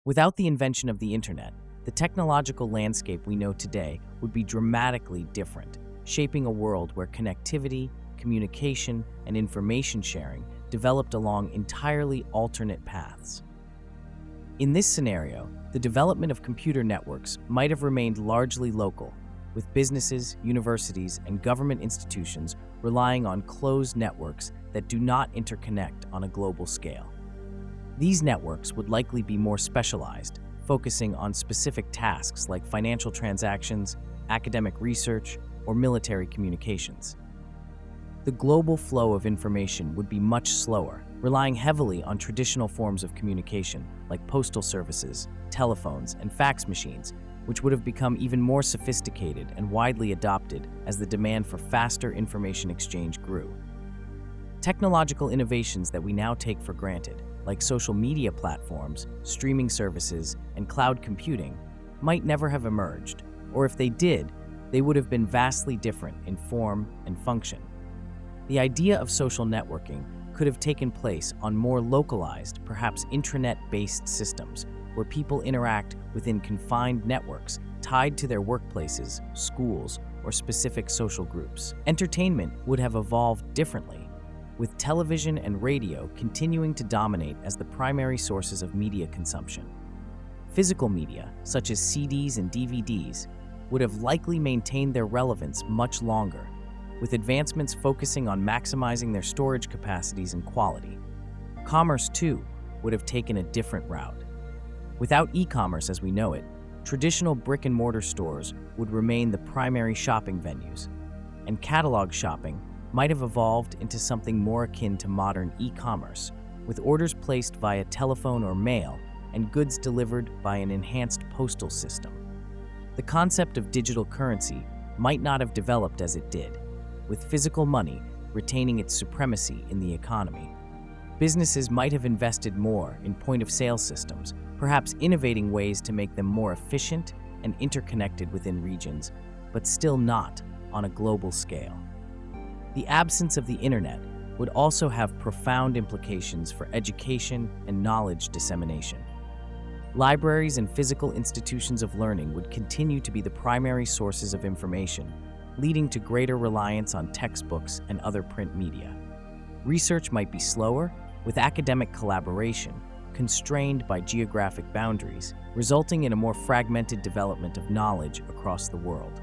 Without the invention of the internet, the technological landscape we know today would be dramatically different, shaping a world where connectivity, communication, and information sharing developed along entirely alternate paths. In this scenario, the development of computer networks might have remained largely local, with businesses, universities, and government institutions relying on closed networks that do not interconnect on a global scale. These networks would likely be more specialized, focusing on specific tasks like financial transactions, academic research, or military communications. The global flow of information would be much slower, relying heavily on traditional forms of communication like postal services, telephones, and fax machines, which would have become even more sophisticated and widely adopted as the demand for faster information exchange grew. Technological innovations that we now take for granted, like social media platforms, streaming services, and cloud computing, might never have emerged, or if they did, they would have been vastly different in form and function. The idea of social networking could have taken place on more localized, perhaps intranet-based systems, where people interact within confined networks tied to their workplaces, schools, or specific social groups. Entertainment would have evolved differently, with television and radio continuing to dominate as the primary sources of media consumption. Physical media, such as CDs and DVDs, would have likely maintained their relevance much longer, with advancements focusing on maximizing their storage capacities and quality. Commerce, too, would have taken a different route. Without e-commerce as we know it, traditional brick-and-mortar stores would remain the primary shopping venues, and catalog shopping might have evolved into something more akin to modern e-commerce, with orders placed via telephone or mail and goods delivered by an enhanced postal system. The concept of digital currency might not have developed as it did, with physical money retaining its supremacy in the economy. Businesses might have invested more in point-of-sale systems, perhaps innovating ways to make them more efficient and interconnected within regions, but still not on a global scale. The absence of the internet would also have profound implications for education and knowledge dissemination. Libraries and physical institutions of learning would continue to be the primary sources of information, leading to greater reliance on textbooks and other print media. Research might be slower, with academic collaboration constrained by geographic boundaries, resulting in a more fragmented development of knowledge across the world.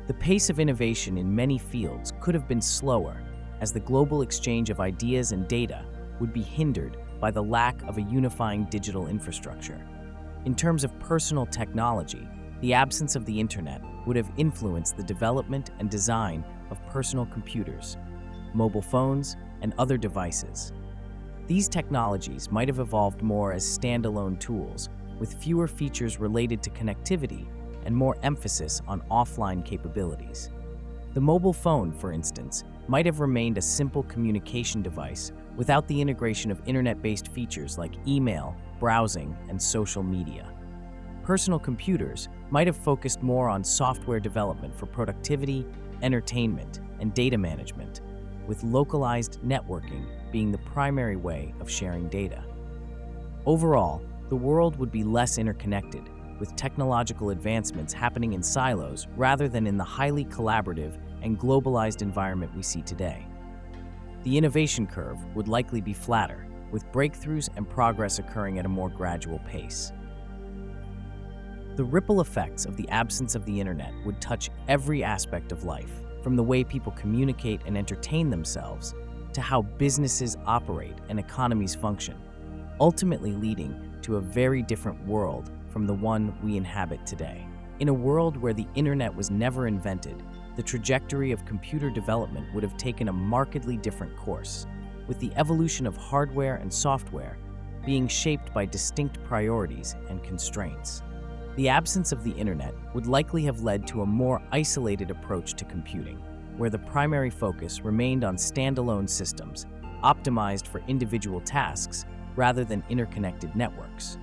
The pace of innovation in many fields could have been slower, as the global exchange of ideas and data would be hindered by the lack of a unifying digital infrastructure. In terms of personal technology, the absence of the internet would have influenced the development and design of personal computers, mobile phones, and other devices. These technologies might have evolved more as standalone tools, with fewer features related to connectivity and more emphasis on offline capabilities. The mobile phone, for instance, might have remained a simple communication device without the integration of internet-based features like email, browsing, and social media. Personal computers might have focused more on software development for productivity, entertainment, and data management, with localized networking being the primary way of sharing data. Overall, the world would be less interconnected, with technological advancements happening in silos rather than in the highly collaborative and globalized environment we see today. The innovation curve would likely be flatter, with breakthroughs and progress occurring at a more gradual pace. The ripple effects of the absence of the internet would touch every aspect of life, from the way people communicate and entertain themselves to how businesses operate and economies function, ultimately leading to a very different world from the one we inhabit today. In a world where the internet was never invented, the trajectory of computer development would have taken a markedly different course, with the evolution of hardware and software being shaped by distinct priorities and constraints. The absence of the internet would likely have led to a more isolated approach to computing, where the primary focus remained on standalone systems, optimized for individual tasks rather than interconnected networks.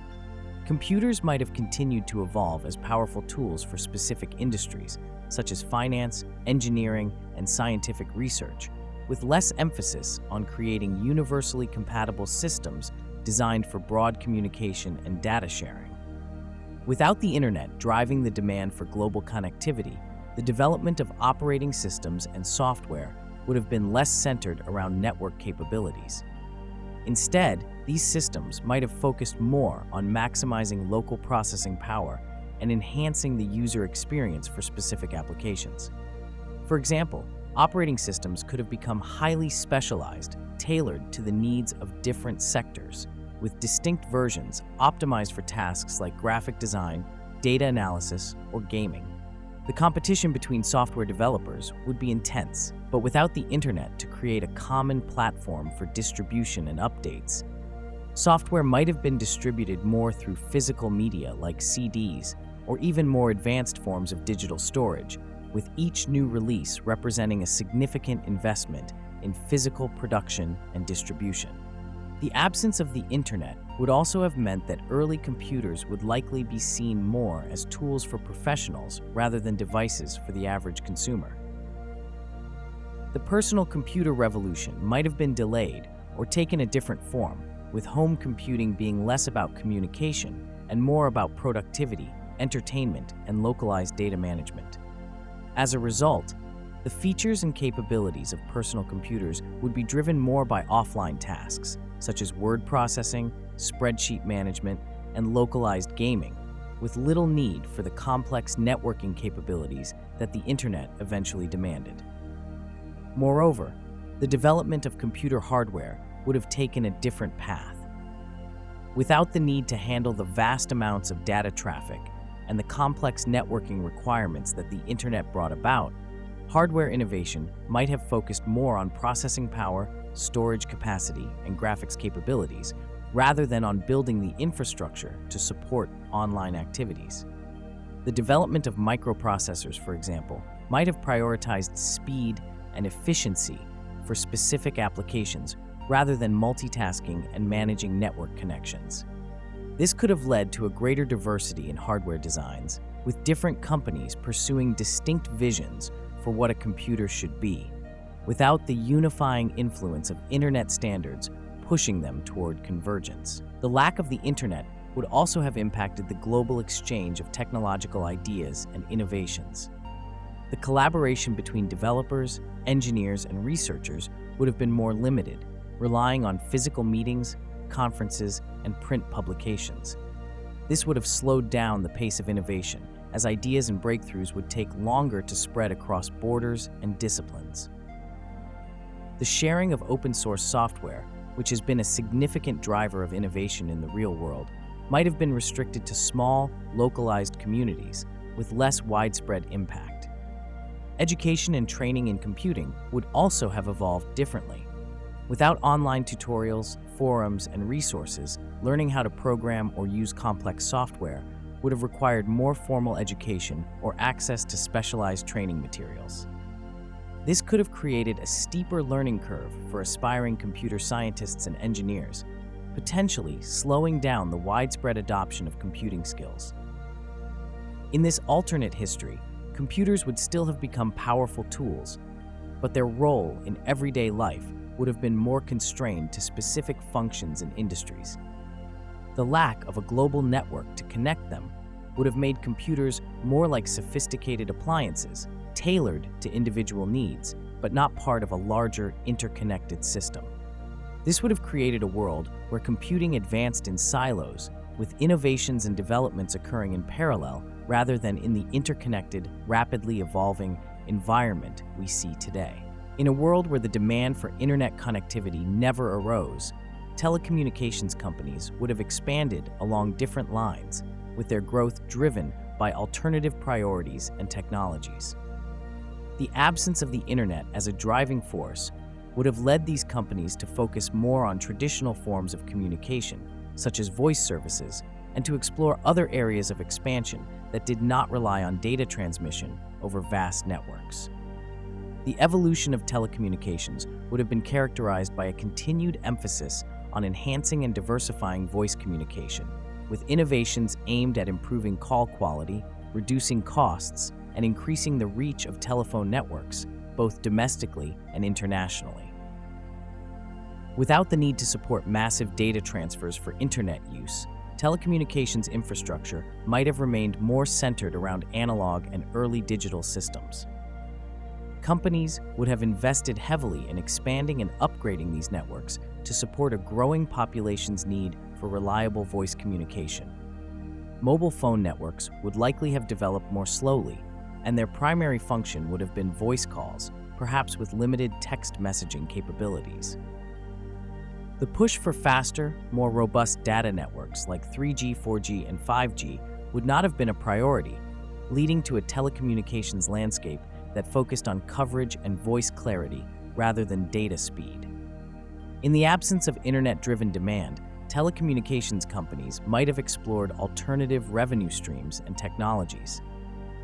Computers might have continued to evolve as powerful tools for specific industries, such as finance, engineering, and scientific research, with less emphasis on creating universally compatible systems designed for broad communication and data sharing. Without the internet driving the demand for global connectivity, the development of operating systems and software would have been less centered around network capabilities. Instead, these systems might have focused more on maximizing local processing power and enhancing the user experience for specific applications. For example, operating systems could have become highly specialized, tailored to the needs of different sectors, with distinct versions optimized for tasks like graphic design, data analysis, or gaming. The competition between software developers would be intense, but without the internet to create a common platform for distribution and updates, software might have been distributed more through physical media like CDs, or even more advanced forms of digital storage, with each new release representing a significant investment in physical production and distribution. The absence of the internet would also have meant that early computers would likely be seen more as tools for professionals rather than devices for the average consumer. The personal computer revolution might have been delayed or taken a different form, with home computing being less about communication and more about productivity, entertainment, and localized data management. As a result, the features and capabilities of personal computers would be driven more by offline tasks, such as word processing, spreadsheet management, and localized gaming, with little need for the complex networking capabilities that the internet eventually demanded. Moreover, the development of computer hardware would have taken a different path. Without the need to handle the vast amounts of data traffic and the complex networking requirements that the internet brought about, hardware innovation might have focused more on processing power, storage capacity, and graphics capabilities, rather than on building the infrastructure to support online activities. The development of microprocessors, for example, might have prioritized speed and efficiency for specific applications rather than multitasking and managing network connections. This could have led to a greater diversity in hardware designs, with different companies pursuing distinct visions for what a computer should be, without the unifying influence of internet standards pushing them toward convergence. The lack of the internet would also have impacted the global exchange of technological ideas and innovations. The collaboration between developers, engineers, and researchers would have been more limited, relying on physical meetings, conferences, and print publications. This would have slowed down the pace of innovation, as ideas and breakthroughs would take longer to spread across borders and disciplines. The sharing of open-source software, which has been a significant driver of innovation in the real world, might have been restricted to small, localized communities with less widespread impact. Education and training in computing would also have evolved differently. Without online tutorials, forums, and resources, learning how to program or use complex software would have required more formal education or access to specialized training materials. This could have created a steeper learning curve for aspiring computer scientists and engineers, potentially slowing down the widespread adoption of computing skills. In this alternate history, computers would still have become powerful tools, but their role in everyday life would have been more constrained to specific functions and industries. The lack of a global network to connect them would have made computers more like sophisticated appliances, tailored to individual needs, but not part of a larger, interconnected system. This would have created a world where computing advanced in silos, with innovations and developments occurring in parallel rather than in the interconnected, rapidly evolving environment we see today. In a world where the demand for internet connectivity never arose, telecommunications companies would have expanded along different lines, with their growth driven by alternative priorities and technologies. The absence of the internet as a driving force would have led these companies to focus more on traditional forms of communication, such as voice services, and to explore other areas of expansion that did not rely on data transmission over vast networks. The evolution of telecommunications would have been characterized by a continued emphasis on enhancing and diversifying voice communication, with innovations aimed at improving call quality, reducing costs, and increasing the reach of telephone networks, both domestically and internationally. Without the need to support massive data transfers for internet use, telecommunications infrastructure might have remained more centered around analog and early digital systems. Companies would have invested heavily in expanding and upgrading these networks to support a growing population's need for reliable voice communication. Mobile phone networks would likely have developed more slowly, and their primary function would have been voice calls, perhaps with limited text messaging capabilities. The push for faster, more robust data networks like 3G, 4G, and 5G would not have been a priority, leading to a telecommunications landscape that focused on coverage and voice clarity rather than data speed. In the absence of internet-driven demand, telecommunications companies might have explored alternative revenue streams and technologies.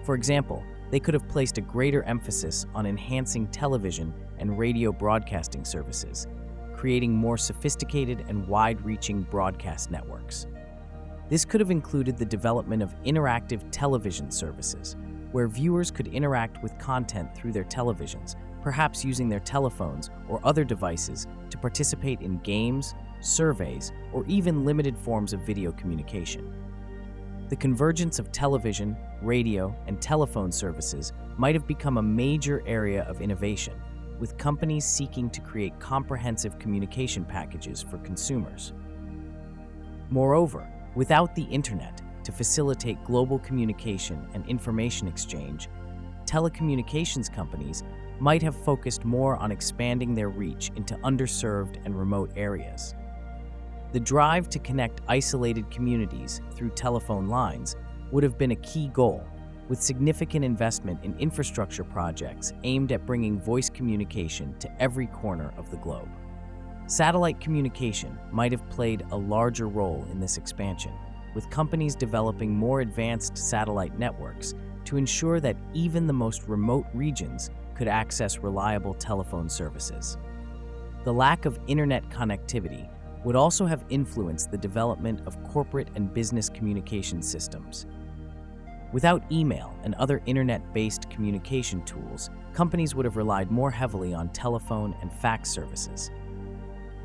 For example, they could have placed a greater emphasis on enhancing television and radio broadcasting services, creating more sophisticated and wide-reaching broadcast networks. This could have included the development of interactive television services, where viewers could interact with content through their televisions, perhaps using their telephones or other devices to participate in games, surveys, or even limited forms of video communication. The convergence of television, radio, and telephone services might have become a major area of innovation, with companies seeking to create comprehensive communication packages for consumers. Moreover, without the internet to facilitate global communication and information exchange, telecommunications companies might have focused more on expanding their reach into underserved and remote areas. The drive to connect isolated communities through telephone lines would have been a key goal, with significant investment in infrastructure projects aimed at bringing voice communication to every corner of the globe. Satellite communication might have played a larger role in this expansion, with companies developing more advanced satellite networks to ensure that even the most remote regions could access reliable telephone services. The lack of internet connectivity would also have influenced the development of corporate and business communication systems. Without email and other internet-based communication tools, companies would have relied more heavily on telephone and fax services.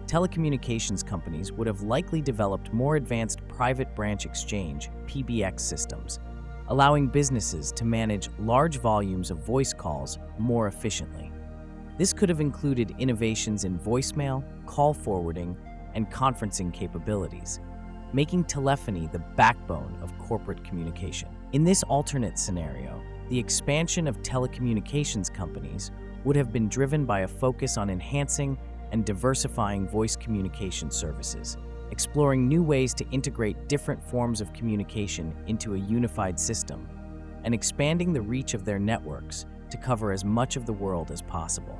Telecommunications companies would have likely developed more advanced private branch exchange (PBX) systems, allowing businesses to manage large volumes of voice calls more efficiently. This could have included innovations in voicemail, call forwarding, and conferencing capabilities, making telephony the backbone of corporate communication. In this alternate scenario, the expansion of telecommunications companies would have been driven by a focus on enhancing and diversifying voice communication services, exploring new ways to integrate different forms of communication into a unified system, and expanding the reach of their networks to cover as much of the world as possible.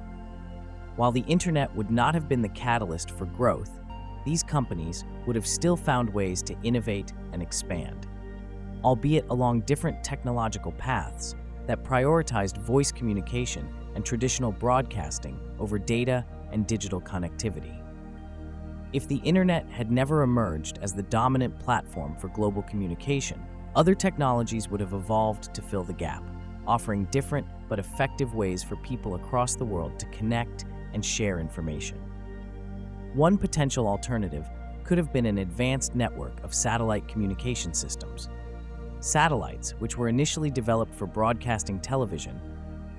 While the internet would not have been the catalyst for growth, these companies would have still found ways to innovate and expand, albeit along different technological paths that prioritized voice communication and traditional broadcasting over data and digital connectivity. If the internet had never emerged as the dominant platform for global communication, other technologies would have evolved to fill the gap, offering different but effective ways for people across the world to connect and share information. One potential alternative could have been an advanced network of satellite communication systems. Satellites, which were initially developed for broadcasting television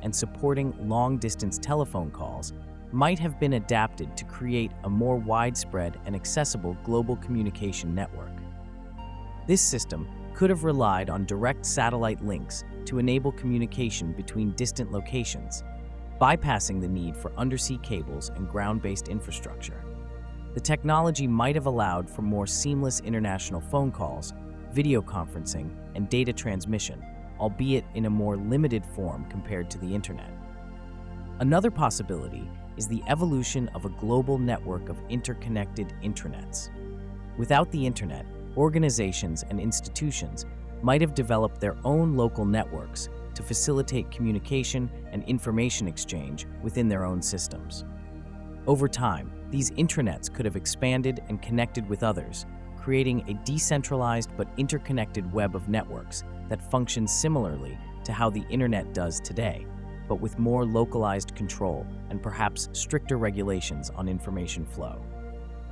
and supporting long-distance telephone calls, might have been adapted to create a more widespread and accessible global communication network. This system could have relied on direct satellite links to enable communication between distant locations, bypassing the need for undersea cables and ground-based infrastructure. The technology might have allowed for more seamless international phone calls, video conferencing, and data transmission, albeit in a more limited form compared to the internet. Another possibility is the evolution of a global network of interconnected intranets. Without the internet, organizations and institutions might have developed their own local networks to facilitate communication and information exchange within their own systems. Over time, these intranets could have expanded and connected with others, creating a decentralized but interconnected web of networks that functions similarly to how the internet does today, but with more localized control and perhaps stricter regulations on information flow.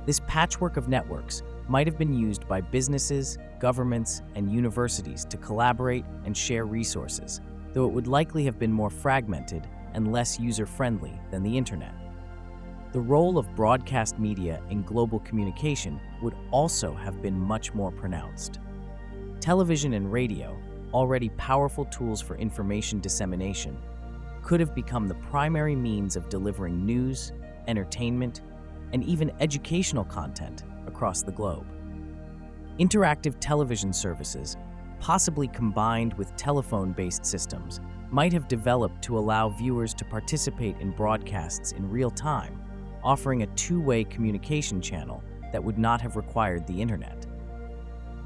This patchwork of networks might have been used by businesses, governments, and universities to collaborate and share resources, though it would likely have been more fragmented and less user-friendly than the internet. The role of broadcast media in global communication would also have been much more pronounced. Television and radio, already powerful tools for information dissemination, could have become the primary means of delivering news, entertainment, and even educational content across the globe. Interactive television services, possibly combined with telephone-based systems, might have developed to allow viewers to participate in broadcasts in real time, offering a two-way communication channel that would not have required the internet.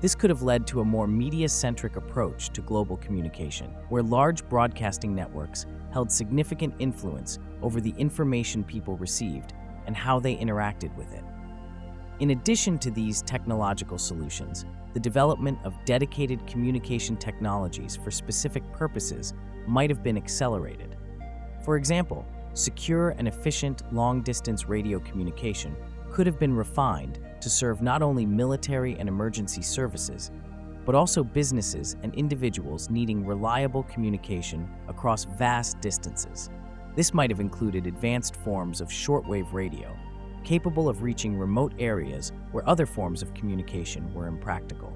This could have led to a more media-centric approach to global communication, where large broadcasting networks held significant influence over the information people received and how they interacted with it. In addition to these technological solutions, the development of dedicated communication technologies for specific purposes might have been accelerated. For example, secure and efficient long-distance radio communication could have been refined to serve not only military and emergency services, but also businesses and individuals needing reliable communication across vast distances. This might have included advanced forms of shortwave radio, capable of reaching remote areas where other forms of communication were impractical.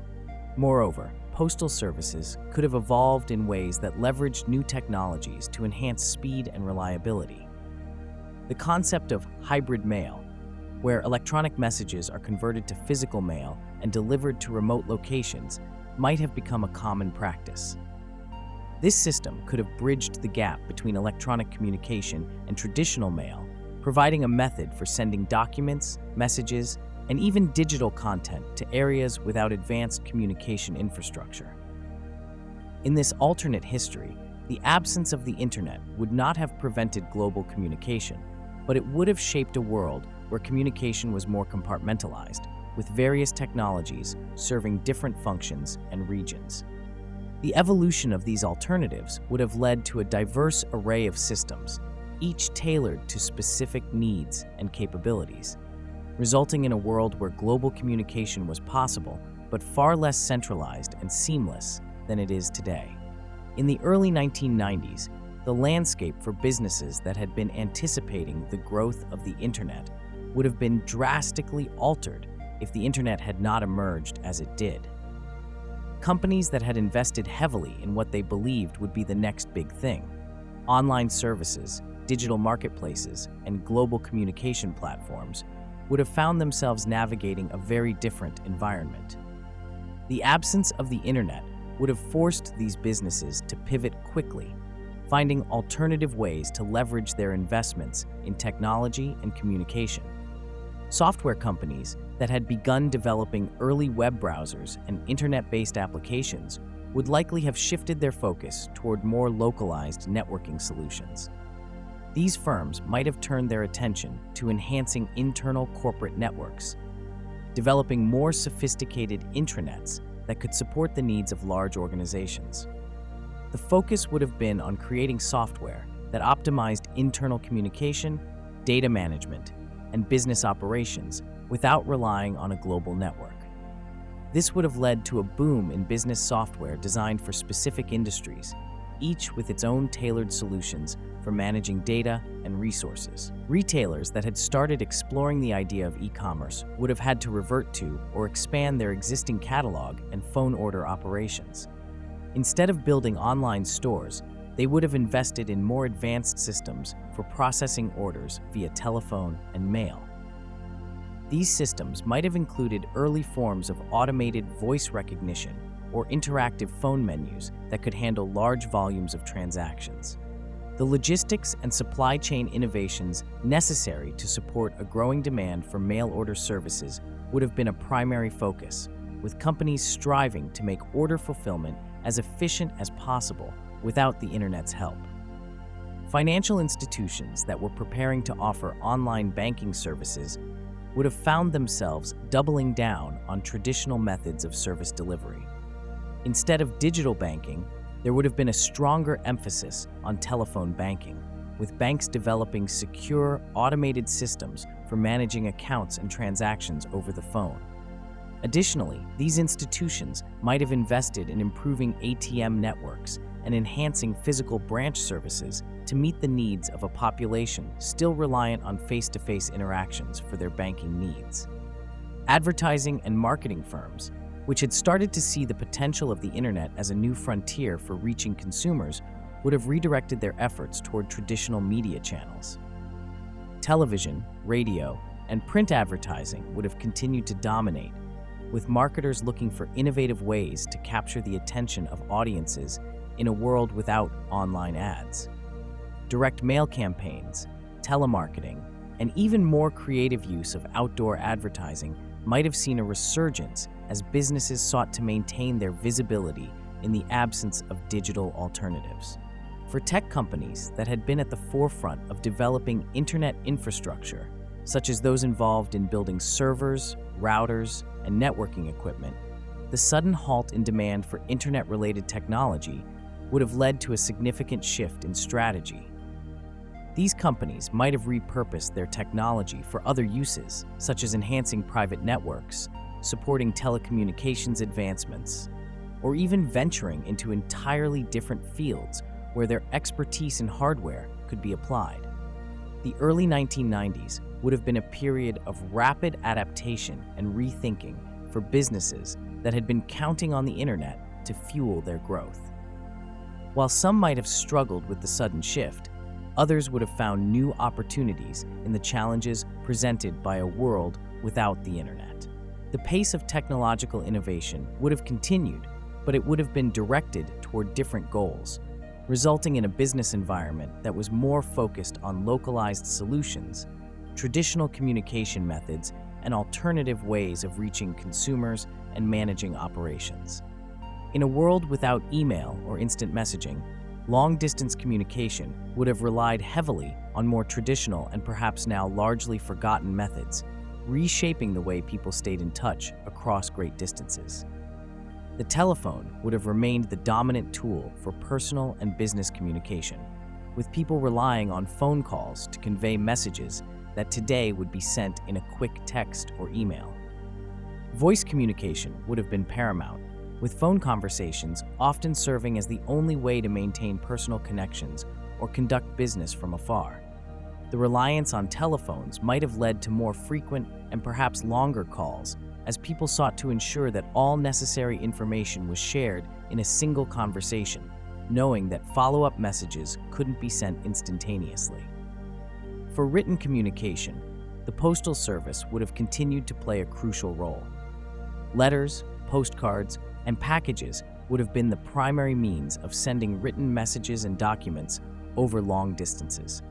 Moreover, postal services could have evolved in ways that leveraged new technologies to enhance speed and reliability. The concept of hybrid mail, where electronic messages are converted to physical mail and delivered to remote locations, might have become a common practice. This system could have bridged the gap between electronic communication and traditional mail, providing a method for sending documents, messages, and even digital content to areas without advanced communication infrastructure. In this alternate history, the absence of the internet would not have prevented global communication, but it would have shaped a world where communication was more compartmentalized, with various technologies serving different functions and regions. The evolution of these alternatives would have led to a diverse array of systems, each tailored to specific needs and capabilities, resulting in a world where global communication was possible, but far less centralized and seamless than it is today. In the early 1990s, the landscape for businesses that had been anticipating the growth of the internet would have been drastically altered if the internet had not emerged as it did. Companies that had invested heavily in what they believed would be the next big thing, online services, digital marketplaces, and global communication platforms, would have found themselves navigating a very different environment. The absence of the internet would have forced these businesses to pivot quickly, finding alternative ways to leverage their investments in technology and communication. Software companies that had begun developing early web browsers and internet-based applications would likely have shifted their focus toward more localized networking solutions. These firms might have turned their attention to enhancing internal corporate networks, developing more sophisticated intranets that could support the needs of large organizations. The focus would have been on creating software that optimized internal communication, data management, and business operations without relying on a global network. This would have led to a boom in business software designed for specific industries, each with its own tailored solutions for managing data and resources. Retailers that had started exploring the idea of e-commerce would have had to revert to or expand their existing catalog and phone order operations. Instead of building online stores, they would have invested in more advanced systems for processing orders via telephone and mail. These systems might have included early forms of automated voice recognition or interactive phone menus that could handle large volumes of transactions. The logistics and supply chain innovations necessary to support a growing demand for mail order services would have been a primary focus, with companies striving to make order fulfillment as efficient as possible without the internet's help. Financial institutions that were preparing to offer online banking services would have found themselves doubling down on traditional methods of service delivery. Instead of digital banking, there would have been a stronger emphasis on telephone banking, with banks developing secure, automated systems for managing accounts and transactions over the phone. Additionally, these institutions might have invested in improving ATM networks and enhancing physical branch services to meet the needs of a population still reliant on face-to-face interactions for their banking needs. Advertising and marketing firms, which had started to see the potential of the internet as a new frontier for reaching consumers, would have redirected their efforts toward traditional media channels. Television, radio, and print advertising would have continued to dominate, with marketers looking for innovative ways to capture the attention of audiences in a world without online ads. Direct mail campaigns, telemarketing, and even more creative use of outdoor advertising might have seen a resurgence as businesses sought to maintain their visibility in the absence of digital alternatives. For tech companies that had been at the forefront of developing internet infrastructure, such as those involved in building servers, routers, and networking equipment, the sudden halt in demand for internet-related technology would have led to a significant shift in strategy. These companies might have repurposed their technology for other uses, such as enhancing private networks, supporting telecommunications advancements, or even venturing into entirely different fields where their expertise in hardware could be applied. The early 1990s would have been a period of rapid adaptation and rethinking for businesses that had been counting on the internet to fuel their growth. While some might have struggled with the sudden shift, others would have found new opportunities in the challenges presented by a world without the internet. The pace of technological innovation would have continued, but it would have been directed toward different goals, resulting in a business environment that was more focused on localized solutions, traditional communication methods, and alternative ways of reaching consumers and managing operations. In a world without email or instant messaging, long-distance communication would have relied heavily on more traditional and perhaps now largely forgotten methods, reshaping the way people stayed in touch across great distances. The telephone would have remained the dominant tool for personal and business communication, with people relying on phone calls to convey messages that today would be sent in a quick text or email. Voice communication would have been paramount, with phone conversations often serving as the only way to maintain personal connections or conduct business from afar. The reliance on telephones might have led to more frequent and perhaps longer calls, as people sought to ensure that all necessary information was shared in a single conversation, knowing that follow-up messages couldn't be sent instantaneously. For written communication, the Postal Service would have continued to play a crucial role. Letters, postcards, and packages would have been the primary means of sending written messages and documents over long distances.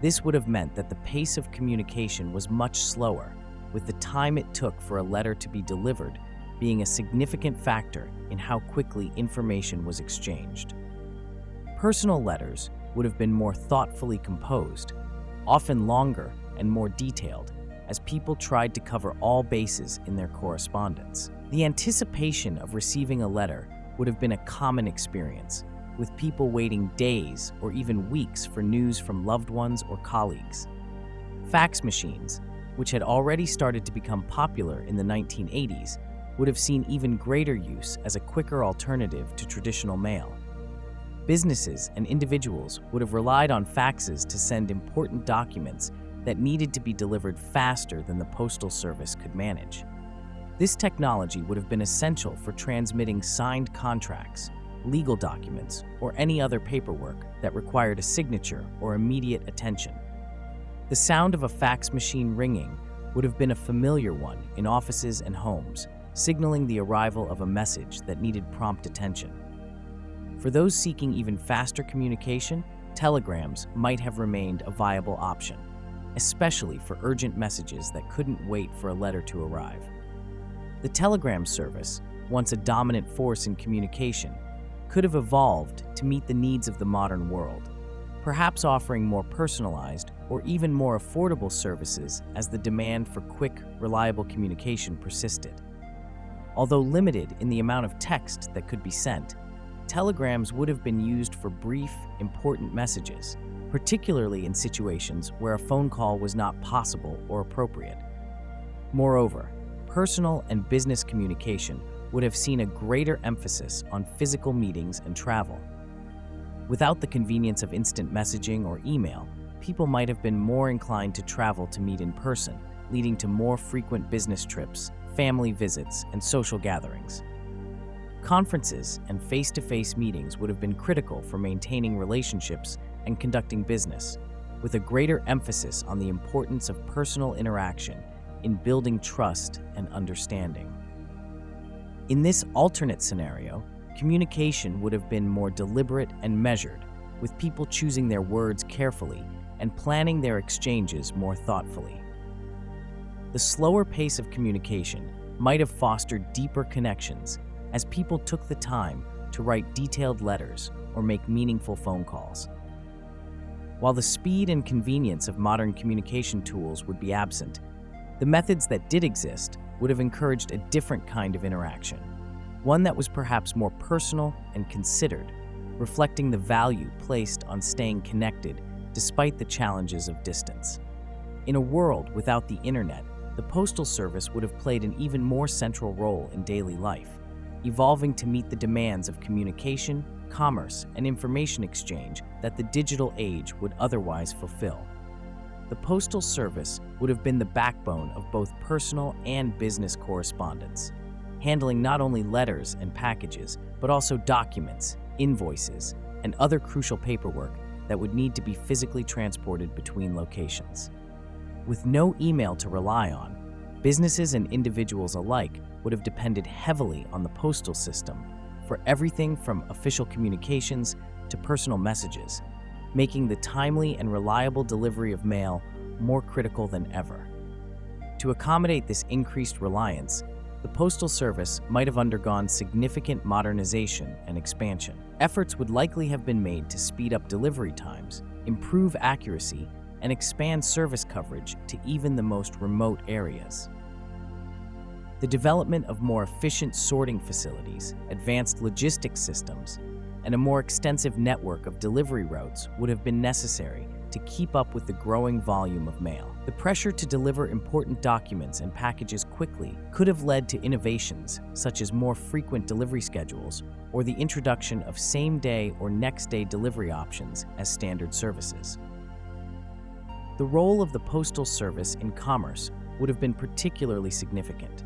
This would have meant that the pace of communication was much slower, with the time it took for a letter to be delivered being a significant factor in how quickly information was exchanged. Personal letters would have been more thoughtfully composed, often longer and more detailed, as people tried to cover all bases in their correspondence. The anticipation of receiving a letter would have been a common experience, with people waiting days or even weeks for news from loved ones or colleagues. Fax machines, which had already started to become popular in the 1980s, would have seen even greater use as a quicker alternative to traditional mail. Businesses and individuals would have relied on faxes to send important documents that needed to be delivered faster than the Postal Service could manage. This technology would have been essential for transmitting signed contracts, legal documents, or any other paperwork that required a signature or immediate attention. The sound of a fax machine ringing would have been a familiar one in offices and homes, signaling the arrival of a message that needed prompt attention. For those seeking even faster communication, telegrams might have remained a viable option, especially for urgent messages that couldn't wait for a letter to arrive. The telegram service, once a dominant force in communication, could have evolved to meet the needs of the modern world, perhaps offering more personalized or even more affordable services as the demand for quick, reliable communication persisted. Although limited in the amount of text that could be sent, telegrams would have been used for brief, important messages, particularly in situations where a phone call was not possible or appropriate. Moreover, personal and business communication would have seen a greater emphasis on physical meetings and travel. Without the convenience of instant messaging or email, people might have been more inclined to travel to meet in person, leading to more frequent business trips, family visits, and social gatherings. Conferences and face-to-face meetings would have been critical for maintaining relationships and conducting business, with a greater emphasis on the importance of personal interaction in building trust and understanding. In this alternate scenario, communication would have been more deliberate and measured, with people choosing their words carefully and planning their exchanges more thoughtfully. The slower pace of communication might have fostered deeper connections as people took the time to write detailed letters or make meaningful phone calls. While the speed and convenience of modern communication tools would be absent, the methods that did exist would have encouraged a different kind of interaction, one that was perhaps more personal and considered, reflecting the value placed on staying connected despite the challenges of distance. In a world without the internet, the Postal Service would have played an even more central role in daily life, evolving to meet the demands of communication, commerce, and information exchange that the digital age would otherwise fulfill. The Postal Service would have been the backbone of both personal and business correspondence, handling not only letters and packages, but also documents, invoices, and other crucial paperwork that would need to be physically transported between locations. With no email to rely on, businesses and individuals alike would have depended heavily on the postal system for everything from official communications to personal messages, making the timely and reliable delivery of mail more critical than ever. To accommodate this increased reliance, the Postal Service might have undergone significant modernization and expansion. Efforts would likely have been made to speed up delivery times, improve accuracy, and expand service coverage to even the most remote areas. The development of more efficient sorting facilities, advanced logistics systems, and a more extensive network of delivery routes would have been necessary to keep up with the growing volume of mail. The pressure to deliver important documents and packages quickly could have led to innovations such as more frequent delivery schedules or the introduction of same-day or next-day delivery options as standard services. The role of the Postal Service in commerce would have been particularly significant.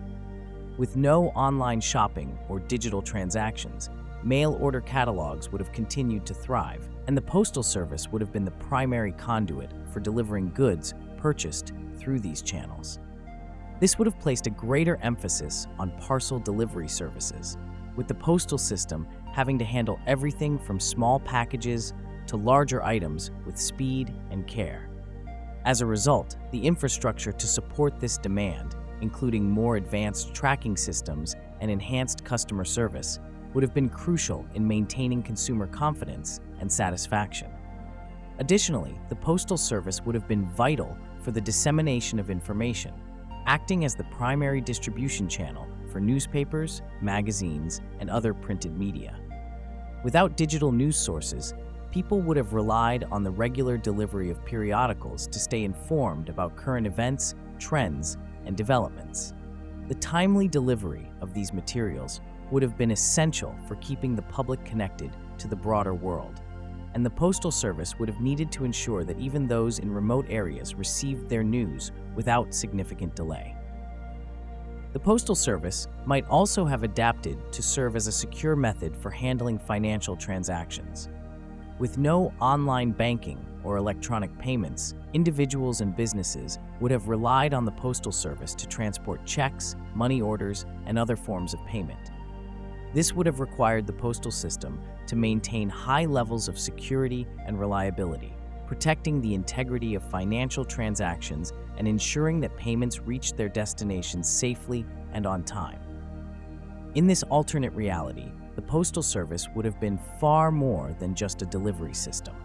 With no online shopping or digital transactions, mail order catalogs would have continued to thrive, and the Postal Service would have been the primary conduit for delivering goods purchased through these channels. This would have placed a greater emphasis on parcel delivery services, with the postal system having to handle everything from small packages to larger items with speed and care. As a result, the infrastructure to support this demand, including more advanced tracking systems and enhanced customer service, would have been crucial in maintaining consumer confidence and satisfaction. Additionally, the Postal Service would have been vital for the dissemination of information, acting as the primary distribution channel for newspapers, magazines, and other printed media. Without digital news sources, people would have relied on the regular delivery of periodicals to stay informed about current events, trends, and developments. The timely delivery of these materials would have been essential for keeping the public connected to the broader world, and the Postal Service would have needed to ensure that even those in remote areas received their news without significant delay. The Postal Service might also have adapted to serve as a secure method for handling financial transactions. With no online banking or electronic payments, individuals and businesses would have relied on the Postal Service to transport checks, money orders, and other forms of payment. This would have required the postal system to maintain high levels of security and reliability, protecting the integrity of financial transactions and ensuring that payments reached their destinations safely and on time. In this alternate reality, the Postal Service would have been far more than just a delivery system.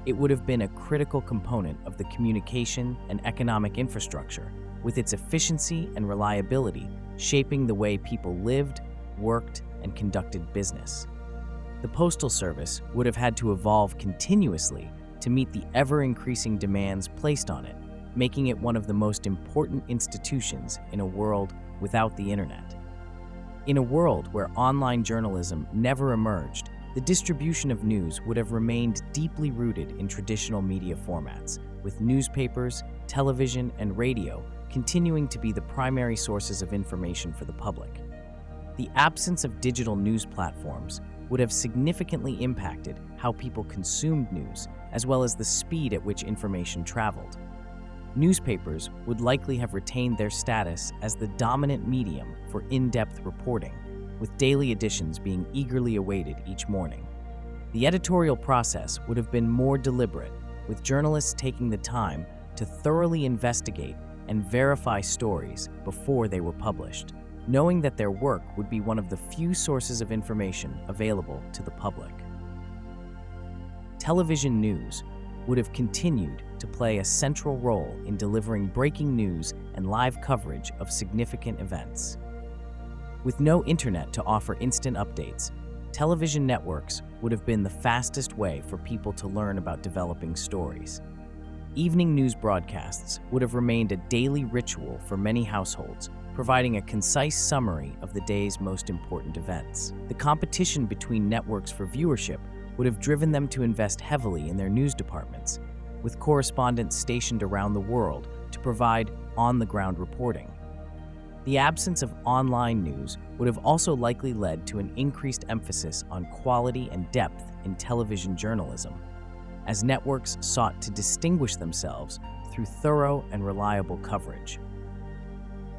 It would have been a critical component of the communication and economic infrastructure, with its efficiency and reliability shaping the way people lived, worked, and conducted business. The Postal Service would have had to evolve continuously to meet the ever-increasing demands placed on it, making it one of the most important institutions in a world without the internet. In a world where online journalism never emerged, the distribution of news would have remained deeply rooted in traditional media formats, with newspapers, television, and radio continuing to be the primary sources of information for the public. The absence of digital news platforms would have significantly impacted how people consumed news, as well as the speed at which information traveled. Newspapers would likely have retained their status as the dominant medium for in-depth reporting, with daily editions being eagerly awaited each morning. The editorial process would have been more deliberate, with journalists taking the time to thoroughly investigate and verify stories before they were published, knowing that their work would be one of the few sources of information available to the public. Television news would have continued to play a central role in delivering breaking news and live coverage of significant events. With no internet to offer instant updates, television networks would have been the fastest way for people to learn about developing stories. Evening news broadcasts would have remained a daily ritual for many households, providing a concise summary of the day's most important events. The competition between networks for viewership would have driven them to invest heavily in their news departments, with correspondents stationed around the world to provide on-the-ground reporting. The absence of online news would have also likely led to an increased emphasis on quality and depth in television journalism, as networks sought to distinguish themselves through thorough and reliable coverage.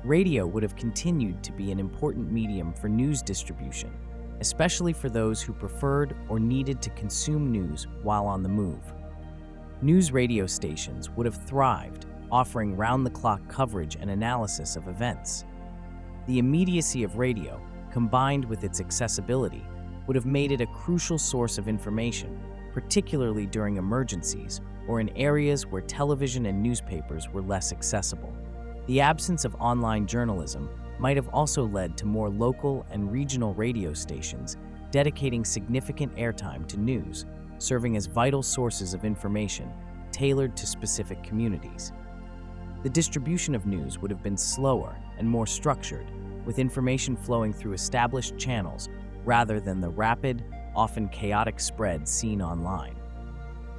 Radio would have continued to be an important medium for news distribution, especially for those who preferred or needed to consume news while on the move. News radio stations would have thrived, offering round-the-clock coverage and analysis of events. The immediacy of radio, combined with its accessibility, would have made it a crucial source of information, particularly during emergencies or in areas where television and newspapers were less accessible. The absence of online journalism might have also led to more local and regional radio stations dedicating significant airtime to news, serving as vital sources of information tailored to specific communities. The distribution of news would have been slower and more structured, with information flowing through established channels rather than the rapid, often chaotic spread seen online.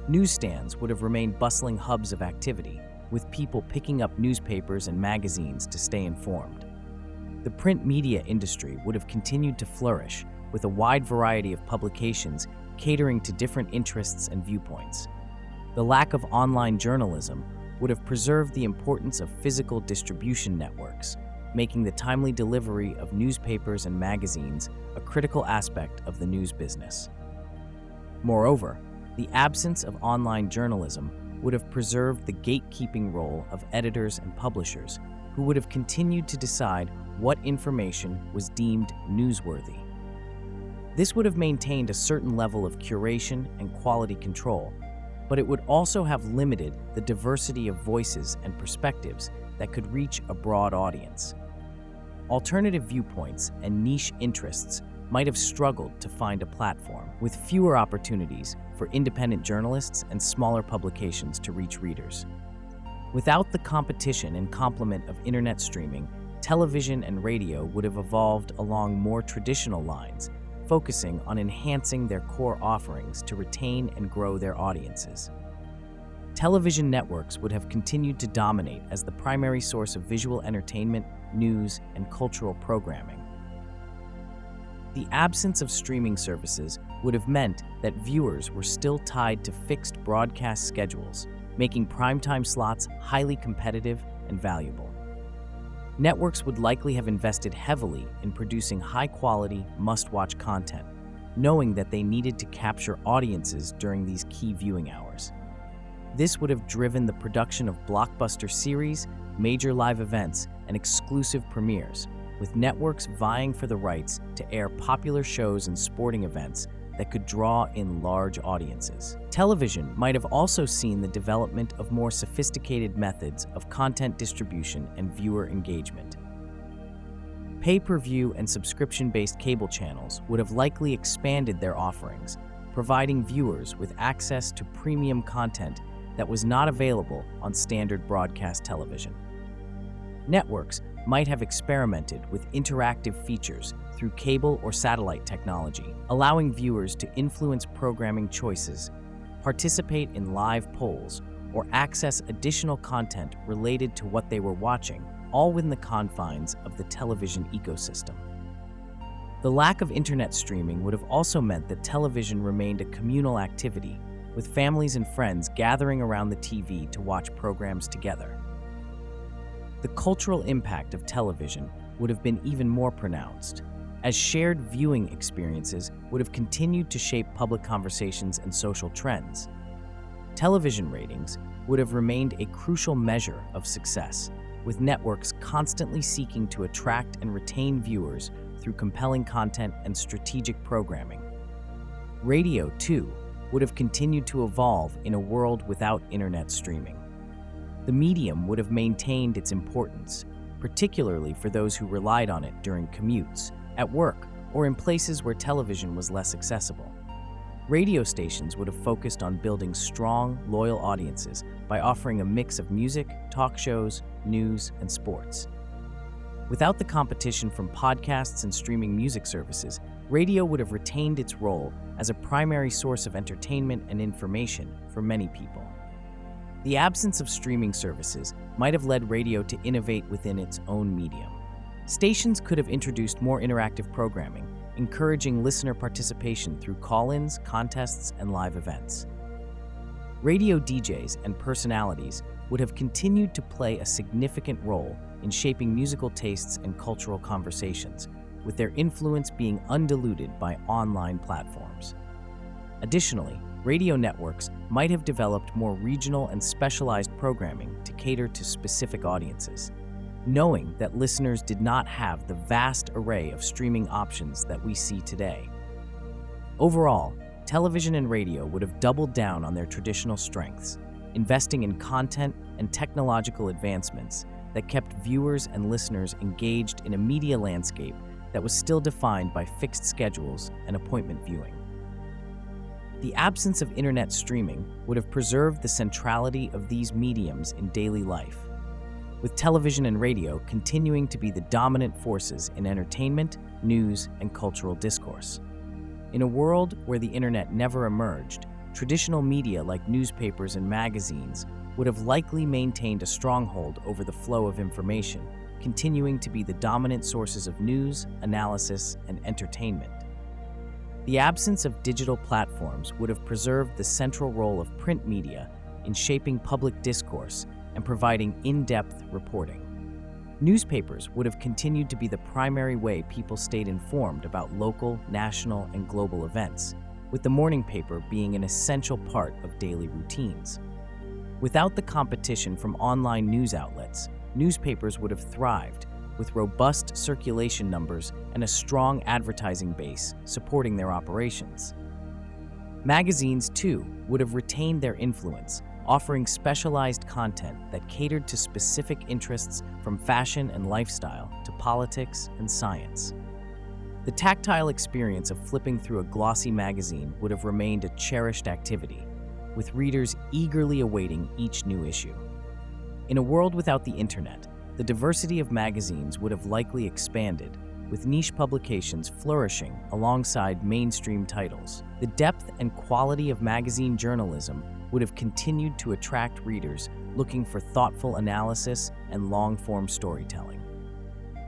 Newsstands would have remained bustling hubs of activity, with people picking up newspapers and magazines to stay informed. The print media industry would have continued to flourish, with a wide variety of publications catering to different interests and viewpoints. The lack of online journalism would have preserved the importance of physical distribution networks, making the timely delivery of newspapers and magazines a critical aspect of the news business. Moreover, the absence of online journalism would have preserved the gatekeeping role of editors and publishers, who would have continued to decide what information was deemed newsworthy. This would have maintained a certain level of curation and quality control, but it would also have limited the diversity of voices and perspectives that could reach a broad audience. Alternative viewpoints and niche interests might have struggled to find a platform, with fewer opportunities for independent journalists and smaller publications to reach readers. Without the competition and complement of internet streaming, television and radio would have evolved along more traditional lines, focusing on enhancing their core offerings to retain and grow their audiences. Television networks would have continued to dominate as the primary source of visual entertainment, news, and cultural programming. The absence of streaming services would have meant that viewers were still tied to fixed broadcast schedules, making primetime slots highly competitive and valuable. Networks would likely have invested heavily in producing high-quality, must-watch content, knowing that they needed to capture audiences during these key viewing hours. This would have driven the production of blockbuster series, major live events, and exclusive premieres, with networks vying for the rights to air popular shows and sporting events that could draw in large audiences. Television might have also seen the development of more sophisticated methods of content distribution and viewer engagement. Pay-per-view and subscription-based cable channels would have likely expanded their offerings, providing viewers with access to premium content that was not available on standard broadcast television. Networks might have experimented with interactive features through cable or satellite technology, allowing viewers to influence programming choices, participate in live polls, or access additional content related to what they were watching, all within the confines of the television ecosystem. The lack of internet streaming would have also meant that television remained a communal activity, with families and friends gathering around the TV to watch programs together. The cultural impact of television would have been even more pronounced, as shared viewing experiences would have continued to shape public conversations and social trends. Television ratings would have remained a crucial measure of success, with networks constantly seeking to attract and retain viewers through compelling content and strategic programming. Radio, too, would have continued to evolve in a world without internet streaming. The medium would have maintained its importance, particularly for those who relied on it during commutes, at work, or in places where television was less accessible. Radio stations would have focused on building strong, loyal audiences by offering a mix of music, talk shows, news, and sports. Without the competition from podcasts and streaming music services, radio would have retained its role as a primary source of entertainment and information for many people. The absence of streaming services might have led radio to innovate within its own medium. Stations could have introduced more interactive programming, encouraging listener participation through call-ins, contests, and live events. Radio DJs and personalities would have continued to play a significant role in shaping musical tastes and cultural conversations, with their influence being undiluted by online platforms. Additionally, radio networks might have developed more regional and specialized programming to cater to specific audiences, knowing that listeners did not have the vast array of streaming options that we see today. Overall, television and radio would have doubled down on their traditional strengths, investing in content and technological advancements that kept viewers and listeners engaged in a media landscape that was still defined by fixed schedules and appointment viewing. The absence of internet streaming would have preserved the centrality of these mediums in daily life, with television and radio continuing to be the dominant forces in entertainment, news, and cultural discourse. In a world where the internet never emerged, traditional media like newspapers and magazines would have likely maintained a stronghold over the flow of information, continuing to be the dominant sources of news, analysis, and entertainment. The absence of digital platforms would have preserved the central role of print media in shaping public discourse and providing in-depth reporting. Newspapers would have continued to be the primary way people stayed informed about local, national, and global events, with the morning paper being an essential part of daily routines. Without the competition from online news outlets, newspapers would have thrived, with robust circulation numbers and a strong advertising base supporting their operations. Magazines, too, would have retained their influence, offering specialized content that catered to specific interests from fashion and lifestyle to politics and science. The tactile experience of flipping through a glossy magazine would have remained a cherished activity, with readers eagerly awaiting each new issue. In a world without the internet, the diversity of magazines would have likely expanded, with niche publications flourishing alongside mainstream titles. The depth and quality of magazine journalism would have continued to attract readers looking for thoughtful analysis and long-form storytelling.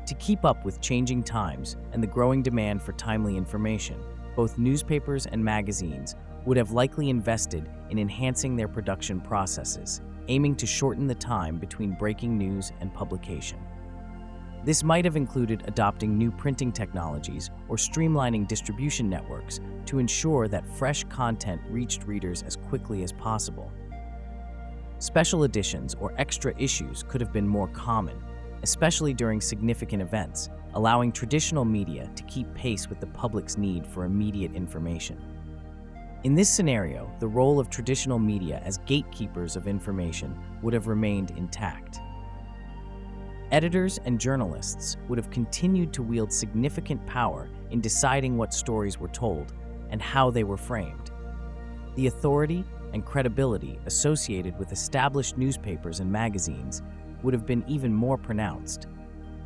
To keep up with changing times and the growing demand for timely information, both newspapers and magazines would have likely invested in enhancing their production processes, aiming to shorten the time between breaking news and publication. This might have included adopting new printing technologies or streamlining distribution networks to ensure that fresh content reached readers as quickly as possible. Special editions or extra issues could have been more common, especially during significant events, allowing traditional media to keep pace with the public's need for immediate information. In this scenario, the role of traditional media as gatekeepers of information would have remained intact. Editors and journalists would have continued to wield significant power in deciding what stories were told and how they were framed. The authority and credibility associated with established newspapers and magazines would have been even more pronounced,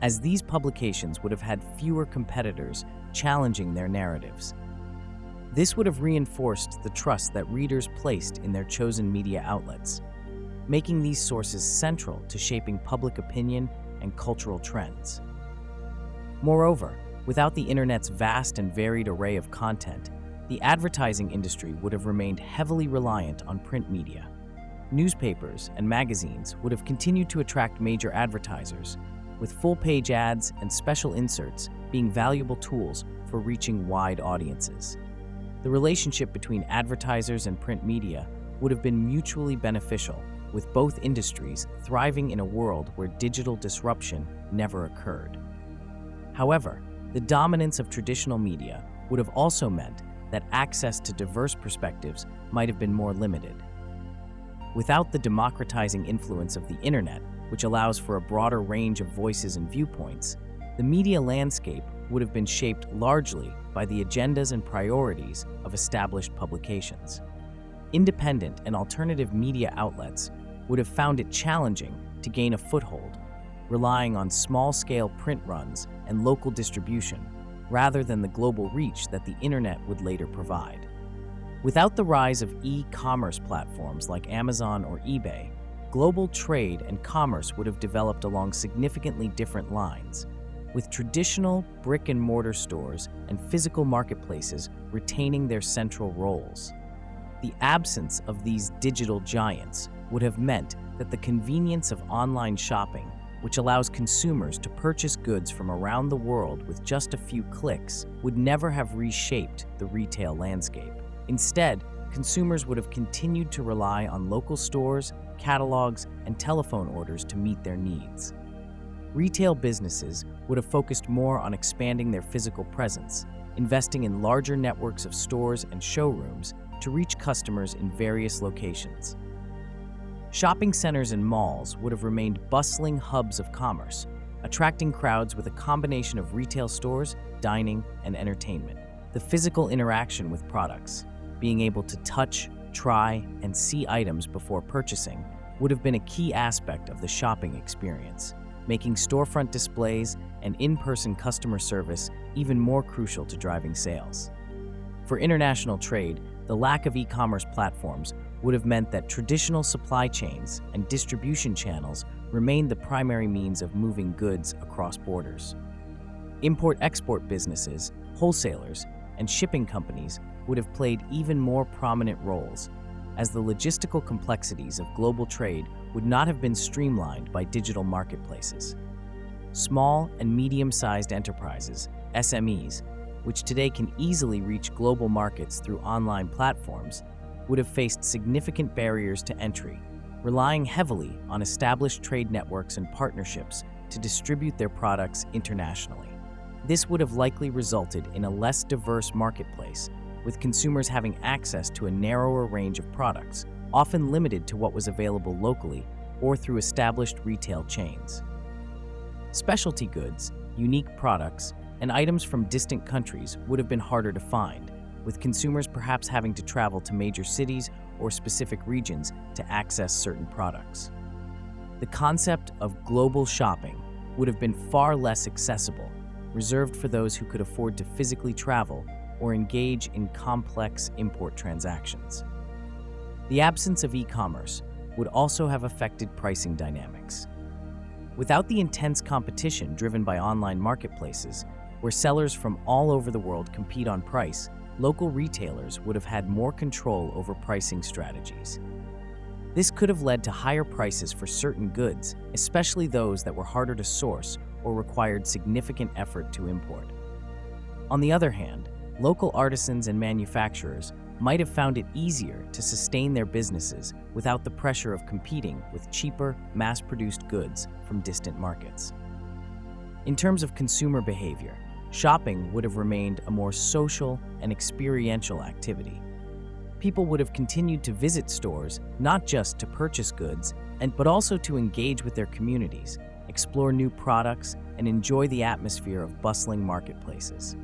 as these publications would have had fewer competitors challenging their narratives. This would have reinforced the trust that readers placed in their chosen media outlets, making these sources central to shaping public opinion and cultural trends. Moreover, without the internet's vast and varied array of content, the advertising industry would have remained heavily reliant on print media. Newspapers and magazines would have continued to attract major advertisers, with full-page ads and special inserts being valuable tools for reaching wide audiences. The relationship between advertisers and print media would have been mutually beneficial, with both industries thriving in a world where digital disruption never occurred. However, the dominance of traditional media would have also meant that access to diverse perspectives might have been more limited. Without the democratizing influence of the internet, which allows for a broader range of voices and viewpoints, the media landscape would have been shaped largely by the agendas and priorities of established publications. Independent and alternative media outlets would have found it challenging to gain a foothold, relying on small-scale print runs and local distribution, rather than the global reach that the internet would later provide. Without the rise of e-commerce platforms like Amazon or eBay, global trade and commerce would have developed along significantly different lines, with traditional brick-and-mortar stores and physical marketplaces retaining their central roles. The absence of these digital giants would have meant that the convenience of online shopping, which allows consumers to purchase goods from around the world with just a few clicks, would never have reshaped the retail landscape. Instead, consumers would have continued to rely on local stores, catalogs, and telephone orders to meet their needs. Retail businesses would have focused more on expanding their physical presence, investing in larger networks of stores and showrooms to reach customers in various locations. Shopping centers and malls would have remained bustling hubs of commerce, attracting crowds with a combination of retail stores, dining, and entertainment. The physical interaction with products, being able to touch, try, and see items before purchasing, would have been a key aspect of the shopping experience, making storefront displays and in-person customer service even more crucial to driving sales. For international trade, the lack of e-commerce platforms would have meant that traditional supply chains and distribution channels remained the primary means of moving goods across borders. Import-export businesses, wholesalers, and shipping companies would have played even more prominent roles, as the logistical complexities of global trade would not have been streamlined by digital marketplaces. Small and medium-sized enterprises, SMEs, which today can easily reach global markets through online platforms, would have faced significant barriers to entry, relying heavily on established trade networks and partnerships to distribute their products internationally. This would have likely resulted in a less diverse marketplace, with consumers having access to a narrower range of products, often limited to what was available locally or through established retail chains. Specialty goods, unique products, and items from distant countries would have been harder to find, with consumers perhaps having to travel to major cities or specific regions to access certain products. The concept of global shopping would have been far less accessible, reserved for those who could afford to physically travel or engage in complex import transactions. The absence of e-commerce would also have affected pricing dynamics. Without the intense competition driven by online marketplaces, where sellers from all over the world compete on price, local retailers would have had more control over pricing strategies. This could have led to higher prices for certain goods, especially those that were harder to source or required significant effort to import. On the other hand, local artisans and manufacturers might have found it easier to sustain their businesses without the pressure of competing with cheaper, mass-produced goods from distant markets. In terms of consumer behavior, shopping would have remained a more social and experiential activity. People would have continued to visit stores not just to purchase goods, but also to engage with their communities, explore new products, and enjoy the atmosphere of bustling marketplaces.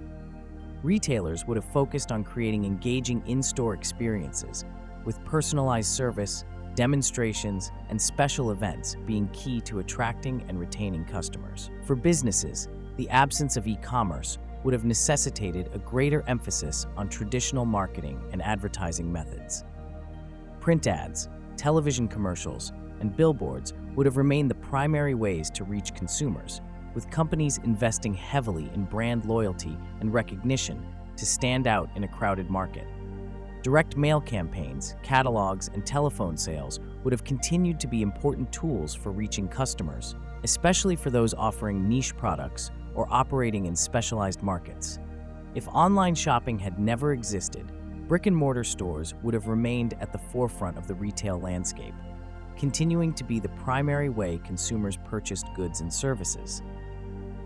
Retailers would have focused on creating engaging in-store experiences, with personalized service, demonstrations, and special events being key to attracting and retaining customers. For businesses, the absence of e-commerce would have necessitated a greater emphasis on traditional marketing and advertising methods. Print ads, television commercials, and billboards would have remained the primary ways to reach consumers, with companies investing heavily in brand loyalty and recognition to stand out in a crowded market. Direct mail campaigns, catalogs, and telephone sales would have continued to be important tools for reaching customers, especially for those offering niche products or operating in specialized markets. If online shopping had never existed, brick-and-mortar stores would have remained at the forefront of the retail landscape, continuing to be the primary way consumers purchased goods and services.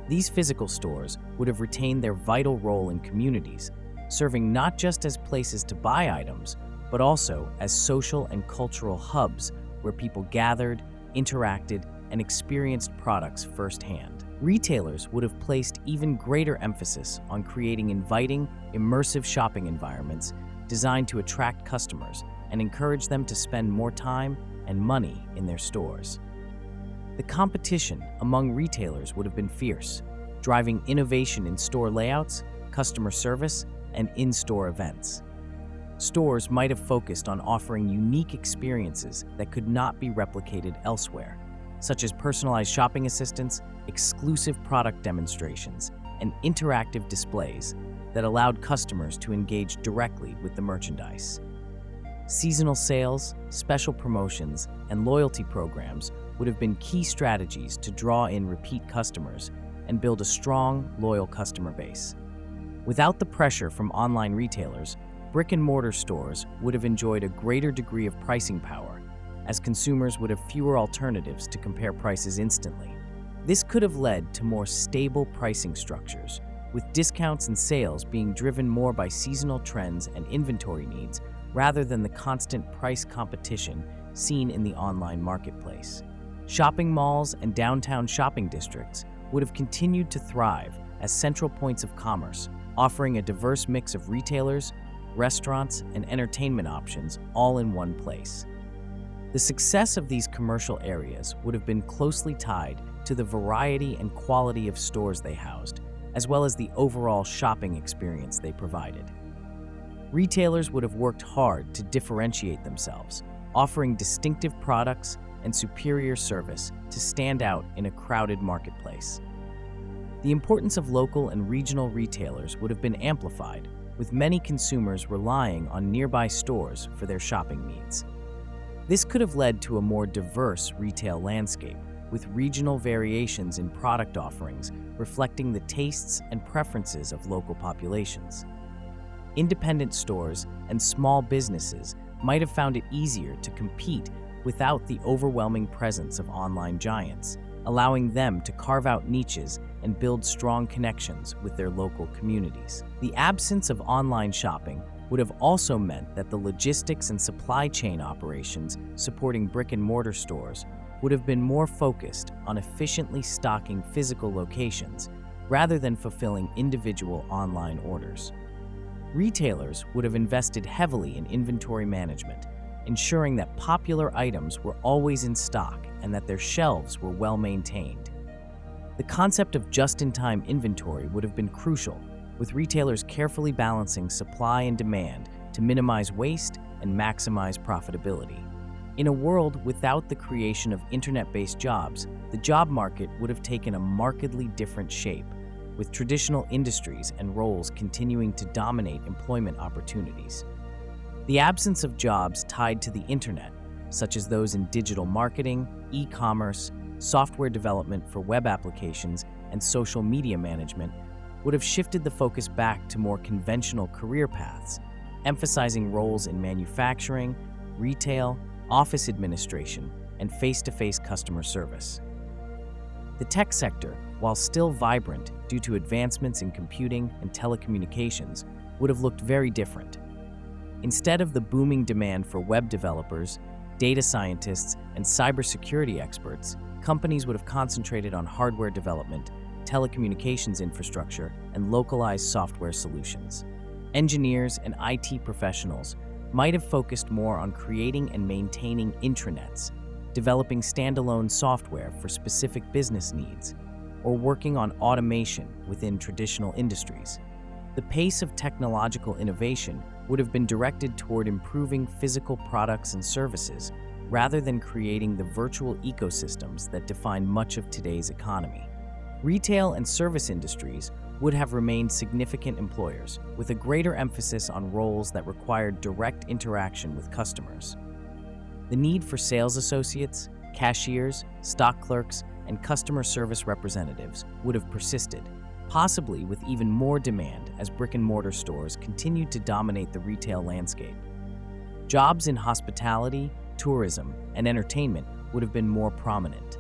These physical stores would have retained their vital role in communities, serving not just as places to buy items, but also as social and cultural hubs where people gathered, interacted, and experienced products firsthand. Retailers would have placed even greater emphasis on creating inviting, immersive shopping environments designed to attract customers and encourage them to spend more time and money in their stores. The competition among retailers would have been fierce, driving innovation in store layouts, customer service, and in-store events. Stores might have focused on offering unique experiences that could not be replicated elsewhere, such as personalized shopping assistants, exclusive product demonstrations, and interactive displays that allowed customers to engage directly with the merchandise. Seasonal sales, special promotions, and loyalty programs would have been key strategies to draw in repeat customers and build a strong, loyal customer base. Without the pressure from online retailers, brick-and-mortar stores would have enjoyed a greater degree of pricing power, as consumers would have fewer alternatives to compare prices instantly. This could have led to more stable pricing structures, with discounts and sales being driven more by seasonal trends and inventory needs rather than the constant price competition seen in the online marketplace. Shopping malls and downtown shopping districts would have continued to thrive as central points of commerce, offering a diverse mix of retailers, restaurants, and entertainment options all in one place. The success of these commercial areas would have been closely tied to the variety and quality of stores they housed, as well as the overall shopping experience they provided. Retailers would have worked hard to differentiate themselves, offering distinctive products and superior service to stand out in a crowded marketplace. The importance of local and regional retailers would have been amplified, with many consumers relying on nearby stores for their shopping needs. This could have led to a more diverse retail landscape, with regional variations in product offerings reflecting the tastes and preferences of local populations. Independent stores and small businesses might have found it easier to compete without the overwhelming presence of online giants, allowing them to carve out niches and build strong connections with their local communities. The absence of online shopping would have also meant that the logistics and supply chain operations supporting brick-and-mortar stores would have been more focused on efficiently stocking physical locations rather than fulfilling individual online orders. Retailers would have invested heavily in inventory management, ensuring that popular items were always in stock and that their shelves were well maintained. The concept of just-in-time inventory would have been crucial, with retailers carefully balancing supply and demand to minimize waste and maximize profitability. In a world without the creation of internet-based jobs, the job market would have taken a markedly different shape, with traditional industries and roles continuing to dominate employment opportunities. The absence of jobs tied to the internet, such as those in digital marketing, e-commerce, software development for web applications, and social media management, would have shifted the focus back to more conventional career paths, emphasizing roles in manufacturing, retail, office administration, and face-to-face customer service. The tech sector, while still vibrant due to advancements in computing and telecommunications, would have looked very different. Instead of the booming demand for web developers, data scientists, and cybersecurity experts, companies would have concentrated on hardware development, telecommunications infrastructure, and localized software solutions. Engineers and IT professionals might have focused more on creating and maintaining intranets, developing standalone software for specific business needs, or working on automation within traditional industries. The pace of technological innovation would have been directed toward improving physical products and services rather than creating the virtual ecosystems that define much of today's economy. Retail and service industries would have remained significant employers, with a greater emphasis on roles that required direct interaction with customers. The need for sales associates, cashiers, stock clerks, and customer service representatives would have persisted, possibly with even more demand as brick-and-mortar stores continued to dominate the retail landscape. Jobs in hospitality, tourism, and entertainment would have been more prominent,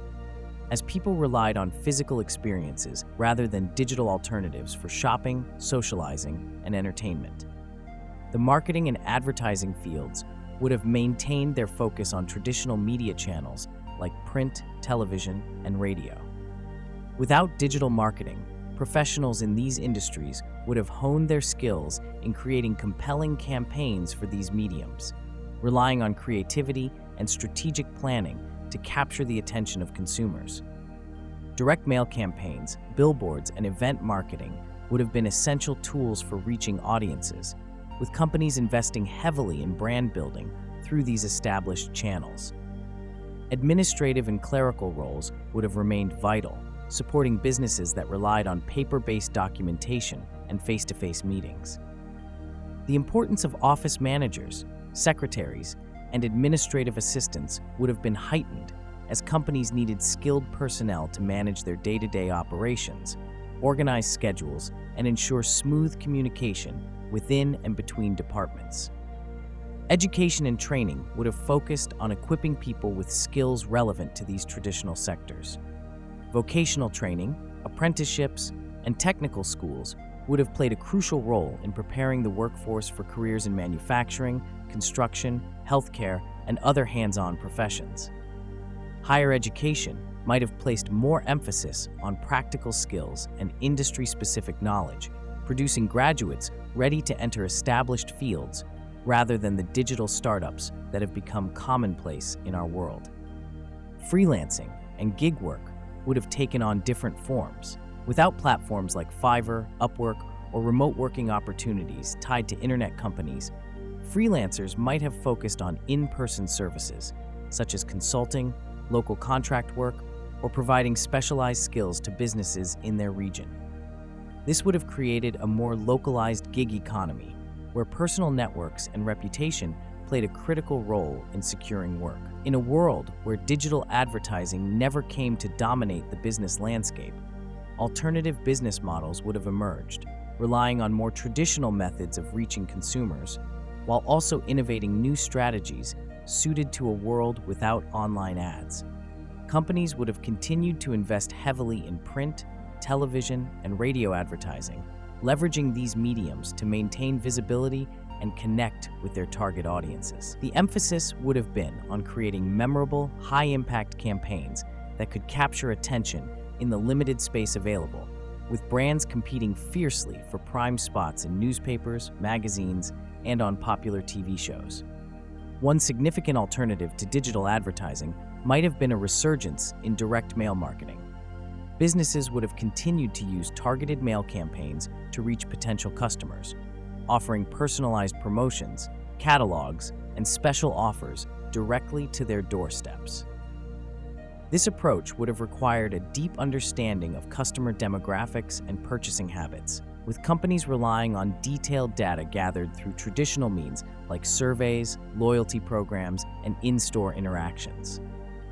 as people relied on physical experiences rather than digital alternatives for shopping, socializing, and entertainment. The marketing and advertising fields would have maintained their focus on traditional media channels like print, television, and radio. Without digital marketing, professionals in these industries would have honed their skills in creating compelling campaigns for these mediums, relying on creativity and strategic planning to capture the attention of consumers. Direct mail campaigns, billboards, and event marketing would have been essential tools for reaching audiences, with companies investing heavily in brand building through these established channels. Administrative and clerical roles would have remained vital, supporting businesses that relied on paper-based documentation and face-to-face meetings. The importance of office managers, secretaries, and administrative assistants would have been heightened as companies needed skilled personnel to manage their day-to-day operations, organize schedules, and ensure smooth communication within and between departments. Education and training would have focused on equipping people with skills relevant to these traditional sectors. Vocational training, apprenticeships, and technical schools would have played a crucial role in preparing the workforce for careers in manufacturing, construction, healthcare, and other hands-on professions. Higher education might have placed more emphasis on practical skills and industry-specific knowledge, producing graduates ready to enter established fields rather than the digital startups that have become commonplace in our world. Freelancing and gig work would have taken on different forms. Without platforms like Fiverr, Upwork, or remote working opportunities tied to internet companies, freelancers might have focused on in-person services, such as consulting, local contract work, or providing specialized skills to businesses in their region. This would have created a more localized gig economy, where personal networks and reputation played a critical role in securing work. In a world where digital advertising never came to dominate the business landscape, alternative business models would have emerged, relying on more traditional methods of reaching consumers, while also innovating new strategies suited to a world without online ads. Companies would have continued to invest heavily in print, television, and radio advertising, leveraging these mediums to maintain visibility and connect with their target audiences. The emphasis would have been on creating memorable, high-impact campaigns that could capture attention in the limited space available, with brands competing fiercely for prime spots in newspapers, magazines, and on popular TV shows. One significant alternative to digital advertising might have been a resurgence in direct mail marketing. Businesses would have continued to use targeted mail campaigns to reach potential customers, offering personalized promotions, catalogs, and special offers directly to their doorsteps. This approach would have required a deep understanding of customer demographics and purchasing habits, with companies relying on detailed data gathered through traditional means like surveys, loyalty programs, and in-store interactions.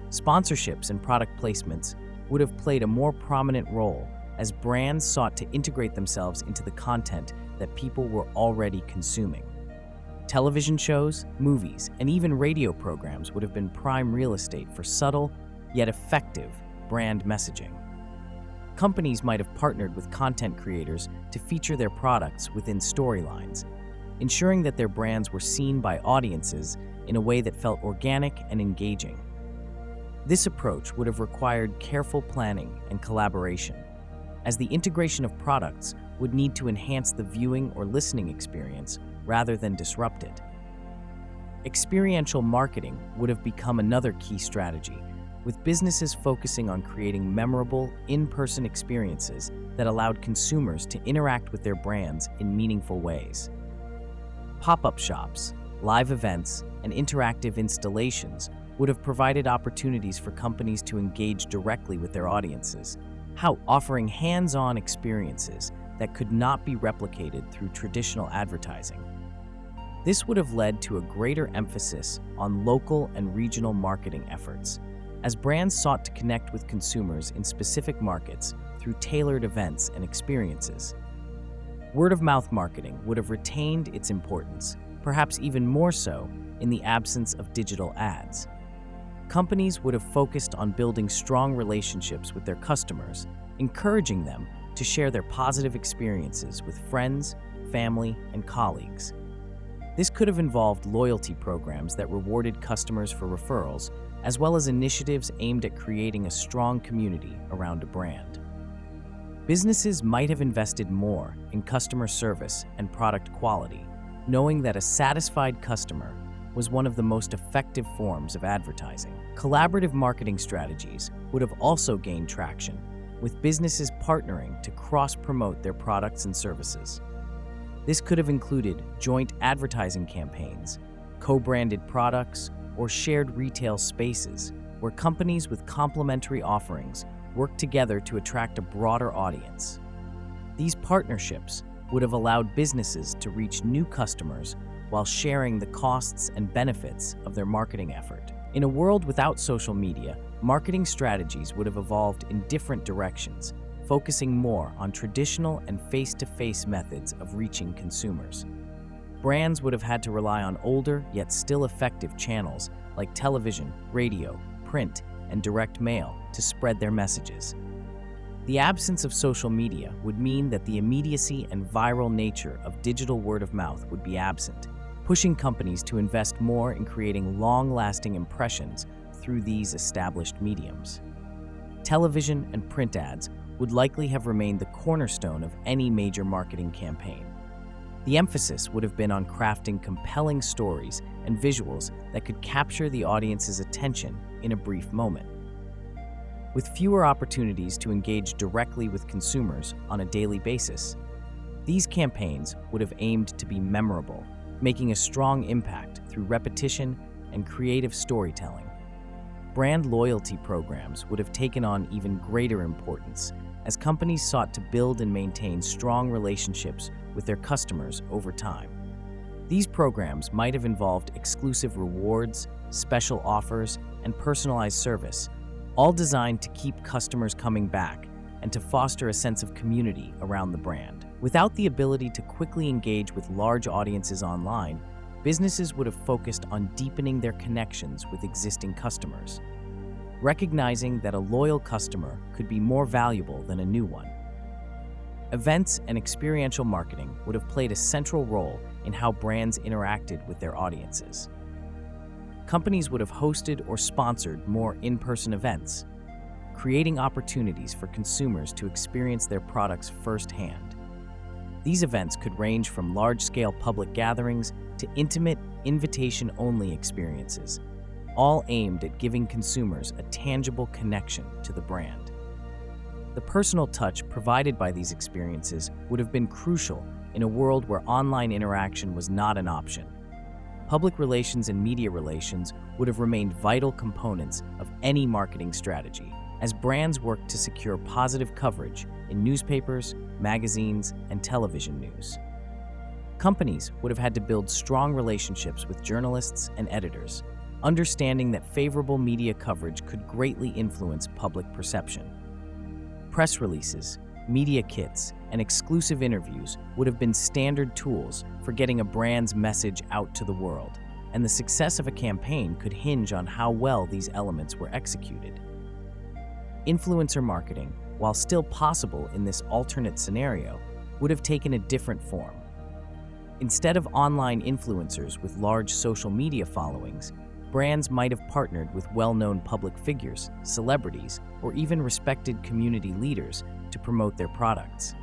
Sponsorships and product placements would have played a more prominent role as brands sought to integrate themselves into the content that people were already consuming. Television shows, movies, and even radio programs would have been prime real estate for subtle, yet effective, brand messaging. Companies might have partnered with content creators to feature their products within storylines, ensuring that their brands were seen by audiences in a way that felt organic and engaging. This approach would have required careful planning and collaboration, as the integration of products would need to enhance the viewing or listening experience rather than disrupt it. Experiential marketing would have become another key strategy, with businesses focusing on creating memorable, in-person experiences that allowed consumers to interact with their brands in meaningful ways. Pop-up shops, live events, and interactive installations would have provided opportunities for companies to engage directly with their audiences, offering hands-on experiences that could not be replicated through traditional advertising. This would have led to a greater emphasis on local and regional marketing efforts, as brands sought to connect with consumers in specific markets through tailored events and experiences. Word-of-mouth marketing would have retained its importance, perhaps even more so in the absence of digital ads. Companies would have focused on building strong relationships with their customers, encouraging them to share their positive experiences with friends, family, and colleagues. This could have involved loyalty programs that rewarded customers for referrals, as well as initiatives aimed at creating a strong community around a brand. Businesses might have invested more in customer service and product quality, knowing that a satisfied customer was one of the most effective forms of advertising. Collaborative marketing strategies would have also gained traction, with businesses partnering to cross-promote their products and services. This could have included joint advertising campaigns, co-branded products, or shared retail spaces where companies with complementary offerings work together to attract a broader audience. These partnerships would have allowed businesses to reach new customers while sharing the costs and benefits of their marketing effort. In a world without social media, marketing strategies would have evolved in different directions, focusing more on traditional and face-to-face methods of reaching consumers. Brands would have had to rely on older yet still effective channels like television, radio, print, and direct mail to spread their messages. The absence of social media would mean that the immediacy and viral nature of digital word-of-mouth would be absent, pushing companies to invest more in creating long-lasting impressions through these established mediums. Television and print ads would likely have remained the cornerstone of any major marketing campaign. The emphasis would have been on crafting compelling stories and visuals that could capture the audience's attention in a brief moment. With fewer opportunities to engage directly with consumers on a daily basis, these campaigns would have aimed to be memorable, making a strong impact through repetition and creative storytelling. Brand loyalty programs would have taken on even greater importance as companies sought to build and maintain strong relationships with their customers over time. These programs might have involved exclusive rewards, special offers, and personalized service, all designed to keep customers coming back and to foster a sense of community around the brand. Without the ability to quickly engage with large audiences online, businesses would have focused on deepening their connections with existing customers, recognizing that a loyal customer could be more valuable than a new one. Events and experiential marketing would have played a central role in how brands interacted with their audiences. Companies would have hosted or sponsored more in-person events, creating opportunities for consumers to experience their products firsthand. These events could range from large-scale public gatherings to intimate, invitation-only experiences, all aimed at giving consumers a tangible connection to the brand. The personal touch provided by these experiences would have been crucial in a world where online interaction was not an option. Public relations and media relations would have remained vital components of any marketing strategy, as brands worked to secure positive coverage in newspapers, magazines, and television news. Companies would have had to build strong relationships with journalists and editors, understanding that favorable media coverage could greatly influence public perception. Press releases, media kits, and exclusive interviews would have been standard tools for getting a brand's message out to the world, and the success of a campaign could hinge on how well these elements were executed. Influencer marketing, while still possible in this alternate scenario, would have taken a different form. Instead of online influencers with large social media followings, brands might have partnered with well-known public figures, celebrities, or even respected community leaders to promote their products.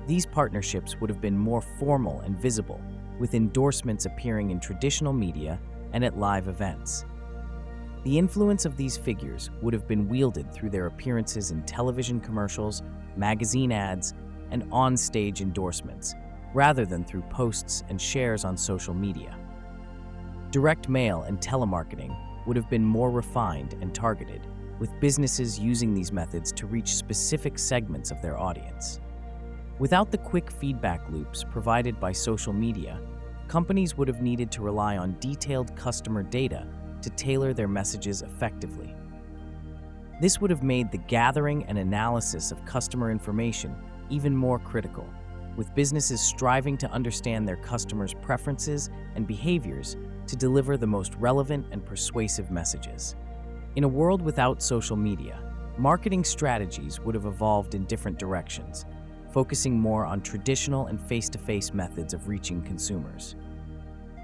These partnerships would have been more formal and visible, with endorsements appearing in traditional media and at live events. The influence of these figures would have been wielded through their appearances in television commercials, magazine ads, and on-stage endorsements, rather than through posts and shares on social media. Direct mail and telemarketing would have been more refined and targeted, with businesses using these methods to reach specific segments of their audience. Without the quick feedback loops provided by social media, companies would have needed to rely on detailed customer data to tailor their messages effectively. This would have made the gathering and analysis of customer information even more critical, with businesses striving to understand their customers' preferences and behaviors to deliver the most relevant and persuasive messages. In a world without social media, marketing strategies would have evolved in different directions, focusing more on traditional and face-to-face methods of reaching consumers.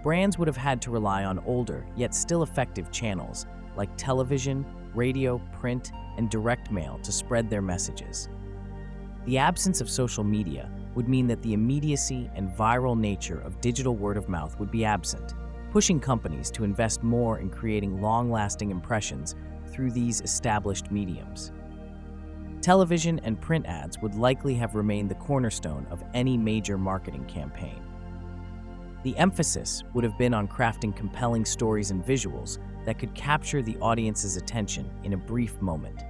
Brands would have had to rely on older, yet still effective channels like television, radio, print, and direct mail to spread their messages. The absence of social media would mean that the immediacy and viral nature of digital word of mouth would be absent, pushing companies to invest more in creating long-lasting impressions through these established mediums. Television and print ads would likely have remained the cornerstone of any major marketing campaign. The emphasis would have been on crafting compelling stories and visuals that could capture the audience's attention in a brief moment.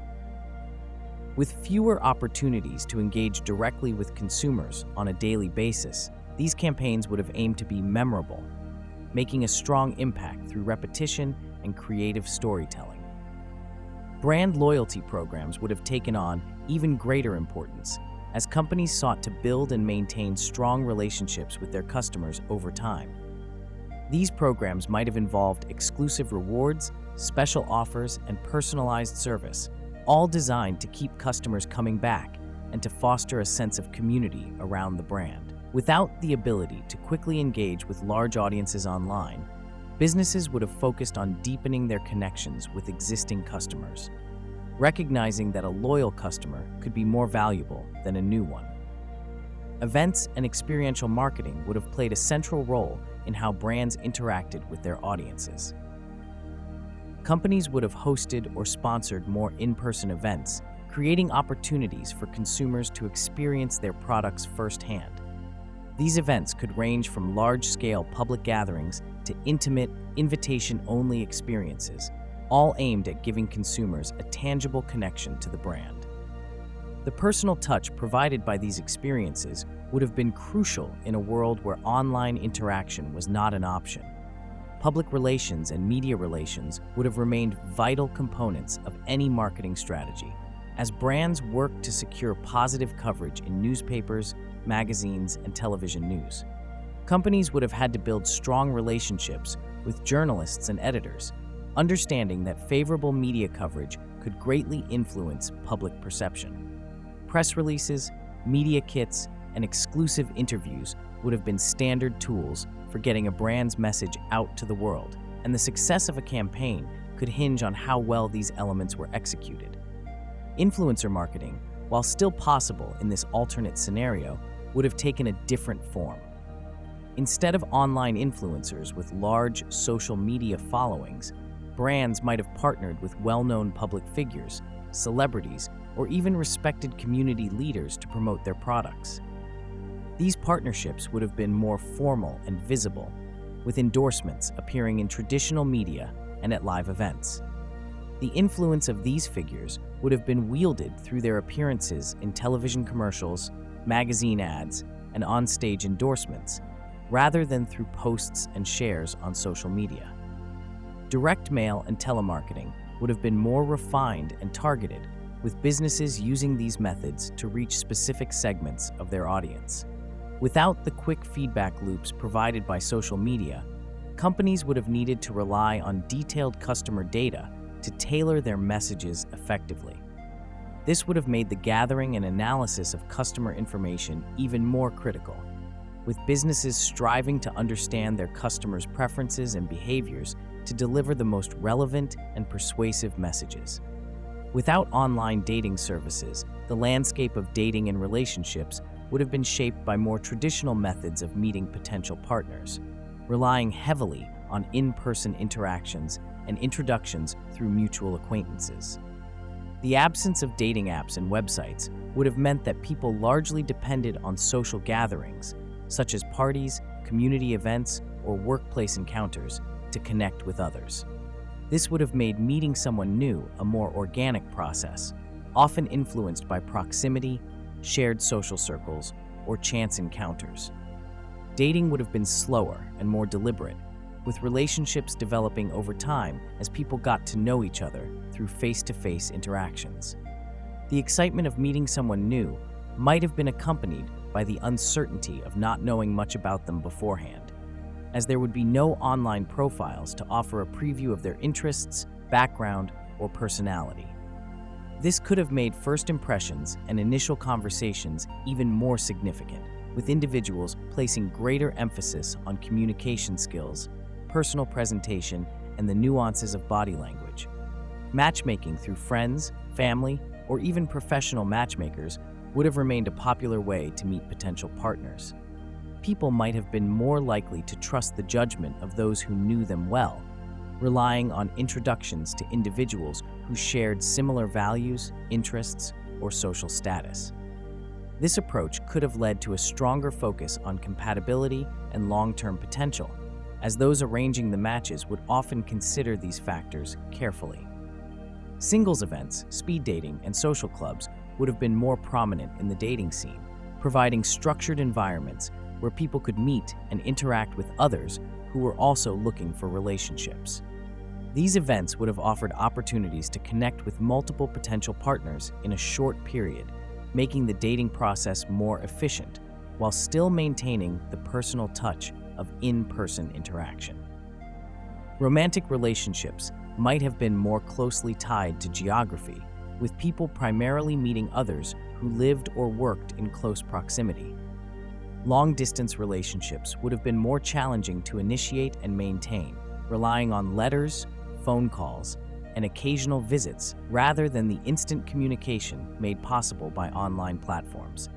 With fewer opportunities to engage directly with consumers on a daily basis, these campaigns would have aimed to be memorable, making a strong impact through repetition and creative storytelling. Brand loyalty programs would have taken on even greater importance, as companies sought to build and maintain strong relationships with their customers over time. These programs might have involved exclusive rewards, special offers, and personalized service, all designed to keep customers coming back and to foster a sense of community around the brand. Without the ability to quickly engage with large audiences online, businesses would have focused on deepening their connections with existing customers, recognizing that a loyal customer could be more valuable than a new one. Events and experiential marketing would have played a central role in how brands interacted with their audiences. Companies would have hosted or sponsored more in-person events, creating opportunities for consumers to experience their products firsthand. These events could range from large-scale public gatherings to intimate, invitation-only experiences, all aimed at giving consumers a tangible connection to the brand. The personal touch provided by these experiences would have been crucial in a world where online interaction was not an option. Public relations and media relations would have remained vital components of any marketing strategy, as brands worked to secure positive coverage in newspapers, magazines, and television news. Companies would have had to build strong relationships with journalists and editors, understanding that favorable media coverage could greatly influence public perception. Press releases, media kits, and exclusive interviews would have been standard tools for getting a brand's message out to the world, and the success of a campaign could hinge on how well these elements were executed. Influencer marketing, while still possible in this alternate scenario, would have taken a different form. Instead of online influencers with large social media followings, brands might have partnered with well-known public figures, celebrities, or even respected community leaders to promote their products. These partnerships would have been more formal and visible, with endorsements appearing in traditional media and at live events. The influence of these figures would have been wielded through their appearances in television commercials, magazine ads, and on-stage endorsements, rather than through posts and shares on social media. Direct mail and telemarketing would have been more refined and targeted, with businesses using these methods to reach specific segments of their audience. Without the quick feedback loops provided by social media, companies would have needed to rely on detailed customer data to tailor their messages effectively. This would have made the gathering and analysis of customer information even more critical, with businesses striving to understand their customers' preferences and behaviors to deliver the most relevant and persuasive messages. Without online dating services, the landscape of dating and relationships would have been shaped by more traditional methods of meeting potential partners, relying heavily on in-person interactions and introductions through mutual acquaintances. The absence of dating apps and websites would have meant that people largely depended on social gatherings, such as parties, community events, or workplace encounters, to connect with others. This would have made meeting someone new a more organic process, often influenced by proximity, shared social circles, or chance encounters. Dating would have been slower and more deliberate, with relationships developing over time as people got to know each other through face-to-face interactions. The excitement of meeting someone new might have been accompanied by the uncertainty of not knowing much about them beforehand, as there would be no online profiles to offer a preview of their interests, background, or personality. This could have made first impressions and initial conversations even more significant, with individuals placing greater emphasis on communication skills, personal presentation, and the nuances of body language. Matchmaking through friends, family, or even professional matchmakers would have remained a popular way to meet potential partners. People might have been more likely to trust the judgment of those who knew them well, relying on introductions to individuals who shared similar values, interests, or social status. This approach could have led to a stronger focus on compatibility and long-term potential, as those arranging the matches would often consider these factors carefully. Singles events, speed dating, and social clubs would have been more prominent in the dating scene, providing structured environments where people could meet and interact with others who were also looking for relationships. These events would have offered opportunities to connect with multiple potential partners in a short period, making the dating process more efficient, while still maintaining the personal touch of in-person interaction. Romantic relationships might have been more closely tied to geography, with people primarily meeting others who lived or worked in close proximity. Long-distance relationships would have been more challenging to initiate and maintain, relying on letters, phone calls, and occasional visits rather than the instant communication made possible by online platforms.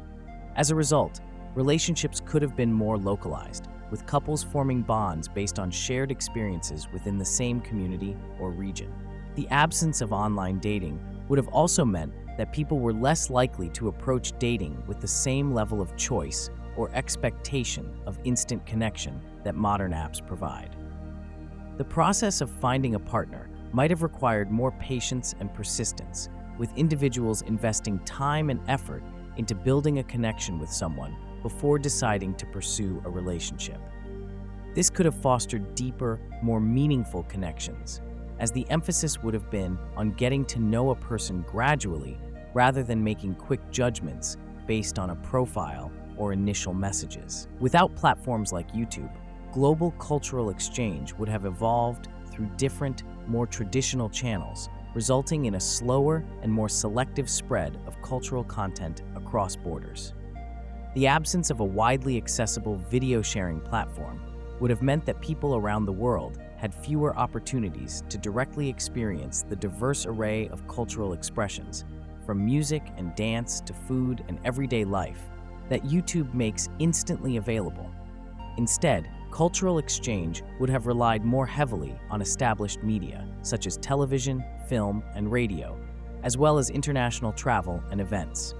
As a result, relationships could have been more localized, with couples forming bonds based on shared experiences within the same community or region. The absence of online dating would have also meant that people were less likely to approach dating with the same level of choice or expectation of instant connection that modern apps provide. The process of finding a partner might have required more patience and persistence, with individuals investing time and effort into building a connection with someone before deciding to pursue a relationship. This could have fostered deeper, more meaningful connections, as the emphasis would have been on getting to know a person gradually rather than making quick judgments based on a profile or initial messages. Without platforms like YouTube, global cultural exchange would have evolved through different, more traditional channels, resulting in a slower and more selective spread of cultural content across borders. The absence of a widely accessible video sharing platform would have meant that people around the world had fewer opportunities to directly experience the diverse array of cultural expressions, from music and dance to food and everyday life, that YouTube makes instantly available. Instead, cultural exchange would have relied more heavily on established media, such as television, film, and radio, as well as international travel and events.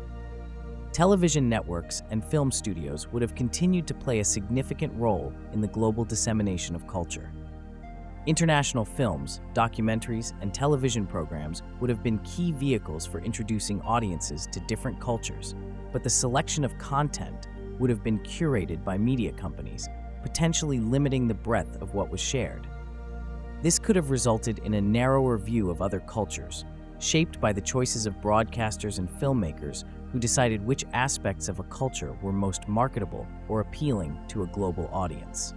Television networks and film studios would have continued to play a significant role in the global dissemination of culture. International films, documentaries, and television programs would have been key vehicles for introducing audiences to different cultures, but the selection of content would have been curated by media companies, potentially limiting the breadth of what was shared. This could have resulted in a narrower view of other cultures, shaped by the choices of broadcasters and filmmakers who decided which aspects of a culture were most marketable or appealing to a global audience.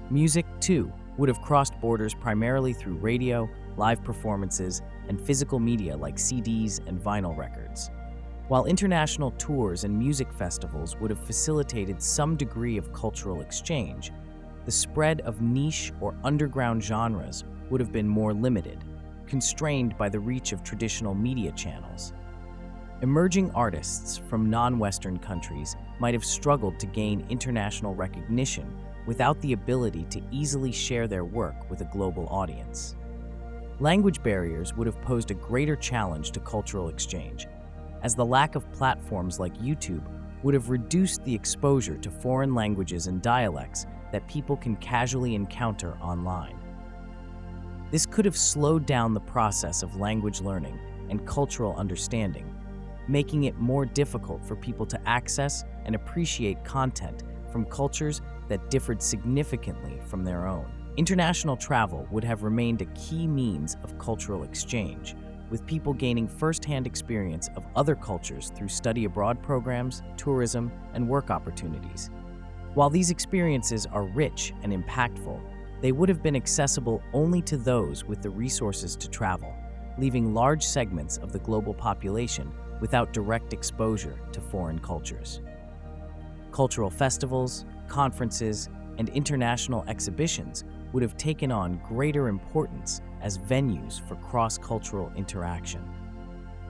Music, too, would have crossed borders primarily through radio, live performances, and physical media like CDs and vinyl records. While international tours and music festivals would have facilitated some degree of cultural exchange, the spread of niche or underground genres would have been more limited, constrained by the reach of traditional media channels. Emerging artists from non-Western countries might have struggled to gain international recognition without the ability to easily share their work with a global audience. Language barriers would have posed a greater challenge to cultural exchange, as the lack of platforms like YouTube would have reduced the exposure to foreign languages and dialects that people can casually encounter online. This could have slowed down the process of language learning and cultural understanding, making it more difficult for people to access and appreciate content from cultures that differed significantly from their own. International travel would have remained a key means of cultural exchange, with people gaining first-hand experience of other cultures through study abroad programs, tourism, and work opportunities. While these experiences are rich and impactful, they would have been accessible only to those with the resources to travel, leaving large segments of the global population without direct exposure to foreign cultures. Cultural festivals, conferences, and international exhibitions would have taken on greater importance as venues for cross-cultural interaction.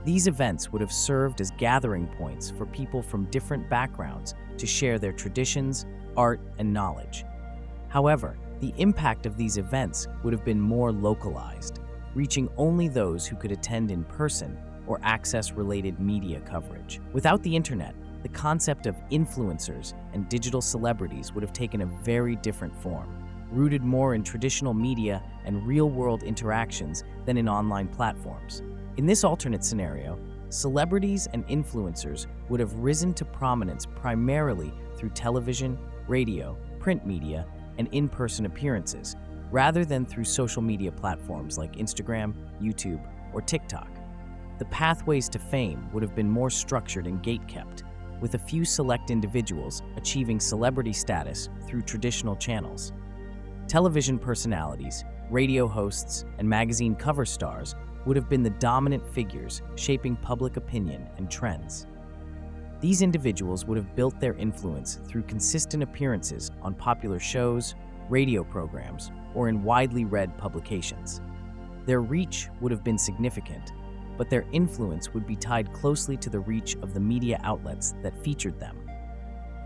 These events would have served as gathering points for people from different backgrounds to share their traditions, art, and knowledge. However, the impact of these events would have been more localized, reaching only those who could attend in person or access related media coverage. Without the internet, the concept of influencers and digital celebrities would have taken a very different form, rooted more in traditional media and real-world interactions than in online platforms. In this alternate scenario, celebrities and influencers would have risen to prominence primarily through television, radio, print media, and in-person appearances, rather than through social media platforms like Instagram, YouTube, or TikTok. The pathways to fame would have been more structured and gate-kept, with a few select individuals achieving celebrity status through traditional channels. Television personalities, radio hosts, and magazine cover stars would have been the dominant figures shaping public opinion and trends. These individuals would have built their influence through consistent appearances on popular shows, radio programs, or in widely read publications. Their reach would have been significant, but their influence would be tied closely to the reach of the media outlets that featured them.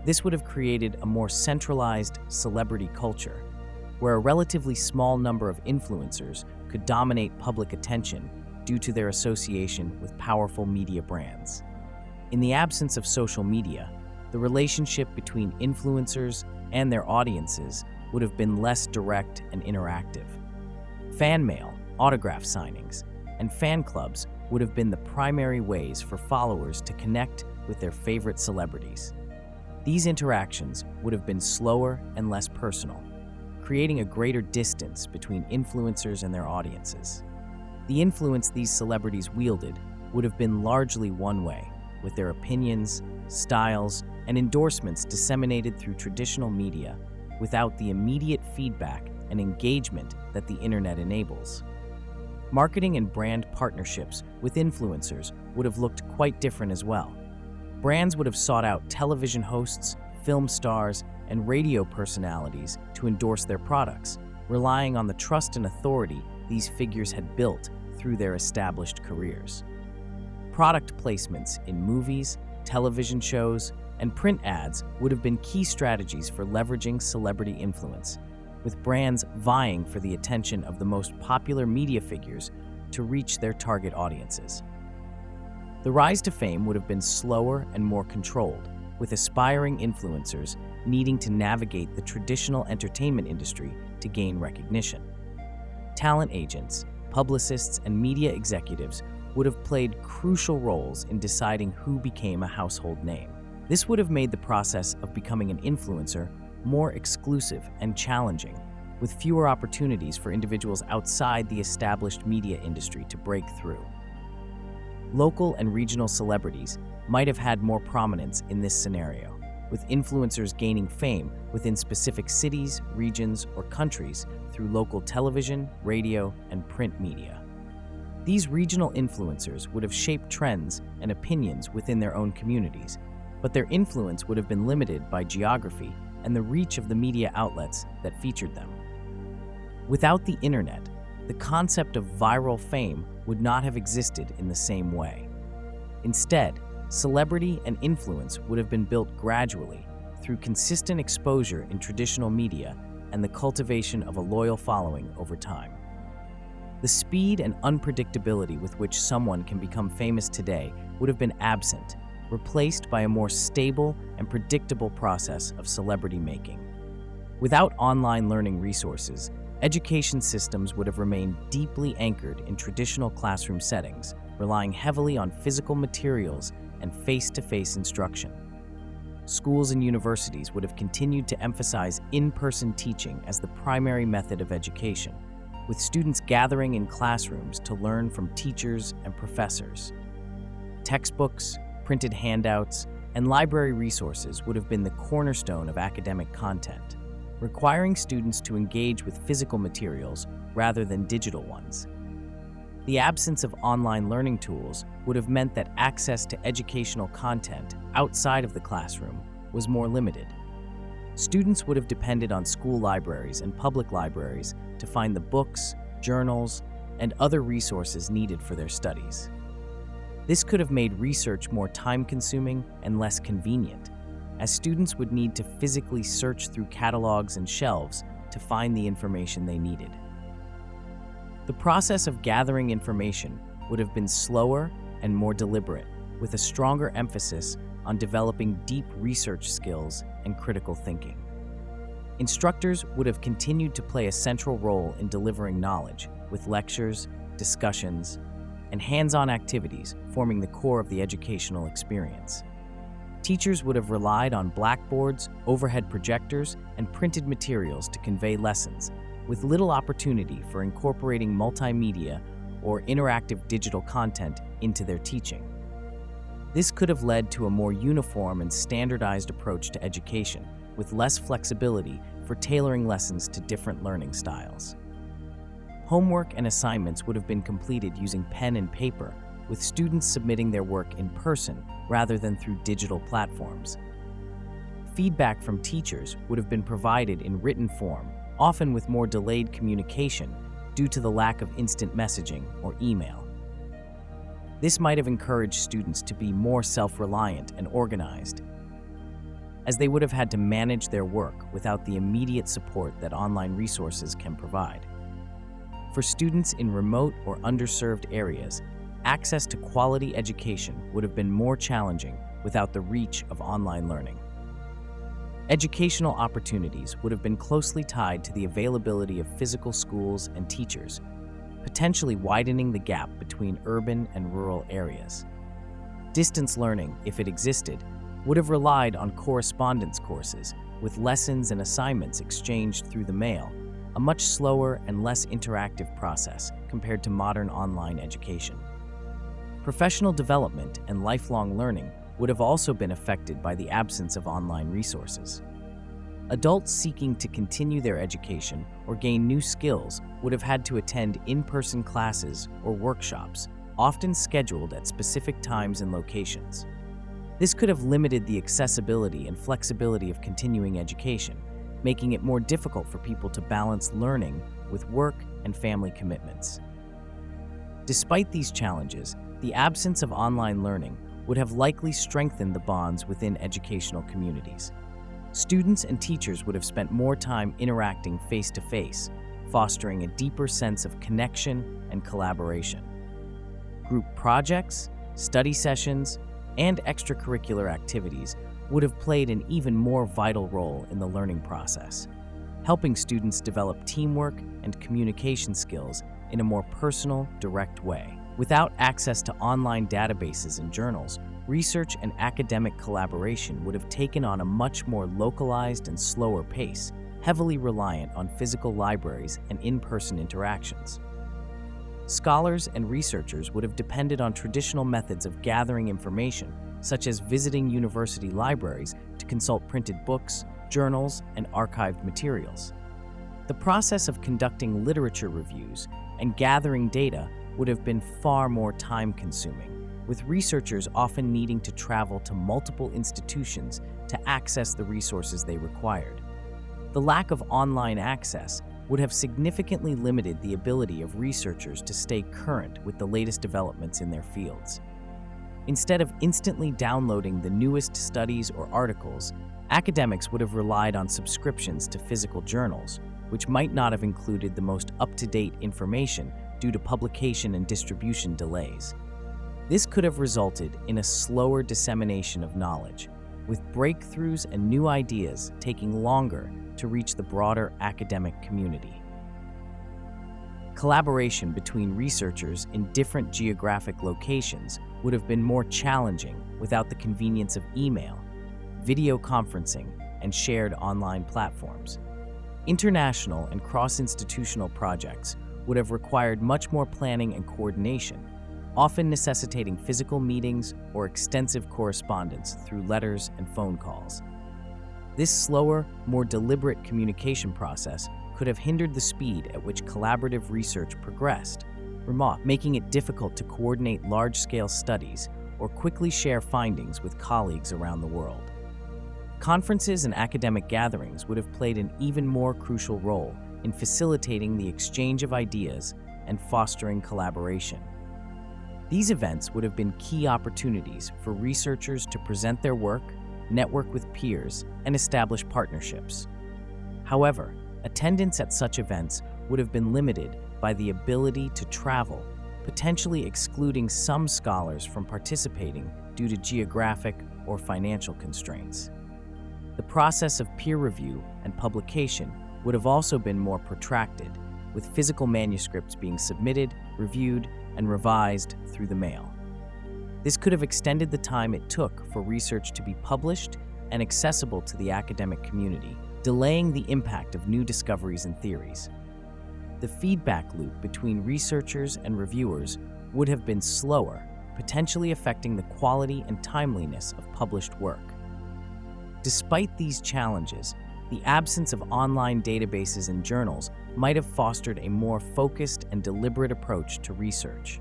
This would have created a more centralized celebrity culture, where a relatively small number of influencers could dominate public attention due to their association with powerful media brands. In the absence of social media, the relationship between influencers and their audiences would have been less direct and interactive. Fan mail, autograph signings, and fan clubs would have been the primary ways for followers to connect with their favorite celebrities. These interactions would have been slower and less personal, creating a greater distance between influencers and their audiences. The influence these celebrities wielded would have been largely one way, with their opinions, styles, and endorsements disseminated through traditional media without the immediate feedback and engagement that the internet enables. Marketing and brand partnerships with influencers would have looked quite different as well. Brands would have sought out television hosts, film stars, and radio personalities to endorse their products, relying on the trust and authority these figures had built through their established careers. Product placements in movies, television shows, and print ads would have been key strategies for leveraging celebrity influence, with brands vying for the attention of the most popular media figures to reach their target audiences. The rise to fame would have been slower and more controlled, with aspiring influencers needing to navigate the traditional entertainment industry to gain recognition. Talent agents, publicists, and media executives would have played crucial roles in deciding who became a household name. This would have made the process of becoming an influencer more exclusive and challenging, with fewer opportunities for individuals outside the established media industry to break through. Local and regional celebrities might have had more prominence in this scenario, with influencers gaining fame within specific cities, regions, or countries through local television, radio, and print media. These regional influencers would have shaped trends and opinions within their own communities, but their influence would have been limited by geography and the reach of the media outlets that featured them. Without the internet, the concept of viral fame would not have existed in the same way. Instead, celebrity and influence would have been built gradually through consistent exposure in traditional media and the cultivation of a loyal following over time. The speed and unpredictability with which someone can become famous today would have been absent, replaced by a more stable and predictable process of celebrity making. Without online learning resources, education systems would have remained deeply anchored in traditional classroom settings, relying heavily on physical materials and face-to-face instruction. Schools and universities would have continued to emphasize in-person teaching as the primary method of education, with students gathering in classrooms to learn from teachers and professors. Textbooks, printed handouts, and library resources would have been the cornerstone of academic content, requiring students to engage with physical materials rather than digital ones. The absence of online learning tools would have meant that access to educational content outside of the classroom was more limited. Students would have depended on school libraries and public libraries to find the books, journals, and other resources needed for their studies. This could have made research more time-consuming and less convenient, as students would need to physically search through catalogs and shelves to find the information they needed. The process of gathering information would have been slower and more deliberate, with a stronger emphasis on developing deep research skills and critical thinking. Instructors would have continued to play a central role in delivering knowledge, with lectures, discussions, and hands-on activities forming the core of the educational experience. Teachers would have relied on blackboards, overhead projectors, and printed materials to convey lessons, with little opportunity for incorporating multimedia or interactive digital content into their teaching. This could have led to a more uniform and standardized approach to education, with less flexibility for tailoring lessons to different learning styles. Homework and assignments would have been completed using pen and paper, with students submitting their work in person rather than through digital platforms. Feedback from teachers would have been provided in written form, often with more delayed communication due to the lack of instant messaging or email. This might have encouraged students to be more self-reliant and organized, as they would have had to manage their work without the immediate support that online resources can provide. For students in remote or underserved areas, access to quality education would have been more challenging without the reach of online learning. Educational opportunities would have been closely tied to the availability of physical schools and teachers, potentially widening the gap between urban and rural areas. Distance learning, if it existed, would have relied on correspondence courses, with lessons and assignments exchanged through the mail, a much slower and less interactive process compared to modern online education. Professional development and lifelong learning would have also been affected by the absence of online resources. Adults seeking to continue their education or gain new skills would have had to attend in-person classes or workshops, often scheduled at specific times and locations. This could have limited the accessibility and flexibility of continuing education, making it more difficult for people to balance learning with work and family commitments. Despite these challenges, the absence of online learning would have likely strengthened the bonds within educational communities. Students and teachers would have spent more time interacting face-to-face, fostering a deeper sense of connection and collaboration. Group projects, study sessions, and extracurricular activities would have played an even more vital role in the learning process, helping students develop teamwork and communication skills in a more personal, direct way. Without access to online databases and journals, research and academic collaboration would have taken on a much more localized and slower pace, heavily reliant on physical libraries and in-person interactions. Scholars and researchers would have depended on traditional methods of gathering information, such as visiting university libraries to consult printed books, journals, and archived materials. The process of conducting literature reviews and gathering data would have been far more time-consuming, with researchers often needing to travel to multiple institutions to access the resources they required. The lack of online access would have significantly limited the ability of researchers to stay current with the latest developments in their fields. Instead of instantly downloading the newest studies or articles, academics would have relied on subscriptions to physical journals, which might not have included the most up-to-date information due to publication and distribution delays. This could have resulted in a slower dissemination of knowledge, with breakthroughs and new ideas taking longer to reach the broader academic community. Collaboration between researchers in different geographic locations would have been more challenging without the convenience of email, video conferencing, and shared online platforms. International and cross-institutional projects would have required much more planning and coordination, often necessitating physical meetings or extensive correspondence through letters and phone calls. This slower, more deliberate communication process could have hindered the speed at which collaborative research progressed, making it difficult to coordinate large-scale studies or quickly share findings with colleagues around the world. Conferences and academic gatherings would have played an even more crucial role in facilitating the exchange of ideas and fostering collaboration. These events would have been key opportunities for researchers to present their work, network with peers, and establish partnerships. However, attendance at such events would have been limited by the ability to travel, potentially excluding some scholars from participating due to geographic or financial constraints. The process of peer review and publication would have also been more protracted, with physical manuscripts being submitted, reviewed, and revised through the mail. This could have extended the time it took for research to be published and accessible to the academic community, delaying the impact of new discoveries and theories. The feedback loop between researchers and reviewers would have been slower, potentially affecting the quality and timeliness of published work. Despite these challenges, the absence of online databases and journals might have fostered a more focused and deliberate approach to research.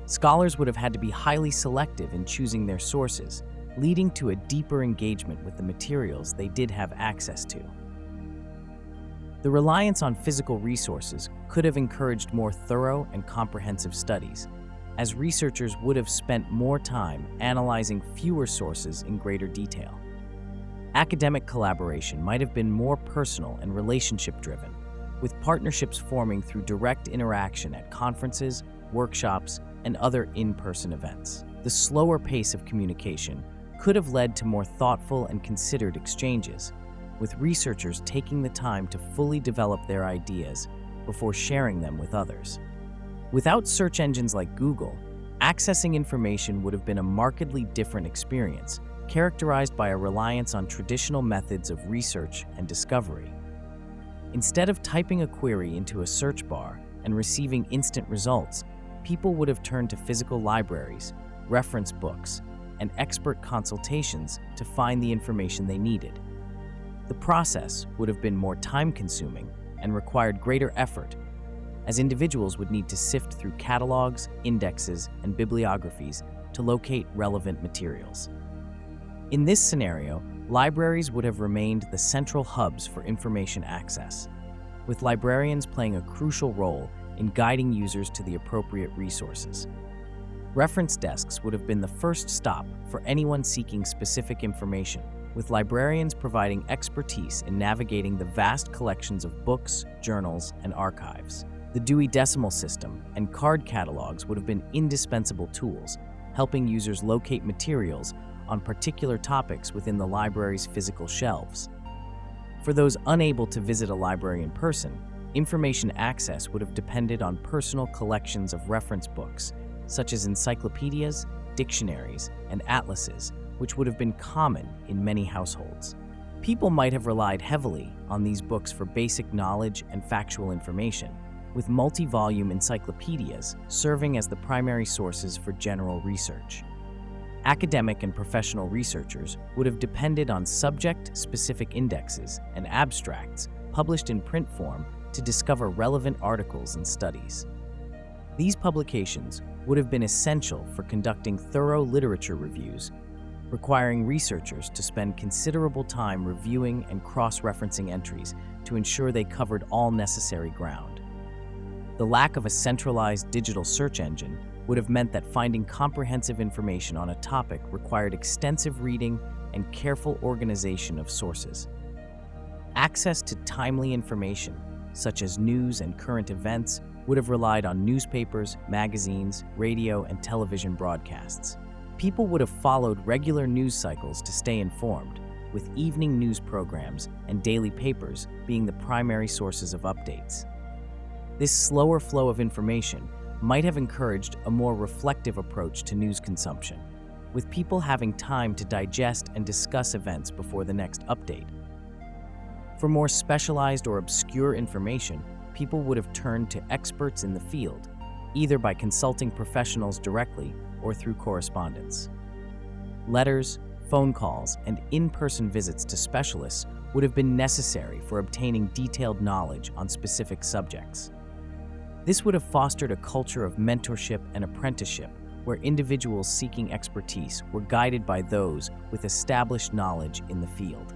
Scholars would have had to be highly selective in choosing their sources, leading to a deeper engagement with the materials they did have access to. The reliance on physical resources could have encouraged more thorough and comprehensive studies, as researchers would have spent more time analyzing fewer sources in greater detail. Academic collaboration might have been more personal and relationship-driven, with partnerships forming through direct interaction at conferences, workshops, and other in-person events. The slower pace of communication could have led to more thoughtful and considered exchanges, with researchers taking the time to fully develop their ideas before sharing them with others. Without search engines like Google, accessing information would have been a markedly different experience, characterized by a reliance on traditional methods of research and discovery. Instead of typing a query into a search bar and receiving instant results, people would have turned to physical libraries, reference books, and expert consultations to find the information they needed. The process would have been more time-consuming and required greater effort, as individuals would need to sift through catalogs, indexes, and bibliographies to locate relevant materials. In this scenario, libraries would have remained the central hubs for information access, with librarians playing a crucial role in guiding users to the appropriate resources. Reference desks would have been the first stop for anyone seeking specific information, with librarians providing expertise in navigating the vast collections of books, journals, and archives. The Dewey Decimal System and card catalogs would have been indispensable tools, helping users locate materials on particular topics within the library's physical shelves. For those unable to visit a library in person, information access would have depended on personal collections of reference books, such as encyclopedias, dictionaries, and atlases, which would have been common in many households. People might have relied heavily on these books for basic knowledge and factual information, with multi-volume encyclopedias serving as the primary sources for general research. Academic and professional researchers would have depended on subject-specific indexes and abstracts published in print form to discover relevant articles and studies. These publications would have been essential for conducting thorough literature reviews, requiring researchers to spend considerable time reviewing and cross-referencing entries to ensure they covered all necessary ground. The lack of a centralized digital search engine would have meant that finding comprehensive information on a topic required extensive reading and careful organization of sources. Access to timely information, such as news and current events, would have relied on newspapers, magazines, radio, and television broadcasts. People would have followed regular news cycles to stay informed, with evening news programs and daily papers being the primary sources of updates. This slower flow of information might have encouraged a more reflective approach to news consumption, with people having time to digest and discuss events before the next update. For more specialized or obscure information, people would have turned to experts in the field, either by consulting professionals directly or through correspondence. Letters, phone calls, and in-person visits to specialists would have been necessary for obtaining detailed knowledge on specific subjects. This would have fostered a culture of mentorship and apprenticeship, where individuals seeking expertise were guided by those with established knowledge in the field.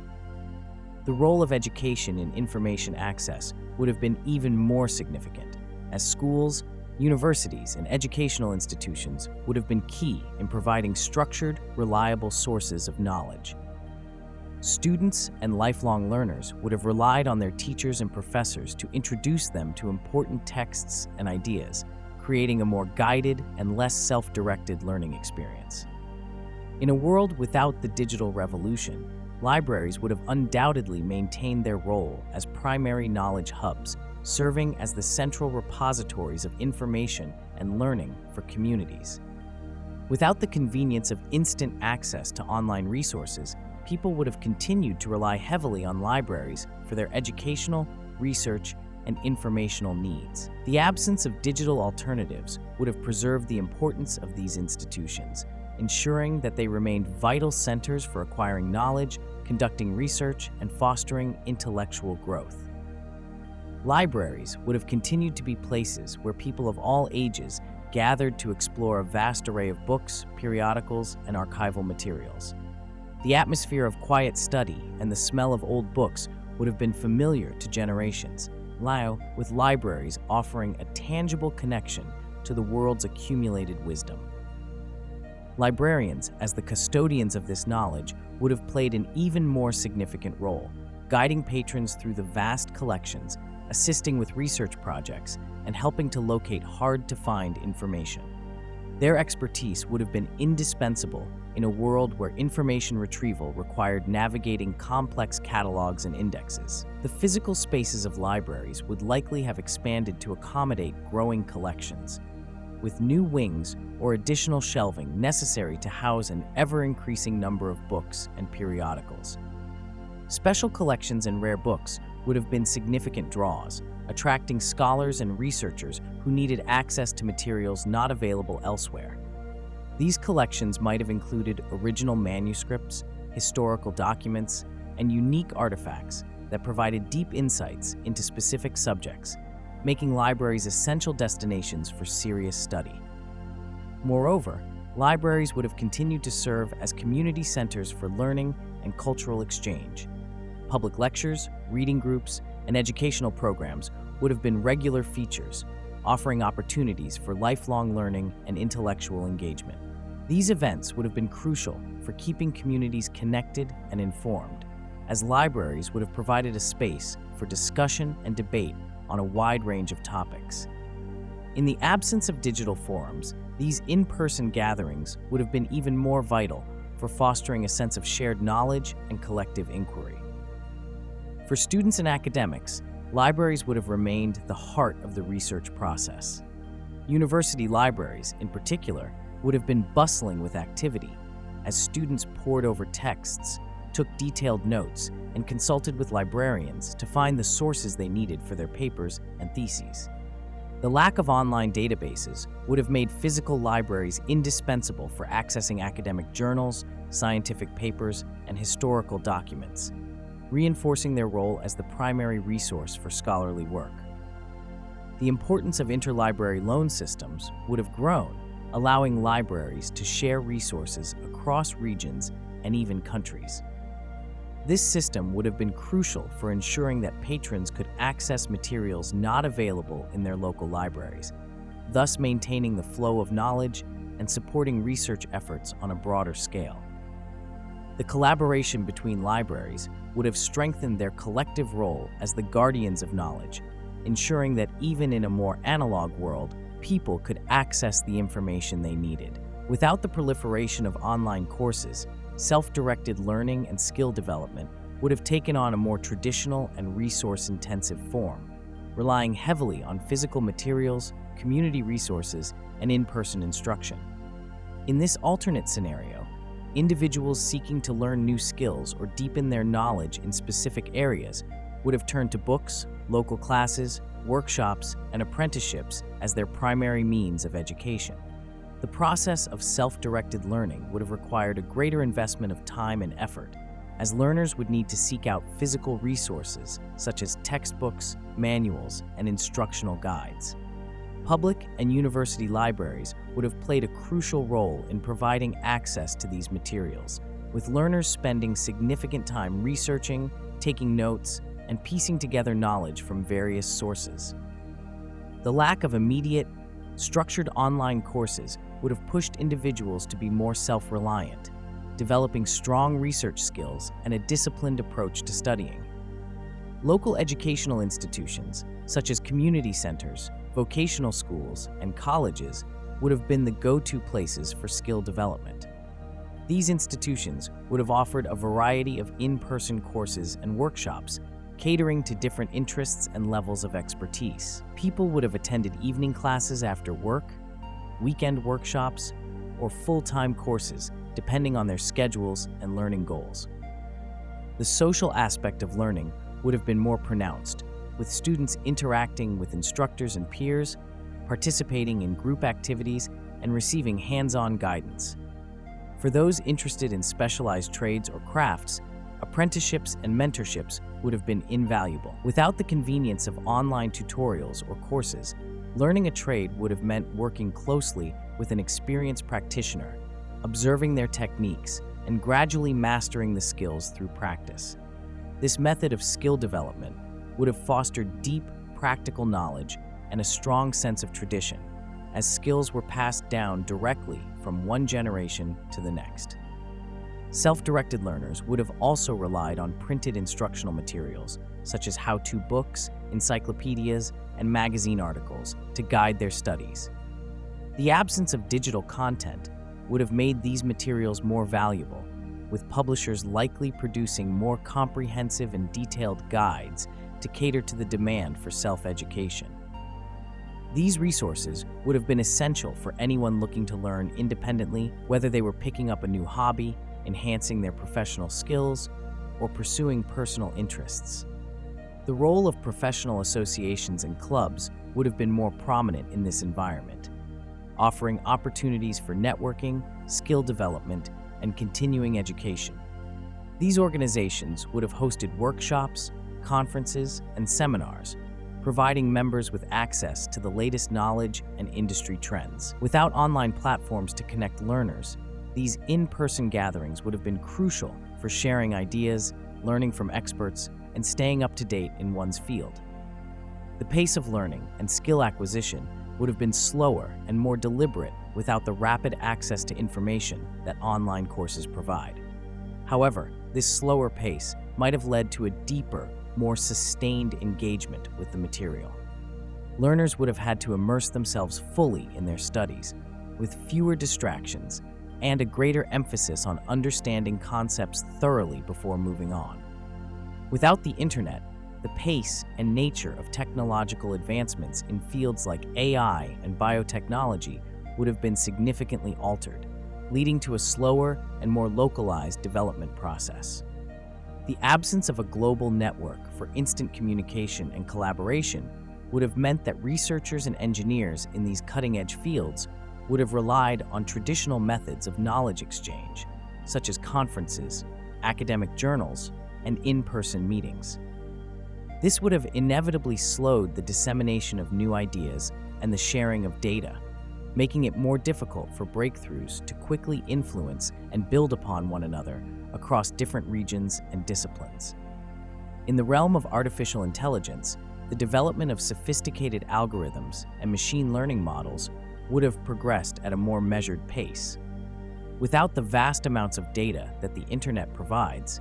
The role of education in information access would have been even more significant, as schools, universities, and educational institutions would have been key in providing structured, reliable sources of knowledge. Students and lifelong learners would have relied on their teachers and professors to introduce them to important texts and ideas, creating a more guided and less self-directed learning experience. In a world without the digital revolution, libraries would have undoubtedly maintained their role as primary knowledge hubs, serving as the central repositories of information and learning for communities. Without the convenience of instant access to online resources, people would have continued to rely heavily on libraries for their educational, research, and informational needs. The absence of digital alternatives would have preserved the importance of these institutions, ensuring that they remained vital centers for acquiring knowledge, conducting research, and fostering intellectual growth. Libraries would have continued to be places where people of all ages gathered to explore a vast array of books, periodicals, and archival materials. The atmosphere of quiet study and the smell of old books would have been familiar to generations, with libraries offering a tangible connection to the world's accumulated wisdom. Librarians, as the custodians of this knowledge, would have played an even more significant role, guiding patrons through the vast collections, assisting with research projects, and helping to locate hard-to-find information. Their expertise would have been indispensable in a world where information retrieval required navigating complex catalogs and indexes. The physical spaces of libraries would likely have expanded to accommodate growing collections, with new wings or additional shelving necessary to house an ever-increasing number of books and periodicals. Special collections and rare books would have been significant draws, attracting scholars and researchers who needed access to materials not available elsewhere. These collections might have included original manuscripts, historical documents, and unique artifacts that provided deep insights into specific subjects, making libraries essential destinations for serious study. Moreover, libraries would have continued to serve as community centers for learning and cultural exchange. Public lectures, reading groups, and educational programs would have been regular features, offering opportunities for lifelong learning and intellectual engagement. These events would have been crucial for keeping communities connected and informed, as libraries would have provided a space for discussion and debate on a wide range of topics. In the absence of digital forums, these in-person gatherings would have been even more vital for fostering a sense of shared knowledge and collective inquiry. For students and academics, libraries would have remained the heart of the research process. University libraries, in particular, would have been bustling with activity as students pored over texts, took detailed notes, and consulted with librarians to find the sources they needed for their papers and theses. The lack of online databases would have made physical libraries indispensable for accessing academic journals, scientific papers, and historical documents, reinforcing their role as the primary resource for scholarly work. The importance of interlibrary loan systems would have grown, allowing libraries to share resources across regions and even countries. This system would have been crucial for ensuring that patrons could access materials not available in their local libraries, thus maintaining the flow of knowledge and supporting research efforts on a broader scale. The collaboration between libraries would have strengthened their collective role as the guardians of knowledge, ensuring that even in a more analog world, people could access the information they needed. Without the proliferation of online courses, self-directed learning and skill development would have taken on a more traditional and resource-intensive form, relying heavily on physical materials, community resources, and in-person instruction. In this alternate scenario, individuals seeking to learn new skills or deepen their knowledge in specific areas would have turned to books, local classes, workshops, and apprenticeships as their primary means of education. The process of self-directed learning would have required a greater investment of time and effort, as learners would need to seek out physical resources such as textbooks, manuals, and instructional guides. Public and university libraries would have played a crucial role in providing access to these materials, with learners spending significant time researching, taking notes, and piecing together knowledge from various sources. The lack of immediate, structured online courses would have pushed individuals to be more self-reliant, developing strong research skills and a disciplined approach to studying. Local educational institutions, such as community centers, vocational schools, and colleges, would have been the go-to places for skill development. These institutions would have offered a variety of in-person courses and workshops, catering to different interests and levels of expertise. People would have attended evening classes after work, weekend workshops, or full-time courses, depending on their schedules and learning goals. The social aspect of learning would have been more pronounced, with students interacting with instructors and peers, participating in group activities, and receiving hands-on guidance. For those interested in specialized trades or crafts, apprenticeships and mentorships would have been invaluable. Without the convenience of online tutorials or courses, learning a trade would have meant working closely with an experienced practitioner, observing their techniques, and gradually mastering the skills through practice. This method of skill development would have fostered deep, practical knowledge and a strong sense of tradition, as skills were passed down directly from one generation to the next. Self-directed learners would have also relied on printed instructional materials, such as how-to books, encyclopedias, and magazine articles to guide their studies. The absence of digital content would have made these materials more valuable, with publishers likely producing more comprehensive and detailed guides to cater to the demand for self-education. These resources would have been essential for anyone looking to learn independently, whether they were picking up a new hobby, enhancing their professional skills, or pursuing personal interests. The role of professional associations and clubs would have been more prominent in this environment, offering opportunities for networking, skill development, and continuing education. These organizations would have hosted workshops, conferences, and seminars, providing members with access to the latest knowledge and industry trends. Without online platforms to connect learners, these in-person gatherings would have been crucial for sharing ideas, learning from experts, and staying up to date in one's field. The pace of learning and skill acquisition would have been slower and more deliberate without the rapid access to information that online courses provide. However, this slower pace might have led to a deeper, more sustained engagement with the material. Learners would have had to immerse themselves fully in their studies, with fewer distractions and a greater emphasis on understanding concepts thoroughly before moving on. Without the internet, the pace and nature of technological advancements in fields like AI and biotechnology would have been significantly altered, leading to a slower and more localized development process. The absence of a global network for instant communication and collaboration would have meant that researchers and engineers in these cutting-edge fields would have relied on traditional methods of knowledge exchange, such as conferences, academic journals, and in-person meetings. This would have inevitably slowed the dissemination of new ideas and the sharing of data, making it more difficult for breakthroughs to quickly influence and build upon one another across different regions and disciplines. In the realm of artificial intelligence, the development of sophisticated algorithms and machine learning models would have progressed at a more measured pace. Without the vast amounts of data that the internet provides,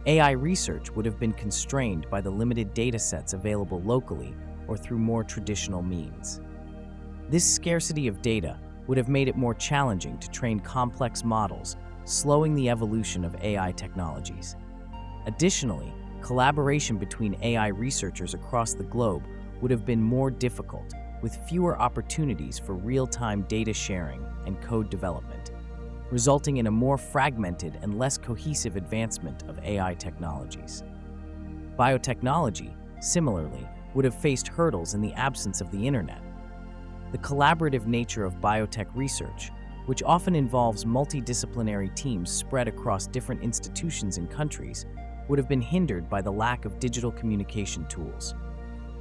AI research would have been constrained by the limited data sets available locally or through more traditional means. This scarcity of data would have made it more challenging to train complex models, slowing the evolution of AI technologies. Additionally, collaboration between AI researchers across the globe would have been more difficult, with fewer opportunities for real-time data sharing and code development, resulting in a more fragmented and less cohesive advancement of AI technologies. Biotechnology, similarly, would have faced hurdles in the absence of the internet. The collaborative nature of biotech research, which often involves multidisciplinary teams spread across different institutions and countries, would have been hindered by the lack of digital communication tools.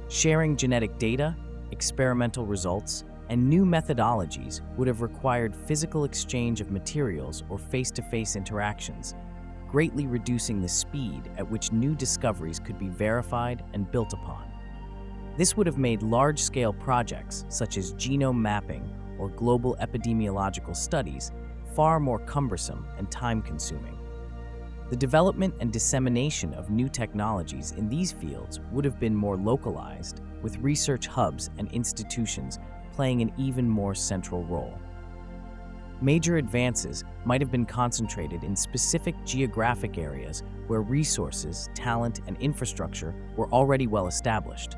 Sharing genetic data, experimental results, and new methodologies would have required physical exchange of materials or face-to-face interactions, greatly reducing the speed at which new discoveries could be verified and built upon. This would have made large-scale projects, such as genome mapping or global epidemiological studies, far more cumbersome and time-consuming. The development and dissemination of new technologies in these fields would have been more localized, with research hubs and institutions playing an even more central role. Major advances might have been concentrated in specific geographic areas where resources, talent, and infrastructure were already well established.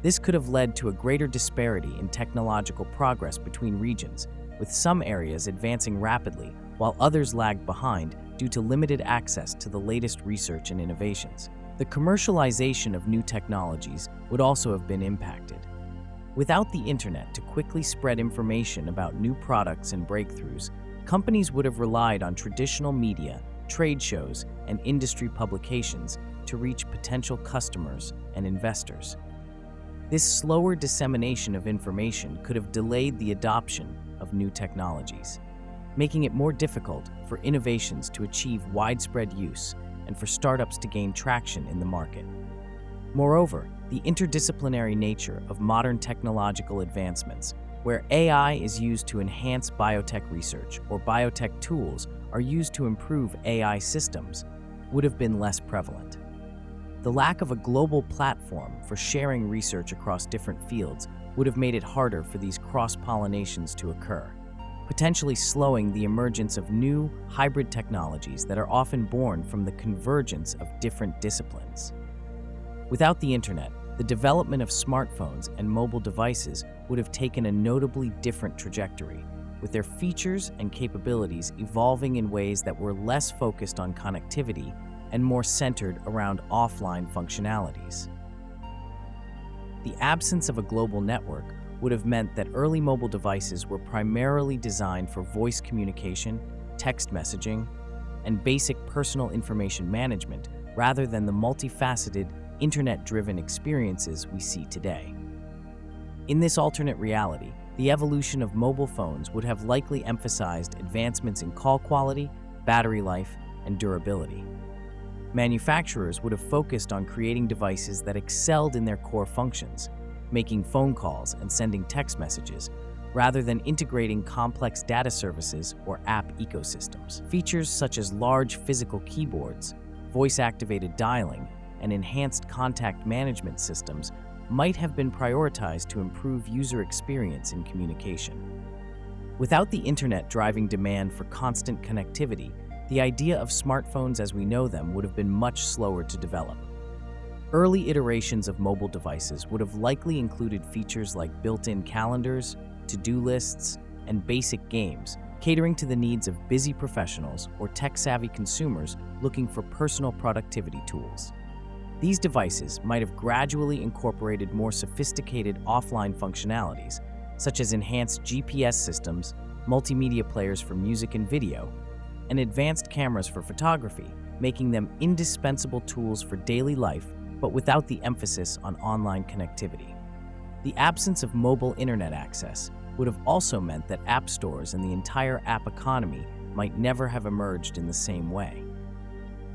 This could have led to a greater disparity in technological progress between regions, with some areas advancing rapidly while others lagged behind due to limited access to the latest research and innovations. The commercialization of new technologies would also have been impacted. Without the internet to quickly spread information about new products and breakthroughs, companies would have relied on traditional media, trade shows, and industry publications to reach potential customers and investors. This slower dissemination of information could have delayed the adoption of new technologies, making it more difficult for innovations to achieve widespread use and for startups to gain traction in the market. Moreover, the interdisciplinary nature of modern technological advancements, where AI is used to enhance biotech research or biotech tools are used to improve AI systems, would have been less prevalent. The lack of a global platform for sharing research across different fields would have made it harder for these cross-pollinations to occur, potentially slowing the emergence of new, hybrid technologies that are often born from the convergence of different disciplines. Without the internet, the development of smartphones and mobile devices would have taken a notably different trajectory, with their features and capabilities evolving in ways that were less focused on connectivity and more centered around offline functionalities. The absence of a global network would have meant that early mobile devices were primarily designed for voice communication, text messaging, and basic personal information management rather than the multifaceted, internet-driven experiences we see today. In this alternate reality, the evolution of mobile phones would have likely emphasized advancements in call quality, battery life, and durability. Manufacturers would have focused on creating devices that excelled in their core functions, making phone calls and sending text messages, rather than integrating complex data services or app ecosystems. Features such as large physical keyboards, voice-activated dialing, and enhanced contact management systems might have been prioritized to improve user experience in communication. Without the internet driving demand for constant connectivity, the idea of smartphones as we know them would have been much slower to develop. Early iterations of mobile devices would have likely included features like built-in calendars, to-do lists, and basic games, catering to the needs of busy professionals or tech-savvy consumers looking for personal productivity tools. These devices might have gradually incorporated more sophisticated offline functionalities, such as enhanced GPS systems, multimedia players for music and video, and advanced cameras for photography, making them indispensable tools for daily life, but without the emphasis on online connectivity. The absence of mobile internet access would have also meant that app stores and the entire app economy might never have emerged in the same way.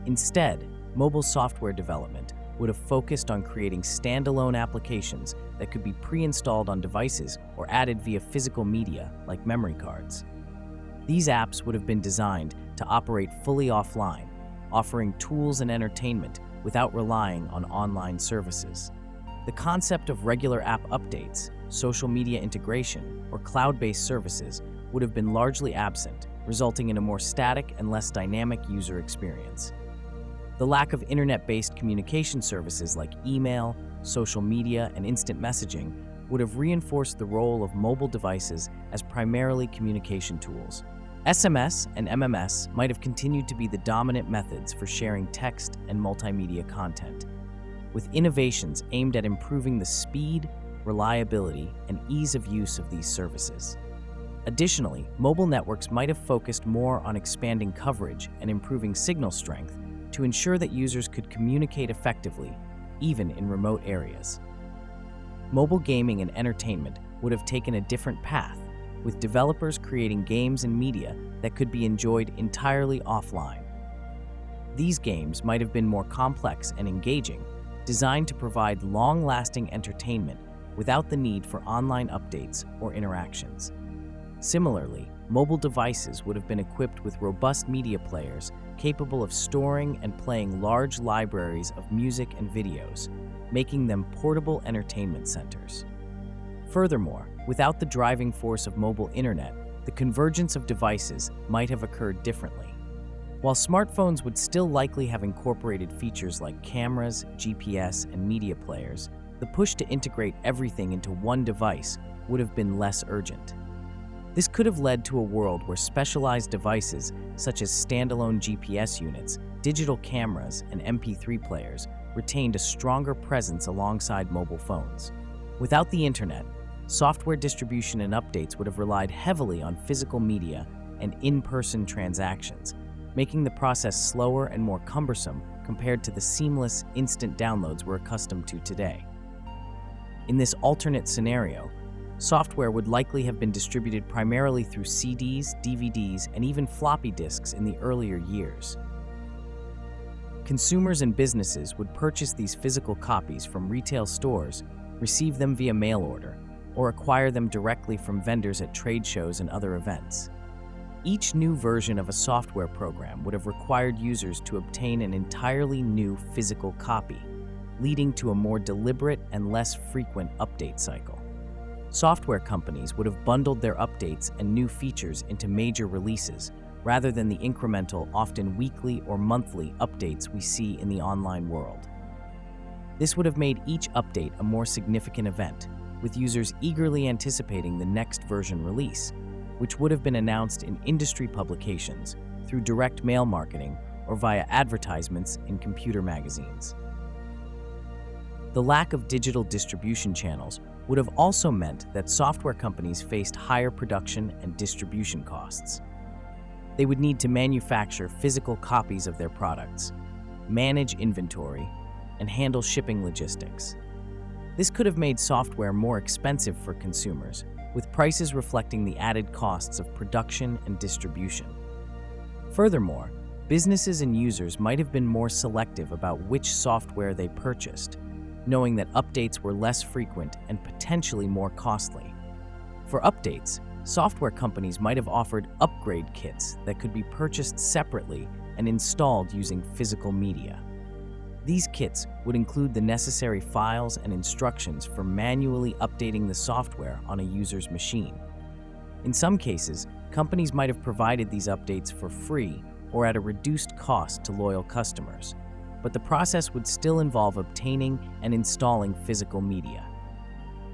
Instead, mobile software development would have focused on creating standalone applications that could be pre-installed on devices or added via physical media like memory cards. These apps would have been designed to operate fully offline, offering tools and entertainment without relying on online services. The concept of regular app updates, social media integration, or cloud-based services would have been largely absent, resulting in a more static and less dynamic user experience. The lack of internet-based communication services like email, social media, and instant messaging would have reinforced the role of mobile devices as primarily communication tools. SMS and MMS might have continued to be the dominant methods for sharing text and multimedia content, with innovations aimed at improving the speed, reliability, and ease of use of these services. Additionally, mobile networks might have focused more on expanding coverage and improving signal strength to ensure that users could communicate effectively, even in remote areas. Mobile gaming and entertainment would have taken a different path, with developers creating games and media that could be enjoyed entirely offline. These games might have been more complex and engaging, designed to provide long-lasting entertainment without the need for online updates or interactions. Similarly, mobile devices would have been equipped with robust media players capable of storing and playing large libraries of music and videos, making them portable entertainment centers. Furthermore, without the driving force of mobile internet, the convergence of devices might have occurred differently. While smartphones would still likely have incorporated features like cameras, GPS, and media players, the push to integrate everything into one device would have been less urgent. This could have led to a world where specialized devices such as standalone GPS units, digital cameras, and MP3 players retained a stronger presence alongside mobile phones. Without the internet, software distribution and updates would have relied heavily on physical media and in-person transactions, making the process slower and more cumbersome compared to the seamless, instant downloads we're accustomed to today. In this alternate scenario, software would likely have been distributed primarily through CDs, DVDs, and even floppy disks in the earlier years. Consumers and businesses would purchase these physical copies from retail stores, receive them via mail order, or acquire them directly from vendors at trade shows and other events. Each new version of a software program would have required users to obtain an entirely new physical copy, leading to a more deliberate and less frequent update cycle. Software companies would have bundled their updates and new features into major releases, rather than the incremental, often weekly or monthly updates we see in the online world. This would have made each update a more significant event, with users eagerly anticipating the next version release, which would have been announced in industry publications, through direct mail marketing, or via advertisements in computer magazines. The lack of digital distribution channels would have also meant that software companies faced higher production and distribution costs. They would need to manufacture physical copies of their products, manage inventory, and handle shipping logistics. This could have made software more expensive for consumers, with prices reflecting the added costs of production and distribution. Furthermore, businesses and users might have been more selective about which software they purchased, knowing that updates were less frequent and potentially more costly. For updates, software companies might have offered upgrade kits that could be purchased separately and installed using physical media. These kits would include the necessary files and instructions for manually updating the software on a user's machine. In some cases, companies might have provided these updates for free or at a reduced cost to loyal customers, but the process would still involve obtaining and installing physical media.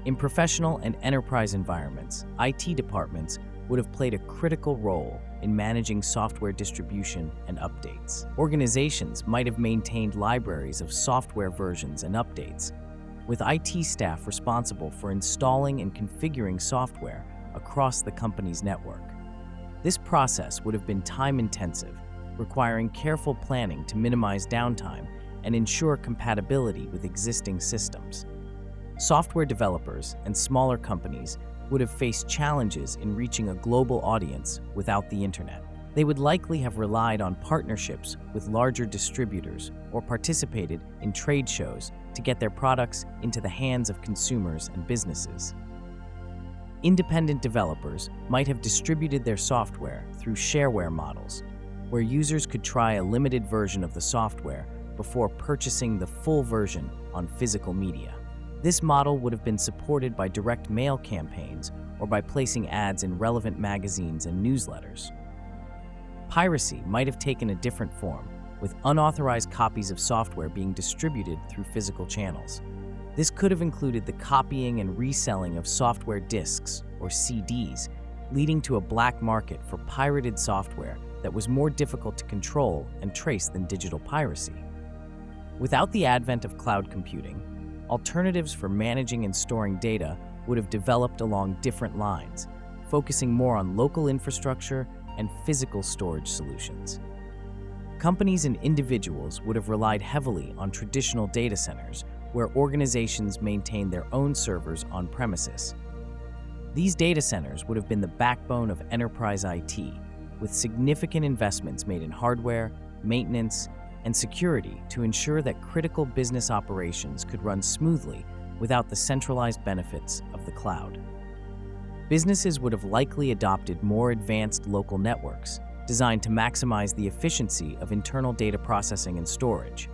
In professional and enterprise environments, IT departments would have played a critical role in managing software distribution and updates. Organizations might have maintained libraries of software versions and updates, with IT staff responsible for installing and configuring software across the company's network. This process would have been time-intensive, requiring careful planning to minimize downtime and ensure compatibility with existing systems. Software developers and smaller companies would have faced challenges in reaching a global audience without the internet. They would likely have relied on partnerships with larger distributors or participated in trade shows to get their products into the hands of consumers and businesses. Independent developers might have distributed their software through shareware models, where users could try a limited version of the software before purchasing the full version on physical media. This model would have been supported by direct mail campaigns or by placing ads in relevant magazines and newsletters. Piracy might have taken a different form, with unauthorized copies of software being distributed through physical channels. This could have included the copying and reselling of software disks, or CDs, leading to a black market for pirated software that was more difficult to control and trace than digital piracy. Without the advent of cloud computing, alternatives for managing and storing data would have developed along different lines, focusing more on local infrastructure and physical storage solutions. Companies and individuals would have relied heavily on traditional data centers, where organizations maintain their own servers on premises. These data centers would have been the backbone of enterprise IT, with significant investments made in hardware, maintenance, and security to ensure that critical business operations could run smoothly without the centralized benefits of the cloud. Businesses would have likely adopted more advanced local networks, designed to maximize the efficiency of internal data processing and storage.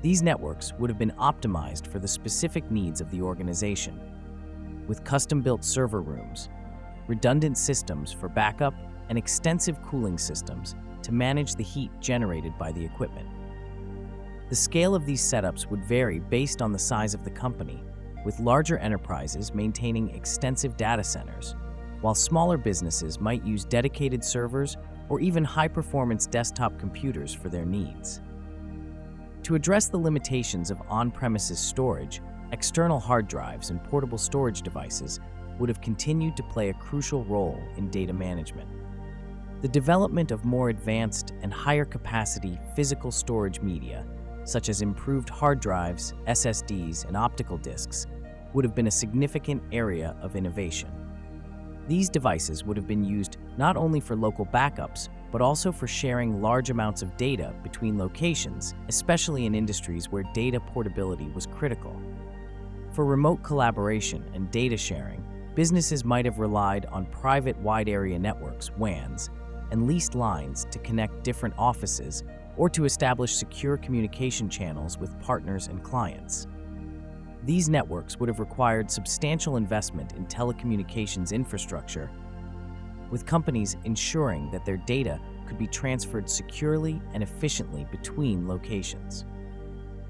These networks would have been optimized for the specific needs of the organization, with custom-built server rooms, redundant systems for backup, and extensive cooling systems to manage the heat generated by the equipment. The scale of these setups would vary based on the size of the company, with larger enterprises maintaining extensive data centers, while smaller businesses might use dedicated servers or even high-performance desktop computers for their needs. To address the limitations of on-premises storage, external hard drives and portable storage devices would have continued to play a crucial role in data management. The development of more advanced and higher capacity physical storage media, such as improved hard drives, SSDs, and optical disks, would have been a significant area of innovation. These devices would have been used not only for local backups, but also for sharing large amounts of data between locations, especially in industries where data portability was critical. For remote collaboration and data sharing, businesses might have relied on private wide area networks, WANs, and leased lines to connect different offices or to establish secure communication channels with partners and clients. These networks would have required substantial investment in telecommunications infrastructure, with companies ensuring that their data could be transferred securely and efficiently between locations.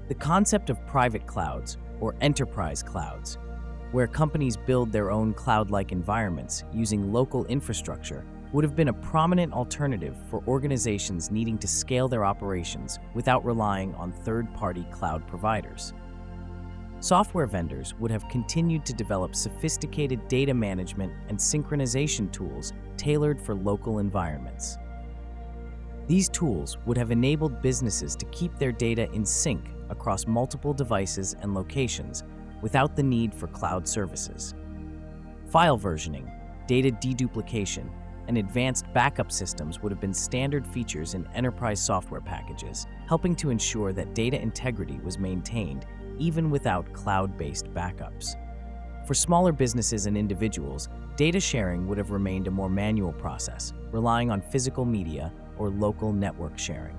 The concept of private clouds, or enterprise clouds, where companies build their own cloud-like environments using local infrastructure, would have been a prominent alternative for organizations needing to scale their operations without relying on third-party cloud providers. Software vendors would have continued to develop sophisticated data management and synchronization tools tailored for local environments. These tools would have enabled businesses to keep their data in sync across multiple devices and locations without the need for cloud services. File versioning, data deduplication, and advanced backup systems would have been standard features in enterprise software packages, helping to ensure that data integrity was maintained even without cloud-based backups. For smaller businesses and individuals, data sharing would have remained a more manual process, relying on physical media or local network sharing.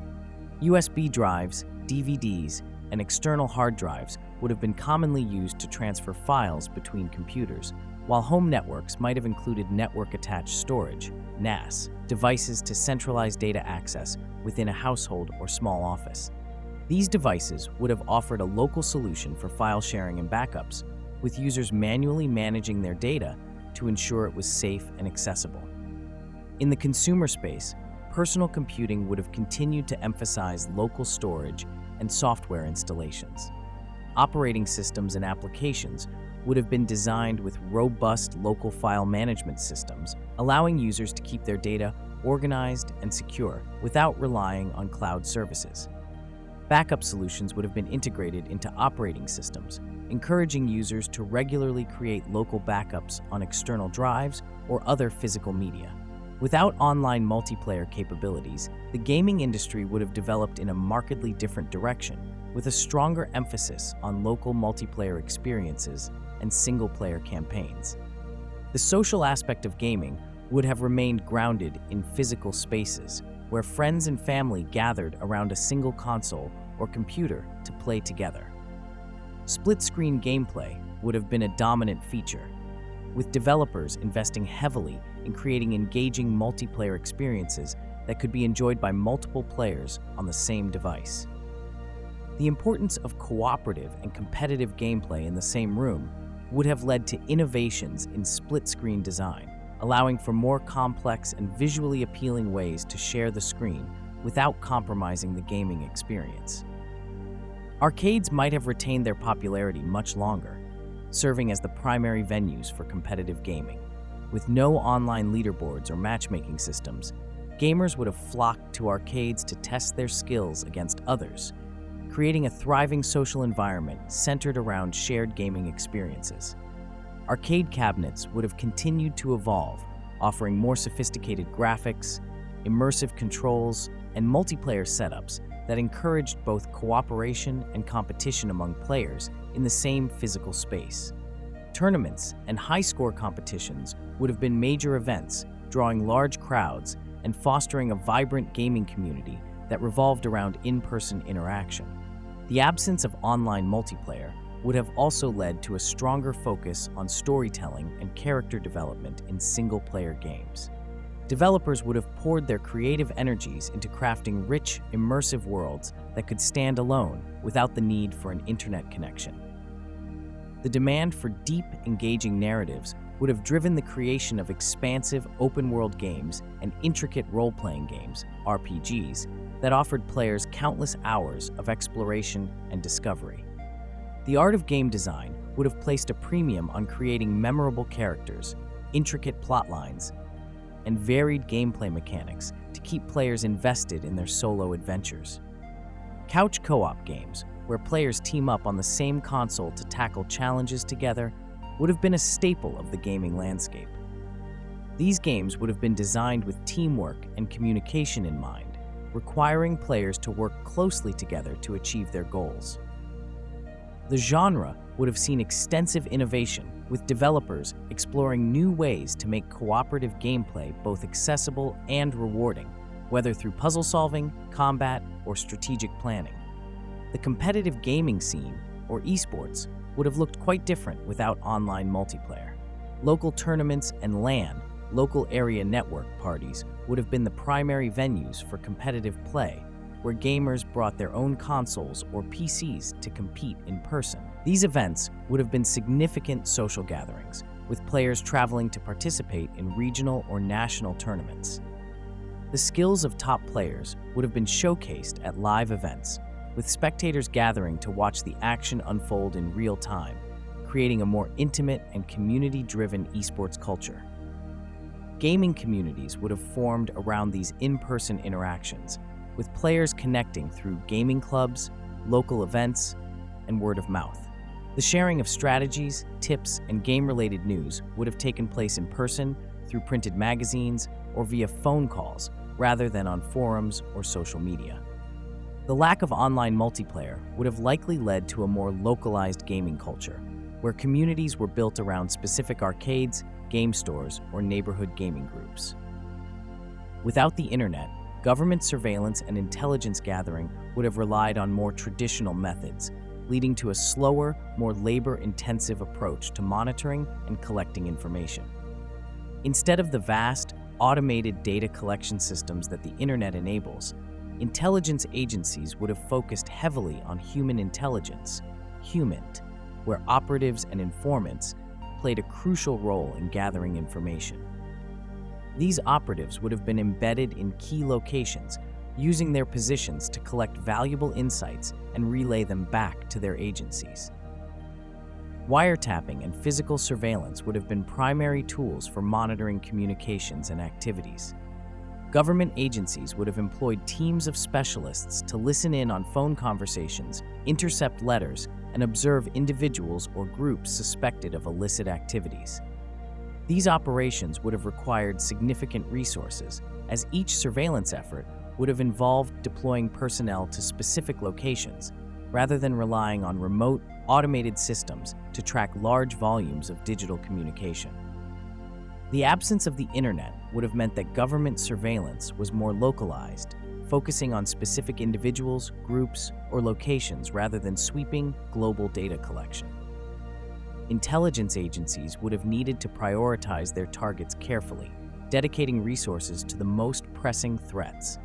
USB drives, DVDs, and external hard drives would have been commonly used to transfer files between computers, while home networks might have included network-attached storage, NAS, devices to centralize data access within a household or small office. These devices would have offered a local solution for file sharing and backups, with users manually managing their data to ensure it was safe and accessible. In the consumer space, personal computing would have continued to emphasize local storage and software installations. Operating systems and applications would have been designed with robust local file management systems, allowing users to keep their data organized and secure without relying on cloud services. Backup solutions would have been integrated into operating systems, encouraging users to regularly create local backups on external drives or other physical media. Without online multiplayer capabilities, the gaming industry would have developed in a markedly different direction, with a stronger emphasis on local multiplayer experiences and single-player campaigns. The social aspect of gaming would have remained grounded in physical spaces, where friends and family gathered around a single console or computer to play together. Split-screen gameplay would have been a dominant feature, with developers investing heavily in creating engaging multiplayer experiences that could be enjoyed by multiple players on the same device. The importance of cooperative and competitive gameplay in the same room would have led to innovations in split-screen design, allowing for more complex and visually appealing ways to share the screen without compromising the gaming experience. Arcades might have retained their popularity much longer, serving as the primary venues for competitive gaming. With no online leaderboards or matchmaking systems, gamers would have flocked to arcades to test their skills against others, creating a thriving social environment centered around shared gaming experiences. Arcade cabinets would have continued to evolve, offering more sophisticated graphics, immersive controls, and multiplayer setups that encouraged both cooperation and competition among players in the same physical space. Tournaments and high-score competitions would have been major events, drawing large crowds and fostering a vibrant gaming community that revolved around in-person interaction. The absence of online multiplayer would have also led to a stronger focus on storytelling and character development in single-player games. Developers would have poured their creative energies into crafting rich, immersive worlds that could stand alone without the need for an internet connection. The demand for deep, engaging narratives would have driven the creation of expansive, open-world games and intricate role-playing games, RPGs, that offered players countless hours of exploration and discovery. The art of game design would have placed a premium on creating memorable characters, intricate plot lines, and varied gameplay mechanics to keep players invested in their solo adventures. Couch co-op games, where players team up on the same console to tackle challenges together, would have been a staple of the gaming landscape. These games would have been designed with teamwork and communication in mind, requiring players to work closely together to achieve their goals. The genre would have seen extensive innovation, with developers exploring new ways to make cooperative gameplay both accessible and rewarding, whether through puzzle solving, combat, or strategic planning. The competitive gaming scene, or esports, would have looked quite different without online multiplayer. Local tournaments and LAN, local area network parties, would have been the primary venues for competitive play, where gamers brought their own consoles or PCs to compete in person. These events would have been significant social gatherings, with players traveling to participate in regional or national tournaments. The skills of top players would have been showcased at live events, with spectators gathering to watch the action unfold in real time, creating a more intimate and community-driven esports culture. Gaming communities would have formed around these in-person interactions, with players connecting through gaming clubs, local events, and word of mouth. The sharing of strategies, tips, and game-related news would have taken place in person, through printed magazines, or via phone calls, rather than on forums or social media. The lack of online multiplayer would have likely led to a more localized gaming culture, where communities were built around specific arcades, game stores, or neighborhood gaming groups. Without the internet, government surveillance and intelligence gathering would have relied on more traditional methods, leading to a slower, more labor-intensive approach to monitoring and collecting information. Instead of the vast, automated data collection systems that the internet enables, intelligence agencies would have focused heavily on human intelligence, HUMINT, where operatives and informants played a crucial role in gathering information. These operatives would have been embedded in key locations, using their positions to collect valuable insights and relay them back to their agencies. Wiretapping and physical surveillance would have been primary tools for monitoring communications and activities. Government agencies would have employed teams of specialists to listen in on phone conversations, intercept letters, and observe individuals or groups suspected of illicit activities. These operations would have required significant resources, as each surveillance effort would have involved deploying personnel to specific locations, rather than relying on remote, automated systems to track large volumes of digital communication. The absence of the internet would have meant that government surveillance was more localized, focusing on specific individuals, groups, or locations rather than sweeping global data collection. Intelligence agencies would have needed to prioritize their targets carefully, dedicating resources to the most pressing threats.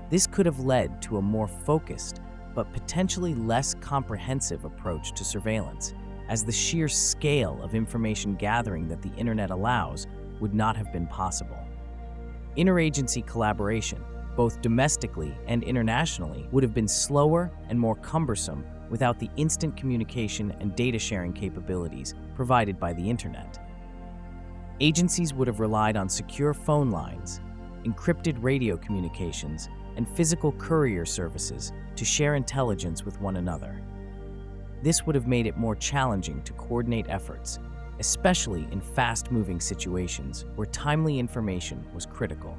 This could have led to a more focused but potentially less comprehensive approach to surveillance, as the sheer scale of information gathering that the internet allows would not have been possible. Interagency collaboration, both domestically and internationally, would have been slower and more cumbersome without the instant communication and data sharing capabilities provided by the internet. Agencies would have relied on secure phone lines, encrypted radio communications, and physical courier services to share intelligence with one another. This would have made it more challenging to coordinate efforts, especially in fast-moving situations where timely information was critical.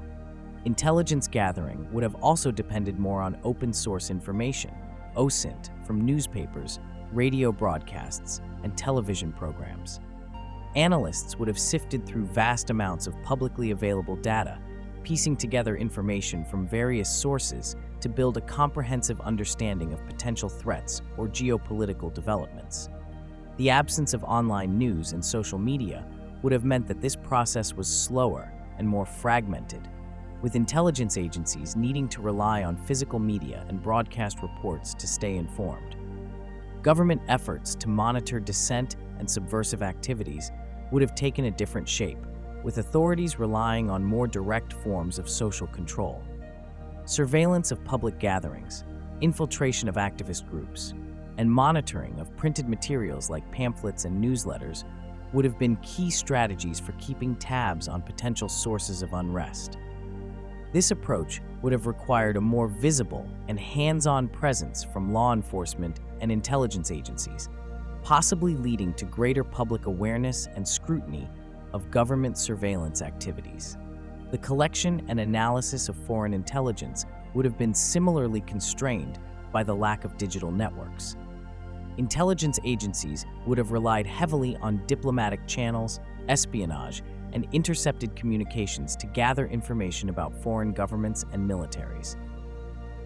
Intelligence gathering would have also depended more on open-source information, OSINT, from newspapers, radio broadcasts, and television programs. Analysts would have sifted through vast amounts of publicly available data, piecing together information from various sources to build a comprehensive understanding of potential threats or geopolitical developments. The absence of online news and social media would have meant that this process was slower and more fragmented, with intelligence agencies needing to rely on physical media and broadcast reports to stay informed. Government efforts to monitor dissent and subversive activities would have taken a different shape, with authorities relying on more direct forms of social control. Surveillance of public gatherings, infiltration of activist groups, and monitoring of printed materials like pamphlets and newsletters would have been key strategies for keeping tabs on potential sources of unrest. This approach would have required a more visible and hands-on presence from law enforcement and intelligence agencies, possibly leading to greater public awareness and scrutiny of government surveillance activities. The collection and analysis of foreign intelligence would have been similarly constrained by the lack of digital networks. Intelligence agencies would have relied heavily on diplomatic channels, espionage, and intercepted communications to gather information about foreign governments and militaries.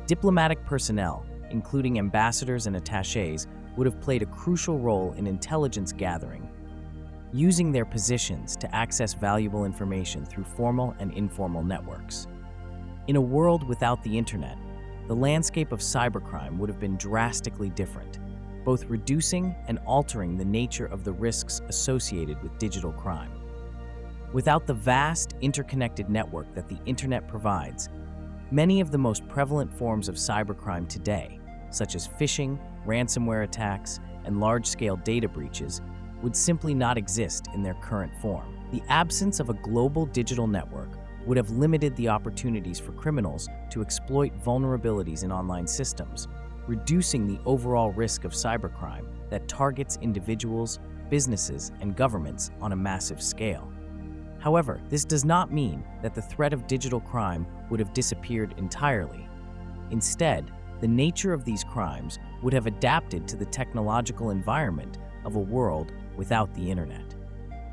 Diplomatic personnel, including ambassadors and attachés, would have played a crucial role in intelligence gathering, using their positions to access valuable information through formal and informal networks. In a world without the internet, the landscape of cybercrime would have been drastically different, both reducing and altering the nature of the risks associated with digital crime. Without the vast, interconnected network that the internet provides, many of the most prevalent forms of cybercrime today, such as phishing, ransomware attacks, and large-scale data breaches, would simply not exist in their current form. The absence of a global digital network would have limited the opportunities for criminals to exploit vulnerabilities in online systems, reducing the overall risk of cybercrime that targets individuals, businesses, and governments on a massive scale. However, this does not mean that the threat of digital crime would have disappeared entirely. Instead, the nature of these crimes would have adapted to the technological environment of a world without the internet.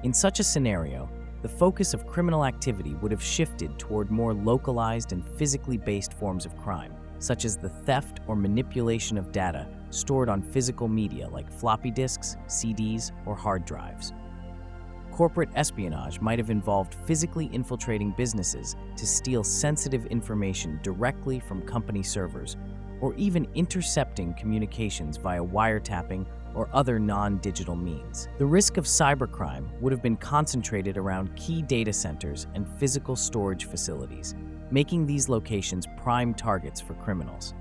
In such a scenario, the focus of criminal activity would have shifted toward more localized and physically based forms of crime, such as the theft or manipulation of data stored on physical media like floppy disks, CDs, or hard drives. Corporate espionage might have involved physically infiltrating businesses to steal sensitive information directly from company servers, or even intercepting communications via wiretapping or other non-digital means. The risk of cybercrime would have been concentrated around key data centers and physical storage facilities, making these locations prime targets for criminals.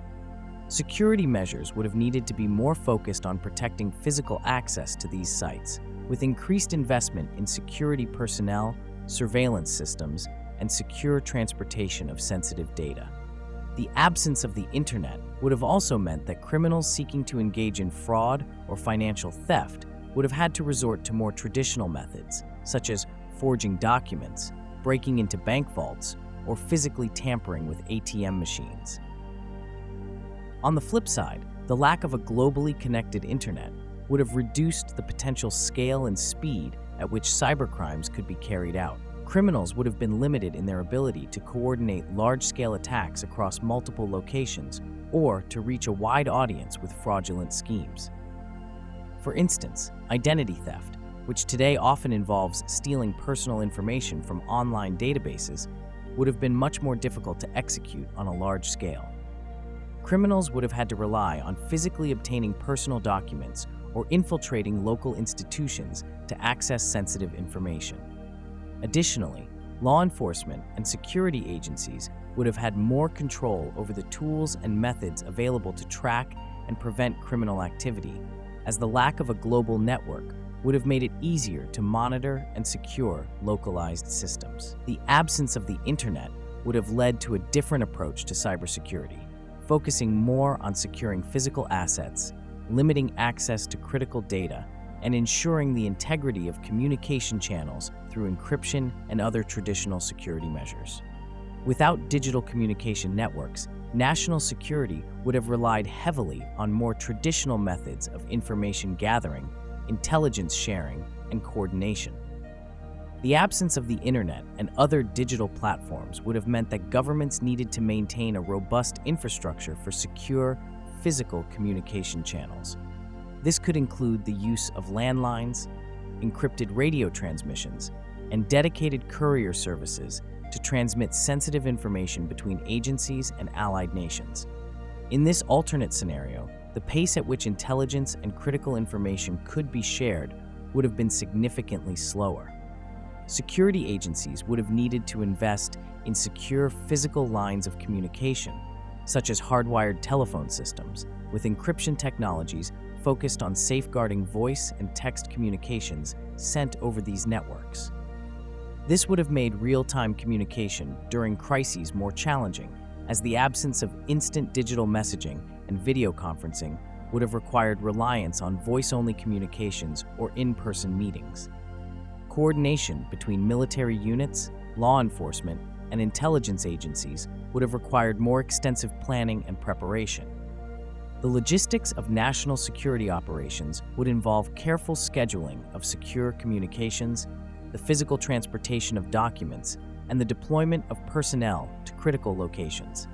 Security measures would have needed to be more focused on protecting physical access to these sites, with increased investment in security personnel, surveillance systems, and secure transportation of sensitive data. The absence of the internet would have also meant that criminals seeking to engage in fraud or financial theft would have had to resort to more traditional methods, such as forging documents, breaking into bank vaults, or physically tampering with ATM machines. On the flip side, the lack of a globally connected internet would have reduced the potential scale and speed at which cybercrimes could be carried out. Criminals would have been limited in their ability to coordinate large-scale attacks across multiple locations or to reach a wide audience with fraudulent schemes. For instance, identity theft, which today often involves stealing personal information from online databases, would have been much more difficult to execute on a large scale. Criminals would have had to rely on physically obtaining personal documents or infiltrating local institutions to access sensitive information. Additionally, law enforcement and security agencies would have had more control over the tools and methods available to track and prevent criminal activity, as the lack of a global network would have made it easier to monitor and secure localized systems. The absence of the internet would have led to a different approach to cybersecurity, focusing more on securing physical assets, limiting access to critical data, and ensuring the integrity of communication channels through encryption and other traditional security measures. Without digital communication networks, national security would have relied heavily on more traditional methods of information gathering, intelligence sharing, and coordination. The absence of the internet and other digital platforms would have meant that governments needed to maintain a robust infrastructure for secure, physical communication channels. This could include the use of landlines, encrypted radio transmissions, and dedicated courier services to transmit sensitive information between agencies and allied nations. In this alternate scenario, the pace at which intelligence and critical information could be shared would have been significantly slower. Security agencies would have needed to invest in secure physical lines of communication, such as hardwired telephone systems, with encryption technologies focused on safeguarding voice and text communications sent over these networks. This would have made real-time communication during crises more challenging, as the absence of instant digital messaging and video conferencing would have required reliance on voice-only communications or in-person meetings. Coordination between military units, law enforcement, and intelligence agencies would have required more extensive planning and preparation. The logistics of national security operations would involve careful scheduling of secure communications, the physical transportation of documents, and the deployment of personnel to critical locations.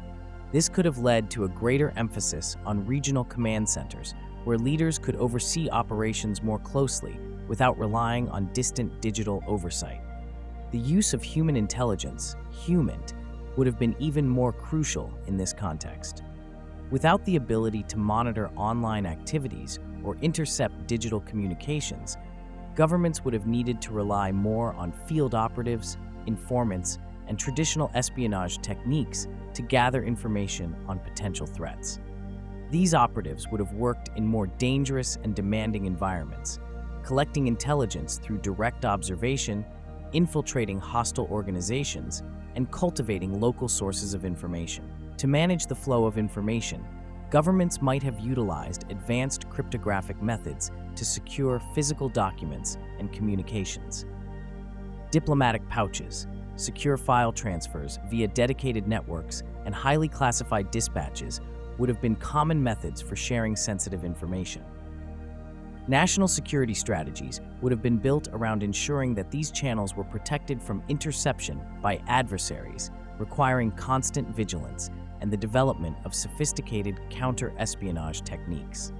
This could have led to a greater emphasis on regional command centers, where leaders could oversee operations more closely without relying on distant digital oversight. The use of human intelligence, HUMINT, would have been even more crucial in this context. Without the ability to monitor online activities or intercept digital communications, governments would have needed to rely more on field operatives, informants, and traditional espionage techniques to gather information on potential threats. These operatives would have worked in more dangerous and demanding environments, collecting intelligence through direct observation, infiltrating hostile organizations, and cultivating local sources of information. To manage the flow of information, governments might have utilized advanced cryptographic methods to secure physical documents and communications. Diplomatic pouches, secure file transfers via dedicated networks, and highly classified dispatches would have been common methods for sharing sensitive information. National security strategies would have been built around ensuring that these channels were protected from interception by adversaries, requiring constant vigilance and the development of sophisticated counter-espionage techniques.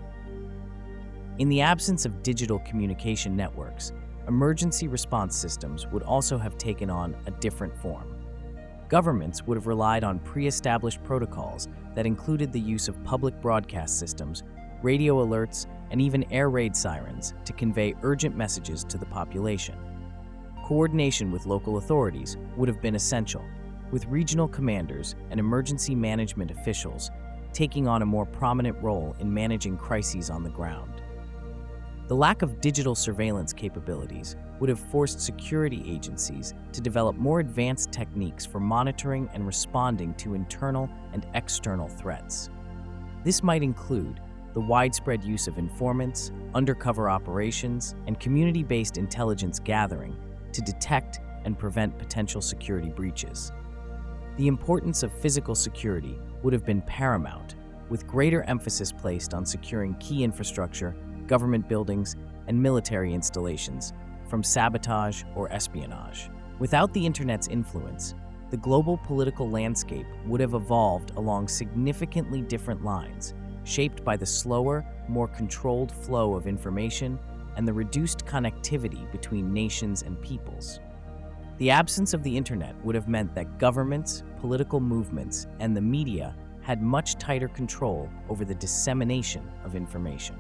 In the absence of digital communication networks, emergency response systems would also have taken on a different form. Governments would have relied on pre-established protocols that included the use of public broadcast systems, radio alerts, and even air raid sirens to convey urgent messages to the population. Coordination with local authorities would have been essential, with regional commanders and emergency management officials taking on a more prominent role in managing crises on the ground. The lack of digital surveillance capabilities would have forced security agencies to develop more advanced techniques for monitoring and responding to internal and external threats. This might include the widespread use of informants, undercover operations, and community-based intelligence gathering to detect and prevent potential security breaches. The importance of physical security would have been paramount, with greater emphasis placed on securing key infrastructure, government buildings, and military installations from sabotage or espionage. Without the internet's influence, the global political landscape would have evolved along significantly different lines, shaped by the slower, more controlled flow of information and the reduced connectivity between nations and peoples. The absence of the internet would have meant that governments, political movements, and the media had much tighter control over the dissemination of information.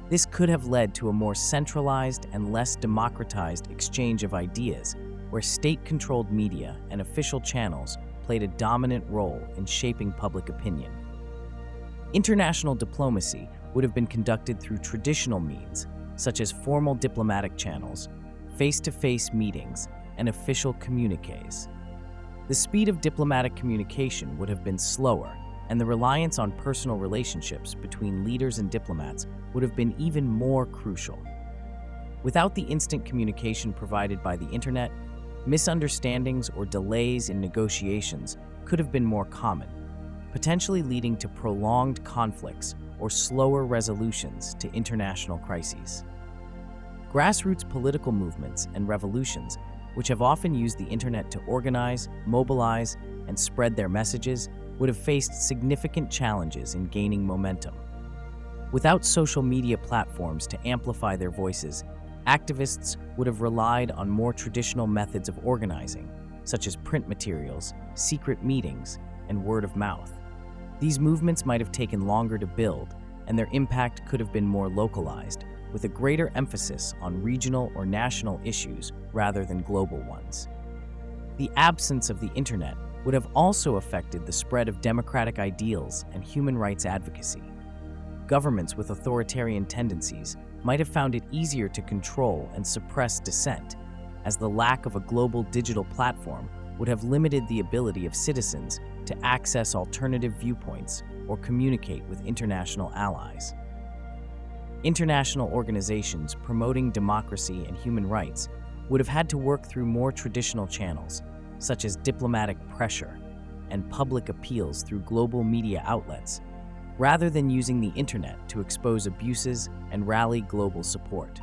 This could have led to a more centralized and less democratized exchange of ideas, where state-controlled media and official channels played a dominant role in shaping public opinion. International diplomacy would have been conducted through traditional means, such as formal diplomatic channels, face-to-face meetings, and official communiques. The speed of diplomatic communication would have been slower, and the reliance on personal relationships between leaders and diplomats would have been even more crucial. Without the instant communication provided by the internet, misunderstandings or delays in negotiations could have been more common, potentially leading to prolonged conflicts or slower resolutions to international crises. Grassroots political movements and revolutions, which have often used the internet to organize, mobilize, and spread their messages, would have faced significant challenges in gaining momentum. Without social media platforms to amplify their voices, activists would have relied on more traditional methods of organizing, such as print materials, secret meetings, and word of mouth. These movements might have taken longer to build, and their impact could have been more localized, with a greater emphasis on regional or national issues rather than global ones. The absence of the internet would have also affected the spread of democratic ideals and human rights advocacy. Governments with authoritarian tendencies might have found it easier to control and suppress dissent, as the lack of a global digital platform would have limited the ability of citizens to access alternative viewpoints or communicate with international allies. International organizations promoting democracy and human rights would have had to work through more traditional channels, such as diplomatic pressure and public appeals through global media outlets, rather than using the internet to expose abuses and rally global support.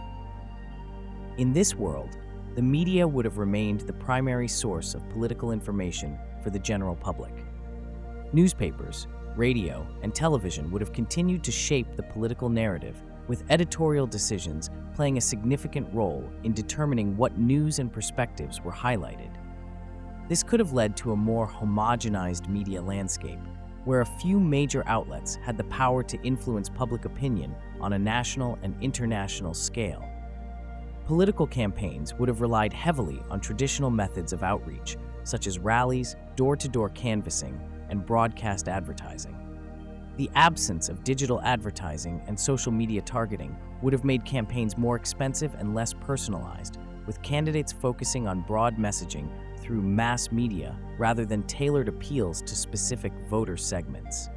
In this world, the media would have remained the primary source of political information for the general public. Newspapers, radio, and television would have continued to shape the political narrative, with editorial decisions playing a significant role in determining what news and perspectives were highlighted. This could have led to a more homogenized media landscape, where a few major outlets had the power to influence public opinion on a national and international scale. Political campaigns would have relied heavily on traditional methods of outreach, such as rallies, door-to-door canvassing, and broadcast advertising. The absence of digital advertising and social media targeting would have made campaigns more expensive and less personalized, with candidates focusing on broad messaging through mass media rather than tailored appeals to specific voter segments.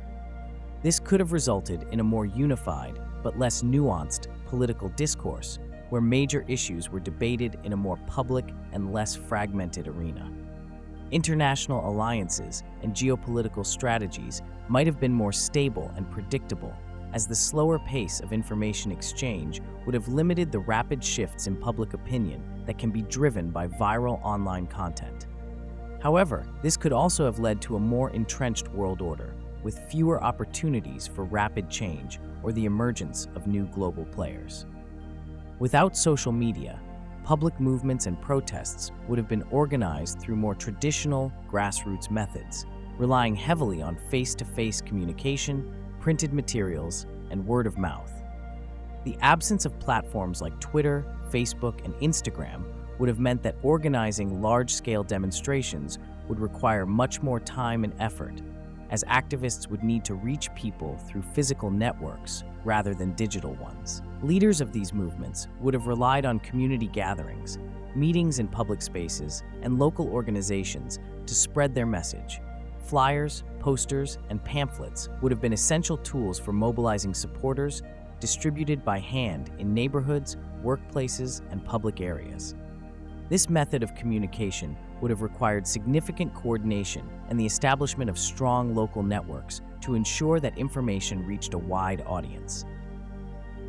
This could have resulted in a more unified but less nuanced political discourse, where major issues were debated in a more public and less fragmented arena. International alliances and geopolitical strategies might have been more stable and predictable, as the slower pace of information exchange would have limited the rapid shifts in public opinion that can be driven by viral online content. However, this could also have led to a more entrenched world order, with fewer opportunities for rapid change or the emergence of new global players. Without social media, public movements and protests would have been organized through more traditional grassroots methods, relying heavily on face-to-face communication, printed materials, and word of mouth. The absence of platforms like Twitter, Facebook, and Instagram would have meant that organizing large-scale demonstrations would require much more time and effort, as activists would need to reach people through physical networks rather than digital ones. Leaders of these movements would have relied on community gatherings, meetings in public spaces, and local organizations to spread their message. Flyers, posters, and pamphlets would have been essential tools for mobilizing supporters, distributed by hand in neighborhoods, workplaces, and public areas. This method of communication would have required significant coordination and the establishment of strong local networks to ensure that information reached a wide audience.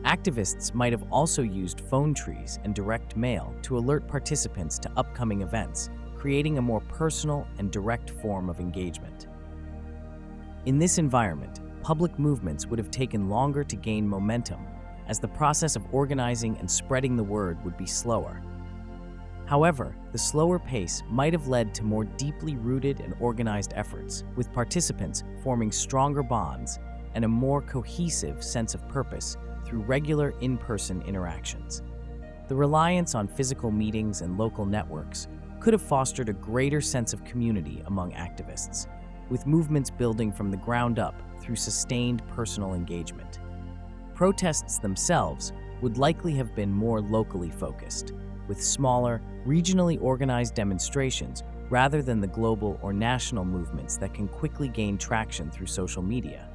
Activists might have also used phone trees and direct mail to alert participants to upcoming events, creating a more personal and direct form of engagement. In this environment, public movements would have taken longer to gain momentum, as the process of organizing and spreading the word would be slower. However, the slower pace might have led to more deeply rooted and organized efforts, with participants forming stronger bonds and a more cohesive sense of purpose through regular in-person interactions. The reliance on physical meetings and local networks could have fostered a greater sense of community among activists, with movements building from the ground up through sustained personal engagement. Protests themselves would likely have been more locally focused, with smaller, regionally organized demonstrations rather than the global or national movements that can quickly gain traction through social media.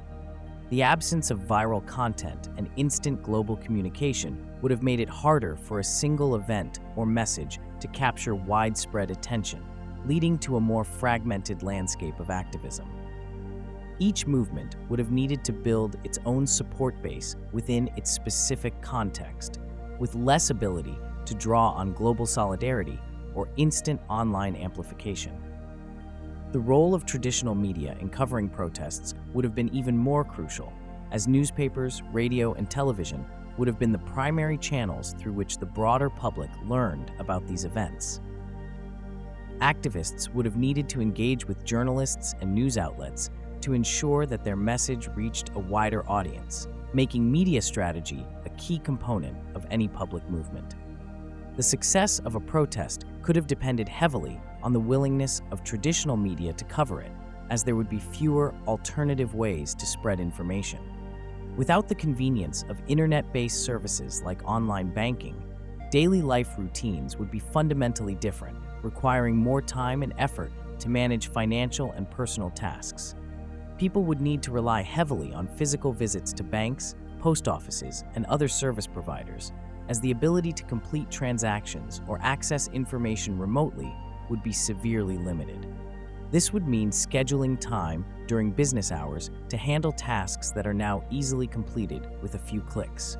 The absence of viral content and instant global communication would have made it harder for a single event or message to capture widespread attention, leading to a more fragmented landscape of activism. Each movement would have needed to build its own support base within its specific context, with less ability to draw on global solidarity or instant online amplification. The role of traditional media in covering protests would have been even more crucial, as newspapers, radio, and television would have been the primary channels through which the broader public learned about these events. Activists would have needed to engage with journalists and news outlets to ensure that their message reached a wider audience, making media strategy a key component of any public movement. The success of a protest could have depended heavily on the willingness of traditional media to cover it, as there would be fewer alternative ways to spread information. Without the convenience of internet-based services like online banking, daily life routines would be fundamentally different, requiring more time and effort to manage financial and personal tasks. People would need to rely heavily on physical visits to banks, post offices, and other service providers, as the ability to complete transactions or access information remotely would be severely limited. This would mean scheduling time during business hours to handle tasks that are now easily completed with a few clicks.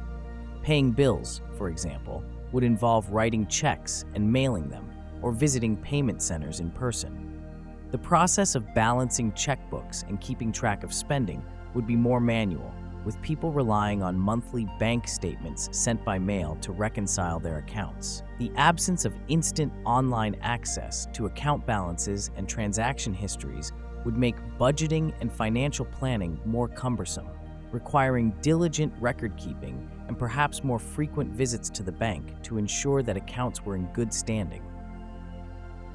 Paying bills, for example, would involve writing checks and mailing them, or visiting payment centers in person. The process of balancing checkbooks and keeping track of spending would be more manual, with people relying on monthly bank statements sent by mail to reconcile their accounts. The absence of instant online access to account balances and transaction histories would make budgeting and financial planning more cumbersome, requiring diligent record-keeping and perhaps more frequent visits to the bank to ensure that accounts were in good standing.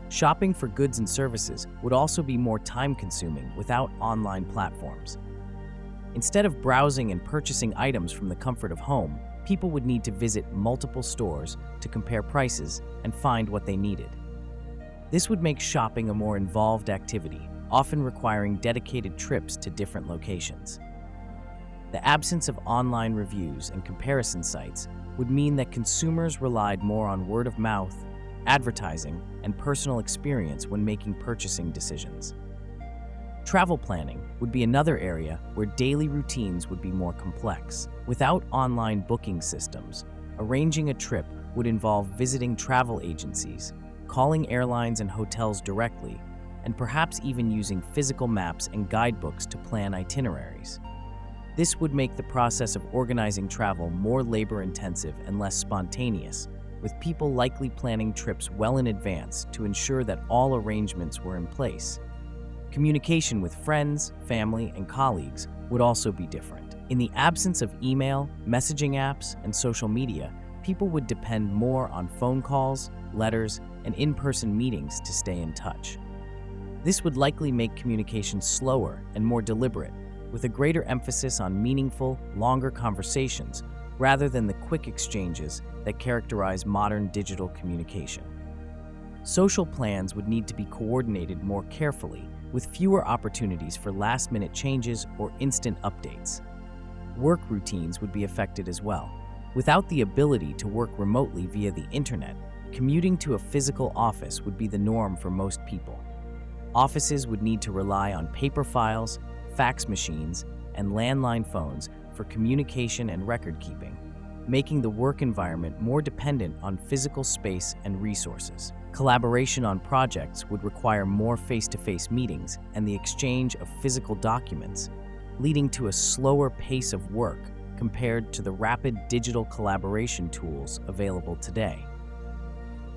Shopping for goods and services would also be more time-consuming without online platforms. Instead of browsing and purchasing items from the comfort of home, people would need to visit multiple stores to compare prices and find what they needed. This would make shopping a more involved activity, often requiring dedicated trips to different locations. The absence of online reviews and comparison sites would mean that consumers relied more on word of mouth, advertising, and personal experience when making purchasing decisions. Travel planning would be another area where daily routines would be more complex. Without online booking systems, arranging a trip would involve visiting travel agencies, calling airlines and hotels directly, and perhaps even using physical maps and guidebooks to plan itineraries. This would make the process of organizing travel more labor-intensive and less spontaneous, with people likely planning trips well in advance to ensure that all arrangements were in place. Communication with friends, family, and colleagues would also be different. In the absence of email, messaging apps, and social media, people would depend more on phone calls, letters, and in-person meetings to stay in touch. This would likely make communication slower and more deliberate, with a greater emphasis on meaningful, longer conversations rather than the quick exchanges that characterize modern digital communication. Social plans would need to be coordinated more carefully, with fewer opportunities for last-minute changes or instant updates. Work routines would be affected as well. Without the ability to work remotely via the internet, commuting to a physical office would be the norm for most people. Offices would need to rely on paper files, fax machines, and landline phones for communication and record keeping, making the work environment more dependent on physical space and resources. Collaboration on projects would require more face-to-face meetings and the exchange of physical documents, leading to a slower pace of work compared to the rapid digital collaboration tools available today.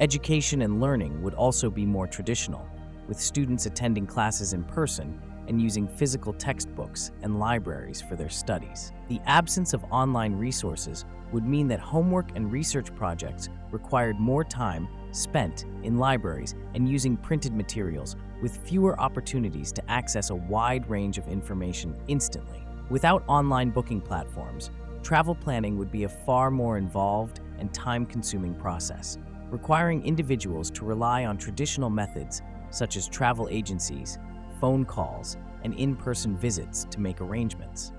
Education and learning would also be more traditional, with students attending classes in person and using physical textbooks and libraries for their studies. The absence of online resources would mean that homework and research projects required more time spent in libraries and using printed materials, with fewer opportunities to access a wide range of information instantly. Without online booking platforms, travel planning would be a far more involved and time-consuming process, requiring individuals to rely on traditional methods such as travel agencies, phone calls, and in-person visits to make arrangements.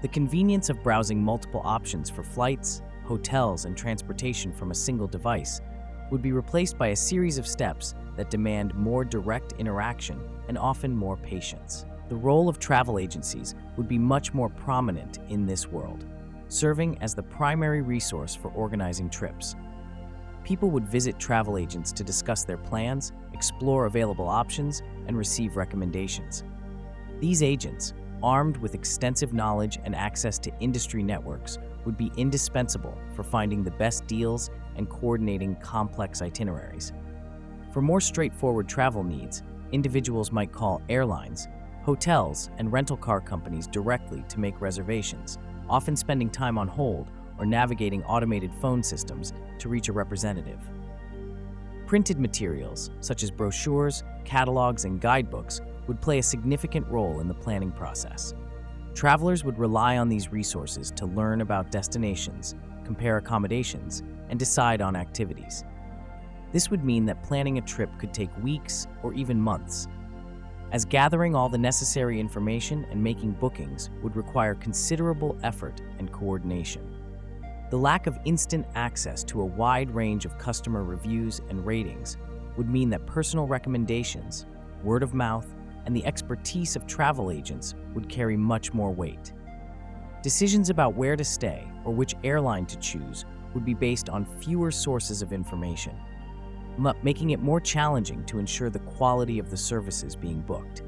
The convenience of browsing multiple options for flights, hotels, and transportation from a single device would be replaced by a series of steps that demand more direct interaction and often more patience. The role of travel agencies would be much more prominent in this world, serving as the primary resource for organizing trips. People would visit travel agents to discuss their plans, explore available options, and receive recommendations. These agents, armed with extensive knowledge and access to industry networks, would be indispensable for finding the best deals and coordinating complex itineraries. For more straightforward travel needs, individuals might call airlines, hotels, and rental car companies directly to make reservations, often spending time on hold or navigating automated phone systems to reach a representative. Printed materials, such as brochures, catalogs, and guidebooks, would play a significant role in the planning process. Travelers would rely on these resources to learn about destinations, compare accommodations, and decide on activities. This would mean that planning a trip could take weeks or even months, as gathering all the necessary information and making bookings would require considerable effort and coordination. The lack of instant access to a wide range of customer reviews and ratings would mean that personal recommendations, word of mouth, and the expertise of travel agents would carry much more weight. Decisions about where to stay or which airline to choose would be based on fewer sources of information, making it more challenging to ensure the quality of the services being booked.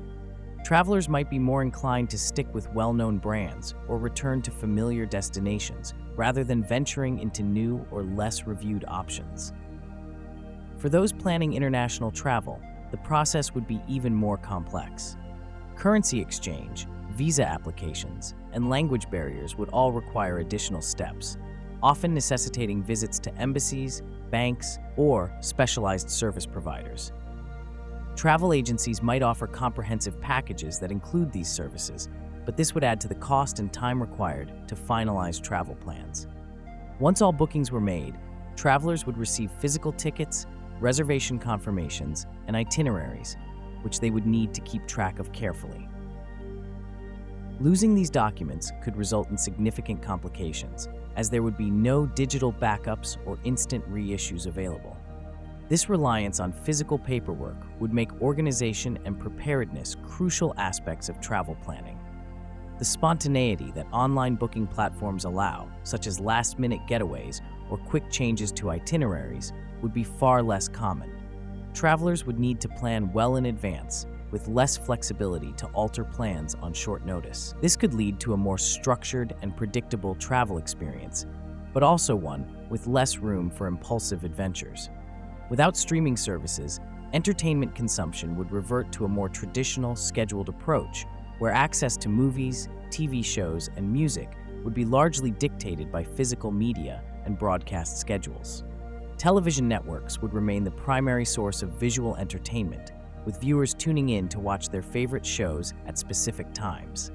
Travelers might be more inclined to stick with well-known brands or return to familiar destinations rather than venturing into new or less reviewed options. For those planning international travel, the process would be even more complex. Currency exchange, visa applications, and language barriers would all require additional steps, often necessitating visits to embassies, banks, or specialized service providers. Travel agencies might offer comprehensive packages that include these services, but this would add to the cost and time required to finalize travel plans. Once all bookings were made, travelers would receive physical tickets, reservation confirmations, and itineraries, which they would need to keep track of carefully. Losing these documents could result in significant complications, as there would be no digital backups or instant reissues available. This reliance on physical paperwork would make organization and preparedness crucial aspects of travel planning. The spontaneity that online booking platforms allow, such as last-minute getaways or quick changes to itineraries, would be far less common. Travelers would need to plan well in advance, with less flexibility to alter plans on short notice. This could lead to a more structured and predictable travel experience, but also one with less room for impulsive adventures. Without streaming services, entertainment consumption would revert to a more traditional, scheduled approach, where access to movies, TV shows, and music would be largely dictated by physical media and broadcast schedules. Television networks would remain the primary source of visual entertainment, with viewers tuning in to watch their favorite shows at specific times.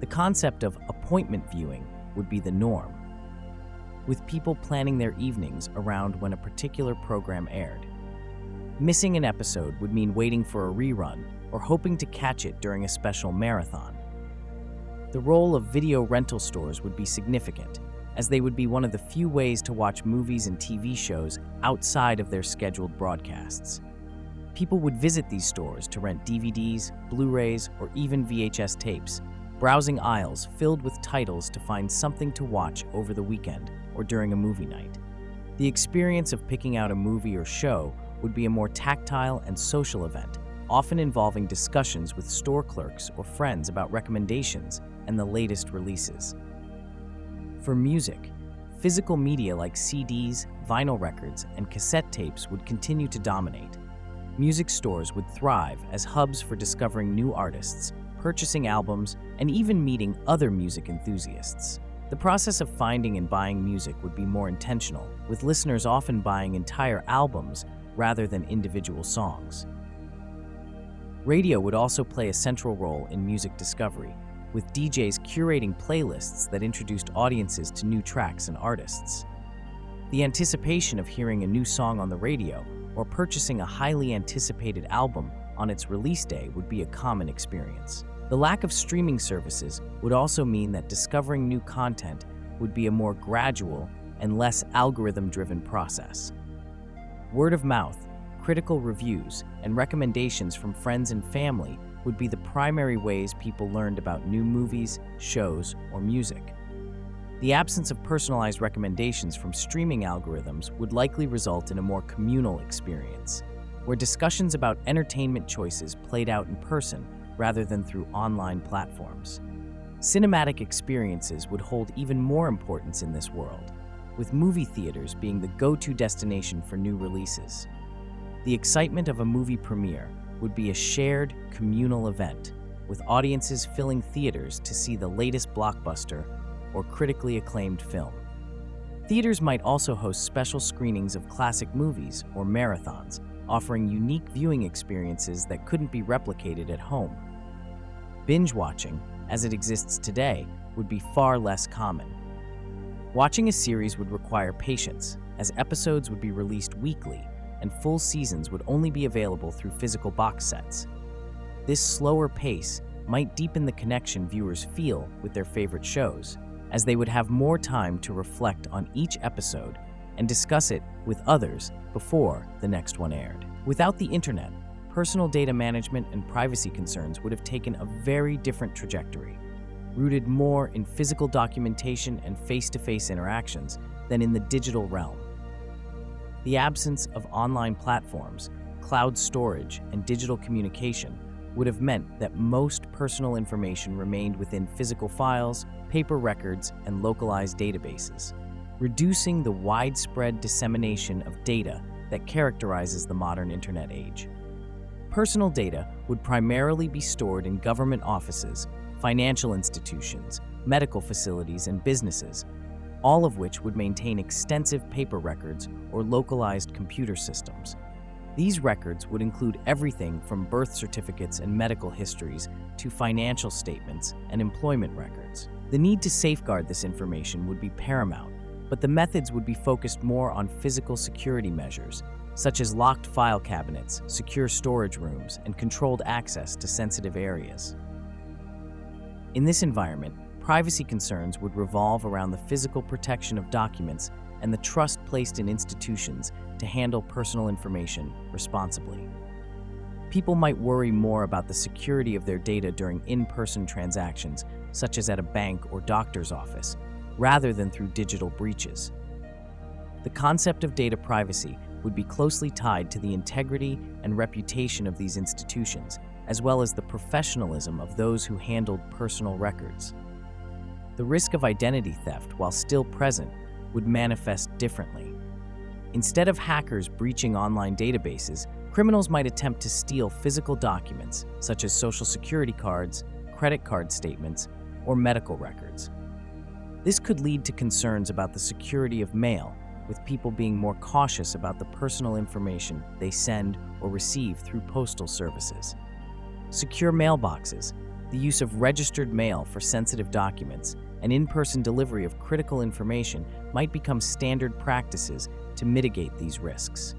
The concept of appointment viewing would be the norm, with people planning their evenings around when a particular program aired. Missing an episode would mean waiting for a rerun or hoping to catch it during a special marathon. The role of video rental stores would be significant, as they would be one of the few ways to watch movies and TV shows outside of their scheduled broadcasts. People would visit these stores to rent DVDs, Blu-rays, or even VHS tapes, browsing aisles filled with titles to find something to watch over the weekend or during a movie night. The experience of picking out a movie or show would be a more tactile and social event, often involving discussions with store clerks or friends about recommendations and the latest releases. For music, physical media like CDs, vinyl records, and cassette tapes would continue to dominate. Music stores would thrive as hubs for discovering new artists, purchasing albums, and even meeting other music enthusiasts. The process of finding and buying music would be more intentional, with listeners often buying entire albums rather than individual songs. Radio would also play a central role in music discovery, with DJs curating playlists that introduced audiences to new tracks and artists. The anticipation of hearing a new song on the radio or purchasing a highly anticipated album on its release day would be a common experience. The lack of streaming services would also mean that discovering new content would be a more gradual and less algorithm-driven process. Word of mouth, critical reviews, and recommendations from friends and family would be the primary ways people learned about new movies, shows, or music. The absence of personalized recommendations from streaming algorithms would likely result in a more communal experience, where discussions about entertainment choices played out in person rather than through online platforms. Cinematic experiences would hold even more importance in this world, with movie theaters being the go-to destination for new releases. The excitement of a movie premiere would be a shared, communal event, with audiences filling theaters to see the latest blockbuster or critically acclaimed film. Theaters might also host special screenings of classic movies or marathons, offering unique viewing experiences that couldn't be replicated at home. Binge watching, as it exists today, would be far less common. Watching a series would require patience, as episodes would be released weekly and full seasons would only be available through physical box sets. This slower pace might deepen the connection viewers feel with their favorite shows, as they would have more time to reflect on each episode and discuss it with others before the next one aired. Without the internet, personal data management and privacy concerns would have taken a very different trajectory, rooted more in physical documentation and face-to-face interactions than in the digital realm. The absence of online platforms, cloud storage, and digital communication would have meant that most personal information remained within physical files, paper records, and localized databases, reducing the widespread dissemination of data that characterizes the modern internet age. Personal data would primarily be stored in government offices, financial institutions, medical facilities, and businesses, all of which would maintain extensive paper records or localized computer systems. These records would include everything from birth certificates and medical histories to financial statements and employment records. The need to safeguard this information would be paramount, but the methods would be focused more on physical security measures, such as locked file cabinets, secure storage rooms, and controlled access to sensitive areas. In this environment, privacy concerns would revolve around the physical protection of documents and the trust placed in institutions to handle personal information responsibly. People might worry more about the security of their data during in-person transactions, such as at a bank or doctor's office, rather than through digital breaches. The concept of data privacy would be closely tied to the integrity and reputation of these institutions, as well as the professionalism of those who handled personal records. The risk of identity theft, while still present, would manifest differently. Instead of hackers breaching online databases, criminals might attempt to steal physical documents, such as social security cards, credit card statements, or medical records. This could lead to concerns about the security of mail, with people being more cautious about the personal information they send or receive through postal services. Secure mailboxes, the use of registered mail for sensitive documents, and in-person delivery of critical information might become standard practices to mitigate these risks.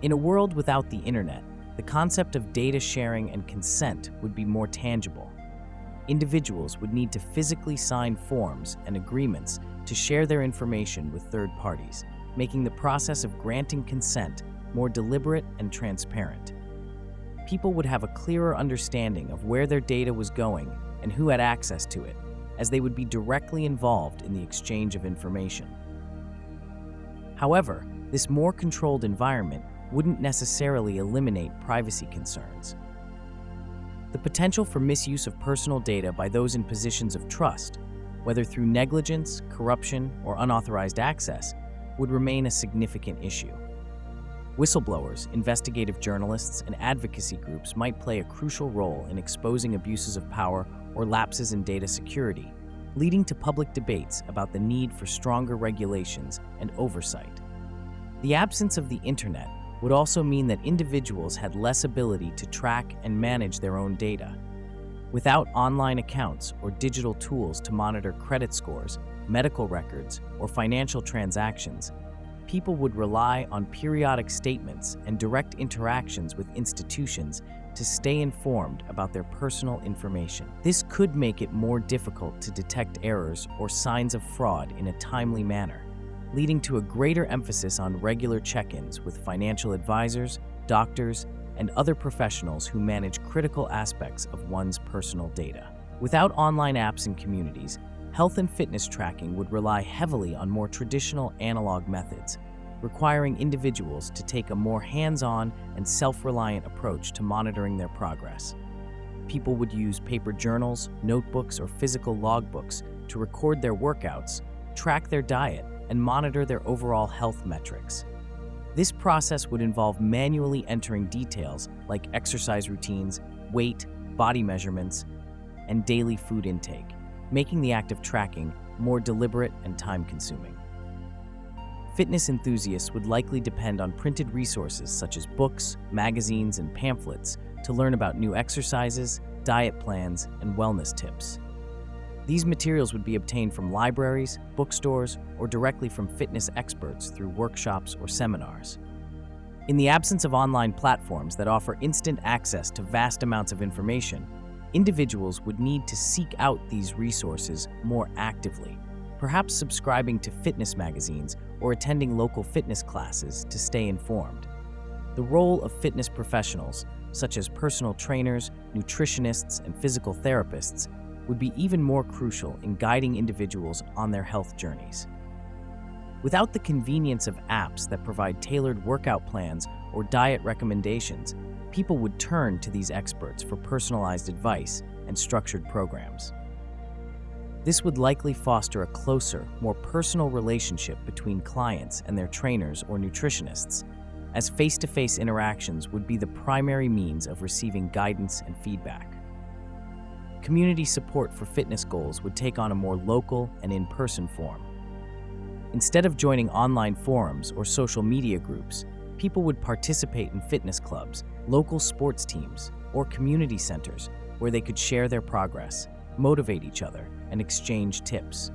In a world without the internet, the concept of data sharing and consent would be more tangible. individuals would need to physically sign forms and agreements to share their information with third parties, making the process of granting consent more deliberate and transparent. People would have a clearer understanding of where their data was going and who had access to it, as they would be directly involved in the exchange of information. However, this more controlled environment wouldn't necessarily eliminate privacy concerns. The potential for misuse of personal data by those in positions of trust, whether through negligence, corruption, or unauthorized access, would remain a significant issue. Whistleblowers, investigative journalists, and advocacy groups might play a crucial role in exposing abuses of power or lapses in data security, leading to public debates about the need for stronger regulations and oversight. The absence of the internet would also mean that individuals had less ability to track and manage their own data. Without online accounts or digital tools to monitor credit scores, medical records, or financial transactions, people would rely on periodic statements and direct interactions with institutions to stay informed about their personal information. This could make it more difficult to detect errors or signs of fraud in a timely manner, leading to a greater emphasis on regular check-ins with financial advisors, doctors, and other professionals who manage critical aspects of one's personal data. Without online apps and communities, health and fitness tracking would rely heavily on more traditional analog methods, requiring individuals to take a more hands-on and self-reliant approach to monitoring their progress. People would use paper journals, notebooks, or physical logbooks to record their workouts, track their diet, and monitor their overall health metrics. This process would involve manually entering details like exercise routines, weight, body measurements, and daily food intake, making the act of tracking more deliberate and time-consuming. Fitness enthusiasts would likely depend on printed resources such as books, magazines, and pamphlets to learn about new exercises, diet plans, and wellness tips. These materials would be obtained from libraries, bookstores, or directly from fitness experts through workshops or seminars. In the absence of online platforms that offer instant access to vast amounts of information, individuals would need to seek out these resources more actively, perhaps subscribing to fitness magazines or attending local fitness classes to stay informed. The role of fitness professionals, such as personal trainers, nutritionists, and physical therapists, would be even more crucial in guiding individuals on their health journeys. Without the convenience of apps that provide tailored workout plans or diet recommendations, people would turn to these experts for personalized advice and structured programs. This would likely foster a closer, more personal relationship between clients and their trainers or nutritionists, as face-to-face interactions would be the primary means of receiving guidance and feedback. Community support for fitness goals would take on a more local and in-person form. Instead of joining online forums or social media groups, people would participate in fitness clubs, local sports teams, or community centers where they could share their progress, motivate each other, and exchange tips.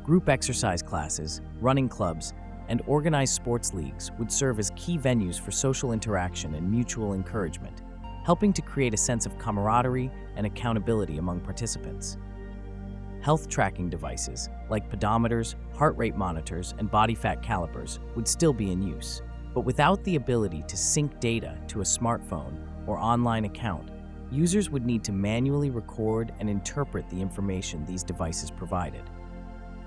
Group exercise classes, running clubs, and organized sports leagues would serve as key venues for social interaction and mutual encouragement, helping to create a sense of camaraderie and accountability among participants. Health tracking devices, like pedometers, heart rate monitors, and body fat calipers, would still be in use. But without the ability to sync data to a smartphone or online account, users would need to manually record and interpret the information these devices provided.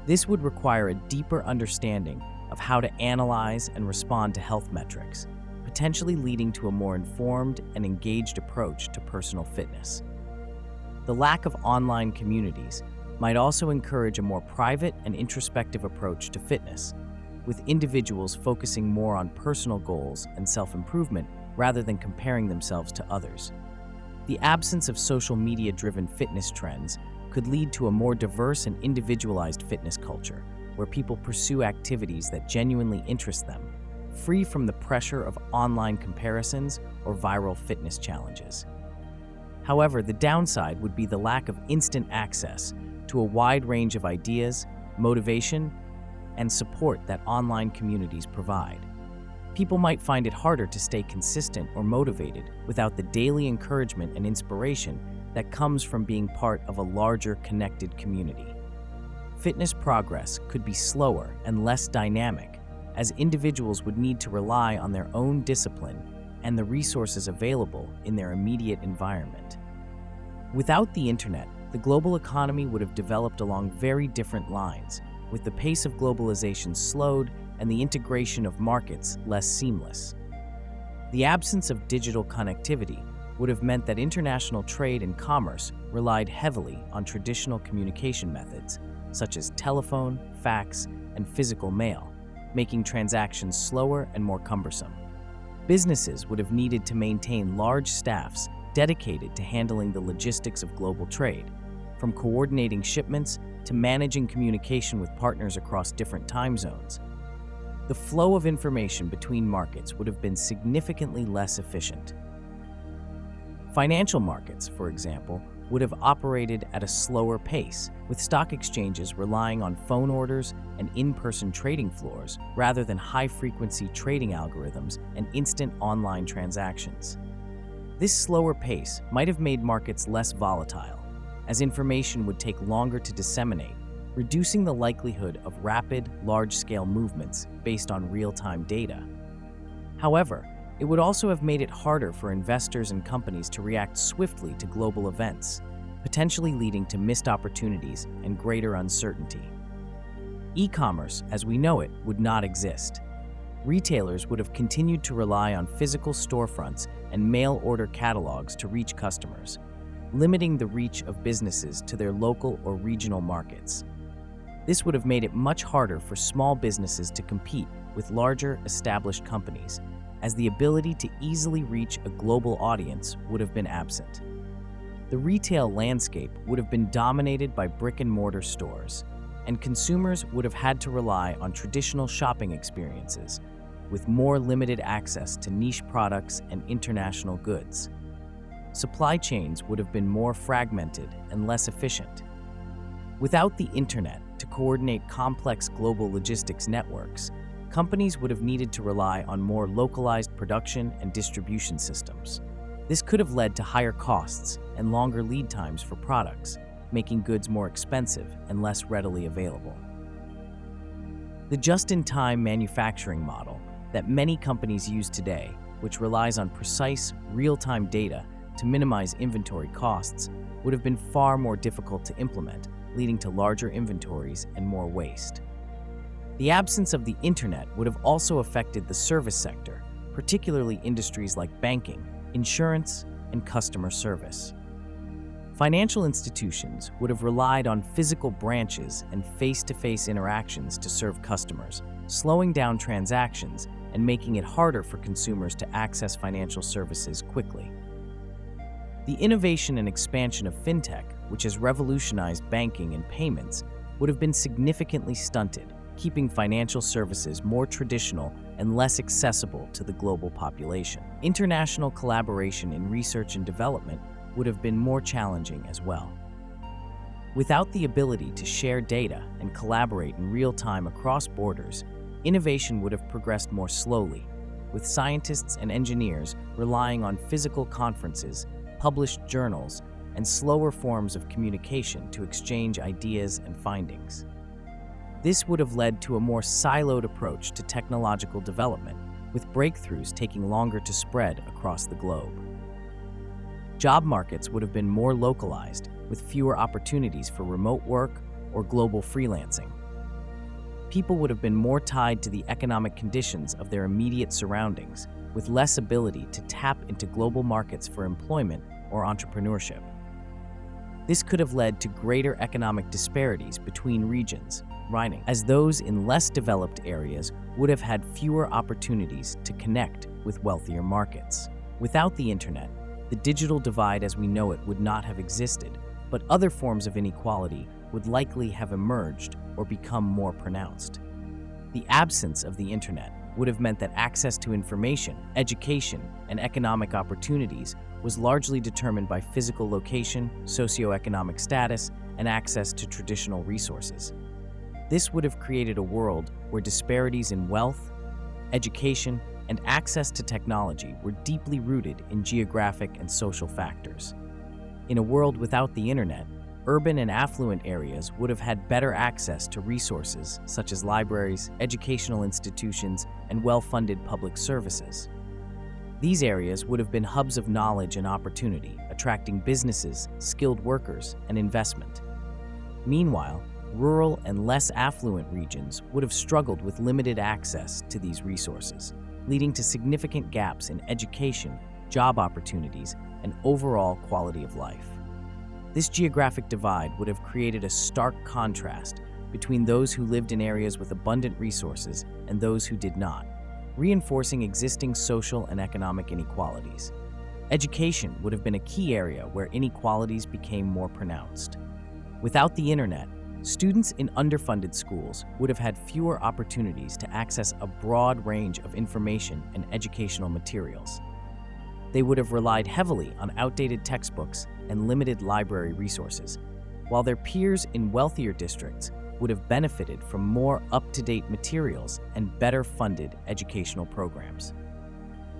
This would require a deeper understanding of how to analyze and respond to health metrics, potentially leading to a more informed and engaged approach to personal fitness. The lack of online communities might also encourage a more private and introspective approach to fitness, with individuals focusing more on personal goals and self-improvement rather than comparing themselves to others. The absence of social media-driven fitness trends could lead to a more diverse and individualized fitness culture, where people pursue activities that genuinely interest them, free from the pressure of online comparisons or viral fitness challenges. However, the downside would be the lack of instant access to a wide range of ideas, motivation, and support that online communities provide. People might find it harder to stay consistent or motivated without the daily encouragement and inspiration that comes from being part of a larger connected community. Fitness progress could be slower and less dynamic, as individuals would need to rely on their own discipline and the resources available in their immediate environment. Without the internet, the global economy would have developed along very different lines, with the pace of globalization slowed and the integration of markets less seamless. The absence of digital connectivity would have meant that international trade and commerce relied heavily on traditional communication methods, such as telephone, fax, and physical mail, making transactions slower and more cumbersome. Businesses would have needed to maintain large staffs dedicated to handling the logistics of global trade, from coordinating shipments to managing communication with partners across different time zones. The flow of information between markets would have been significantly less efficient. Financial markets, for example, would have operated at a slower pace, with stock exchanges relying on phone orders and in-person trading floors rather than high-frequency trading algorithms and instant online transactions. This slower pace might have made markets less volatile, as information would take longer to disseminate, reducing the likelihood of rapid, large-scale movements based on real-time data. However, it would also have made it harder for investors and companies to react swiftly to global events, potentially leading to missed opportunities and greater uncertainty. E-commerce, as we know it, would not exist. Retailers would have continued to rely on physical storefronts and mail-order catalogs to reach customers, limiting the reach of businesses to their local or regional markets. This would have made it much harder for small businesses to compete with larger, established companies, as the ability to easily reach a global audience would have been absent. The retail landscape would have been dominated by brick-and-mortar stores, and consumers would have had to rely on traditional shopping experiences, with more limited access to niche products and international goods. Supply chains would have been more fragmented and less efficient. Without the internet to coordinate complex global logistics networks, companies would have needed to rely on more localized production and distribution systems. This could have led to higher costs and longer lead times for products, making goods more expensive and less readily available. The just-in-time manufacturing model that many companies use today, which relies on precise, real-time data to minimize inventory costs, would have been far more difficult to implement, leading to larger inventories and more waste. The absence of the internet would have also affected the service sector, particularly industries like banking, insurance, and customer service. Financial institutions would have relied on physical branches and face-to-face interactions to serve customers, slowing down transactions and making it harder for consumers to access financial services quickly. The innovation and expansion of fintech, which has revolutionized banking and payments, would have been significantly stunted, keeping financial services more traditional and less accessible to the global population. International collaboration in research and development would have been more challenging as well. Without the ability to share data and collaborate in real time across borders, innovation would have progressed more slowly, with scientists and engineers relying on physical conferences, published journals, and slower forms of communication to exchange ideas and findings. This would have led to a more siloed approach to technological development, with breakthroughs taking longer to spread across the globe. Job markets would have been more localized, with fewer opportunities for remote work or global freelancing. People would have been more tied to the economic conditions of their immediate surroundings, with less ability to tap into global markets for employment or entrepreneurship. This could have led to greater economic disparities between regions, as those in less developed areas would have had fewer opportunities to connect with wealthier markets. Without the internet, the digital divide as we know it would not have existed, but other forms of inequality would likely have emerged or become more pronounced. The absence of the internet would have meant that access to information, education, and economic opportunities was largely determined by physical location, socioeconomic status, and access to traditional resources. This would have created a world where disparities in wealth, education, and access to technology were deeply rooted in geographic and social factors. In a world without the internet, urban and affluent areas would have had better access to resources such as libraries, educational institutions, and well-funded public services. These areas would have been hubs of knowledge and opportunity, attracting businesses, skilled workers, and investment. Meanwhile, rural and less affluent regions would have struggled with limited access to these resources, leading to significant gaps in education, job opportunities, and overall quality of life. This geographic divide would have created a stark contrast between those who lived in areas with abundant resources and those who did not, reinforcing existing social and economic inequalities. Education would have been a key area where inequalities became more pronounced. Without the internet, students in underfunded schools would have had fewer opportunities to access a broad range of information and educational materials. They would have relied heavily on outdated textbooks and limited library resources, while their peers in wealthier districts would have benefited from more up-to-date materials and better-funded educational programs.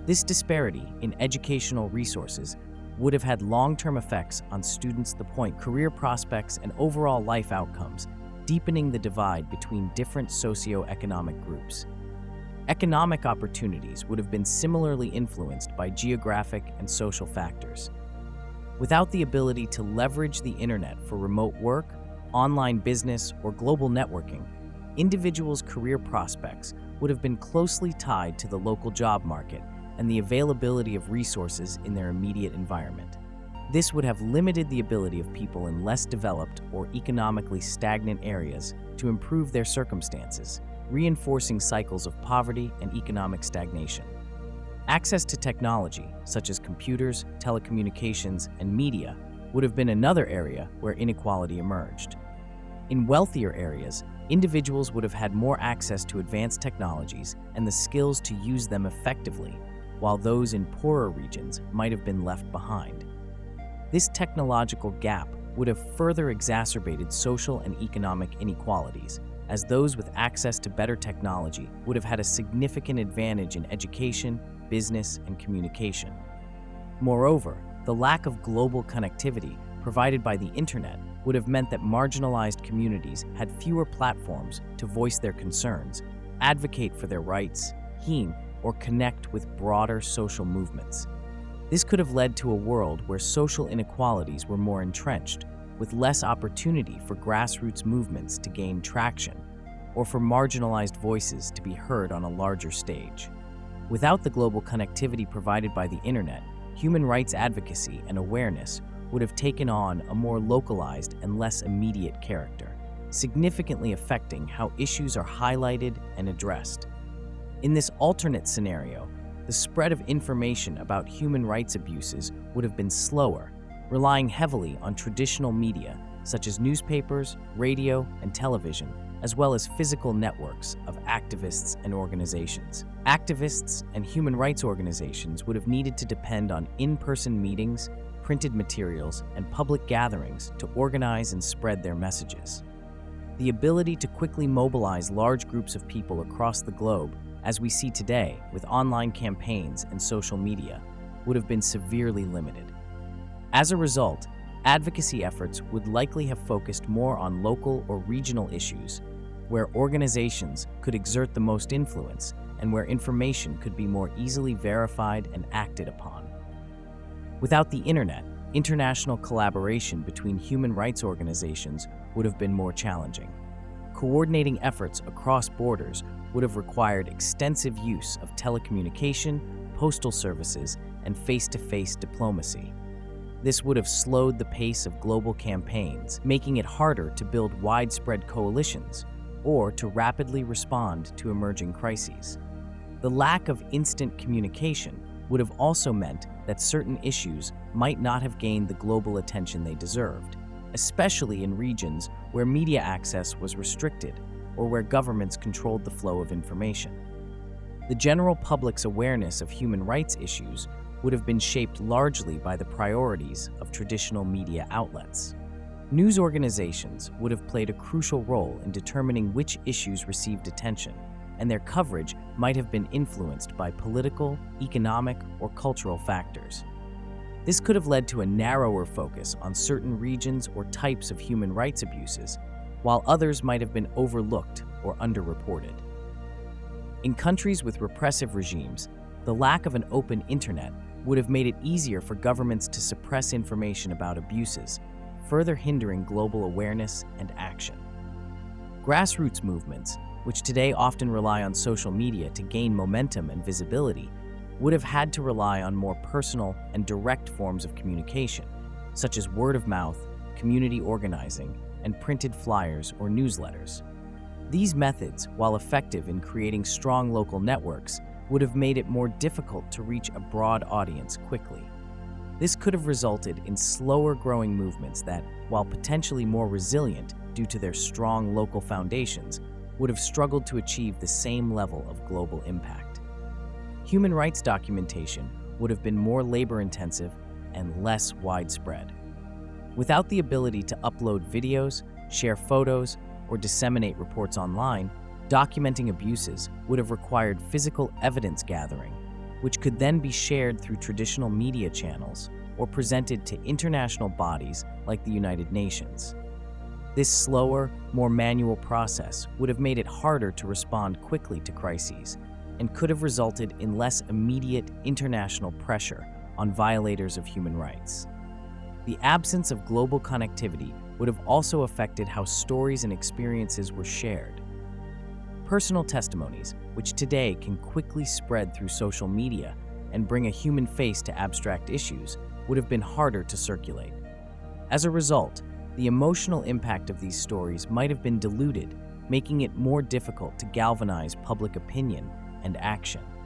This disparity in educational resources would have had long-term effects on students' career prospects and overall life outcomes, deepening the divide between different socioeconomic groups. Economic opportunities would have been similarly influenced by geographic and social factors. Without the ability to leverage the internet for remote work, online business, or global networking, individuals' career prospects would have been closely tied to the local job market and the availability of resources in their immediate environment. This would have limited the ability of people in less developed or economically stagnant areas to improve their circumstances, reinforcing cycles of poverty and economic stagnation. Access to technology, such as computers, telecommunications, and media, would have been another area where inequality emerged. In wealthier areas, individuals would have had more access to advanced technologies and the skills to use them effectively, while those in poorer regions might have been left behind. This technological gap would have further exacerbated social and economic inequalities, as those with access to better technology would have had a significant advantage in education, business, and communication. Moreover, the lack of global connectivity provided by the internet would have meant that marginalized communities had fewer platforms to voice their concerns, advocate for their rights, or connect with broader social movements. This could have led to a world where social inequalities were more entrenched, with less opportunity for grassroots movements to gain traction, or for marginalized voices to be heard on a larger stage. Without the global connectivity provided by the internet, human rights advocacy and awareness would have taken on a more localized and less immediate character, significantly affecting how issues are highlighted and addressed. In this alternate scenario, the spread of information about human rights abuses would have been slower, relying heavily on traditional media such as newspapers, radio, and television, as well as physical networks of activists and organizations. Activists and human rights organizations would have needed to depend on in-person meetings, printed materials, and public gatherings to organize and spread their messages. The ability to quickly mobilize large groups of people across the globe, as we see today with online campaigns and social media, would have been severely limited. As a result, advocacy efforts would likely have focused more on local or regional issues, where organizations could exert the most influence and where information could be more easily verified and acted upon. Without the internet, international collaboration between human rights organizations would have been more challenging. Coordinating efforts across borders would have required extensive use of telecommunication, postal services, and face-to-face diplomacy. This would have slowed the pace of global campaigns, making it harder to build widespread coalitions or to rapidly respond to emerging crises. The lack of instant communication would have also meant that certain issues might not have gained the global attention they deserved, especially in regions where media access was restricted or where governments controlled the flow of information. The general public's awareness of human rights issues would have been shaped largely by the priorities of traditional media outlets. News organizations would have played a crucial role in determining which issues received attention, and their coverage might have been influenced by political, economic, or cultural factors. This could have led to a narrower focus on certain regions or types of human rights abuses, while others might have been overlooked or underreported. In countries with repressive regimes, the lack of an open internet would have made it easier for governments to suppress information about abuses, further hindering global awareness and action. Grassroots movements, which today often rely on social media to gain momentum and visibility, would have had to rely on more personal and direct forms of communication, such as word of mouth, community organizing, and printed flyers or newsletters. These methods, while effective in creating strong local networks, would have made it more difficult to reach a broad audience quickly. This could have resulted in slower-growing movements that, while potentially more resilient due to their strong local foundations, would have struggled to achieve the same level of global impact. Human rights documentation would have been more labor-intensive and less widespread. Without the ability to upload videos, share photos, or disseminate reports online, documenting abuses would have required physical evidence gathering, which could then be shared through traditional media channels or presented to international bodies like the United Nations. This slower, more manual process would have made it harder to respond quickly to crises and could have resulted in less immediate international pressure on violators of human rights. The absence of global connectivity would have also affected how stories and experiences were shared. Personal testimonies, which today can quickly spread through social media and bring a human face to abstract issues, would have been harder to circulate. As a result, the emotional impact of these stories might have been diluted, making it more difficult to galvanize public opinion and action.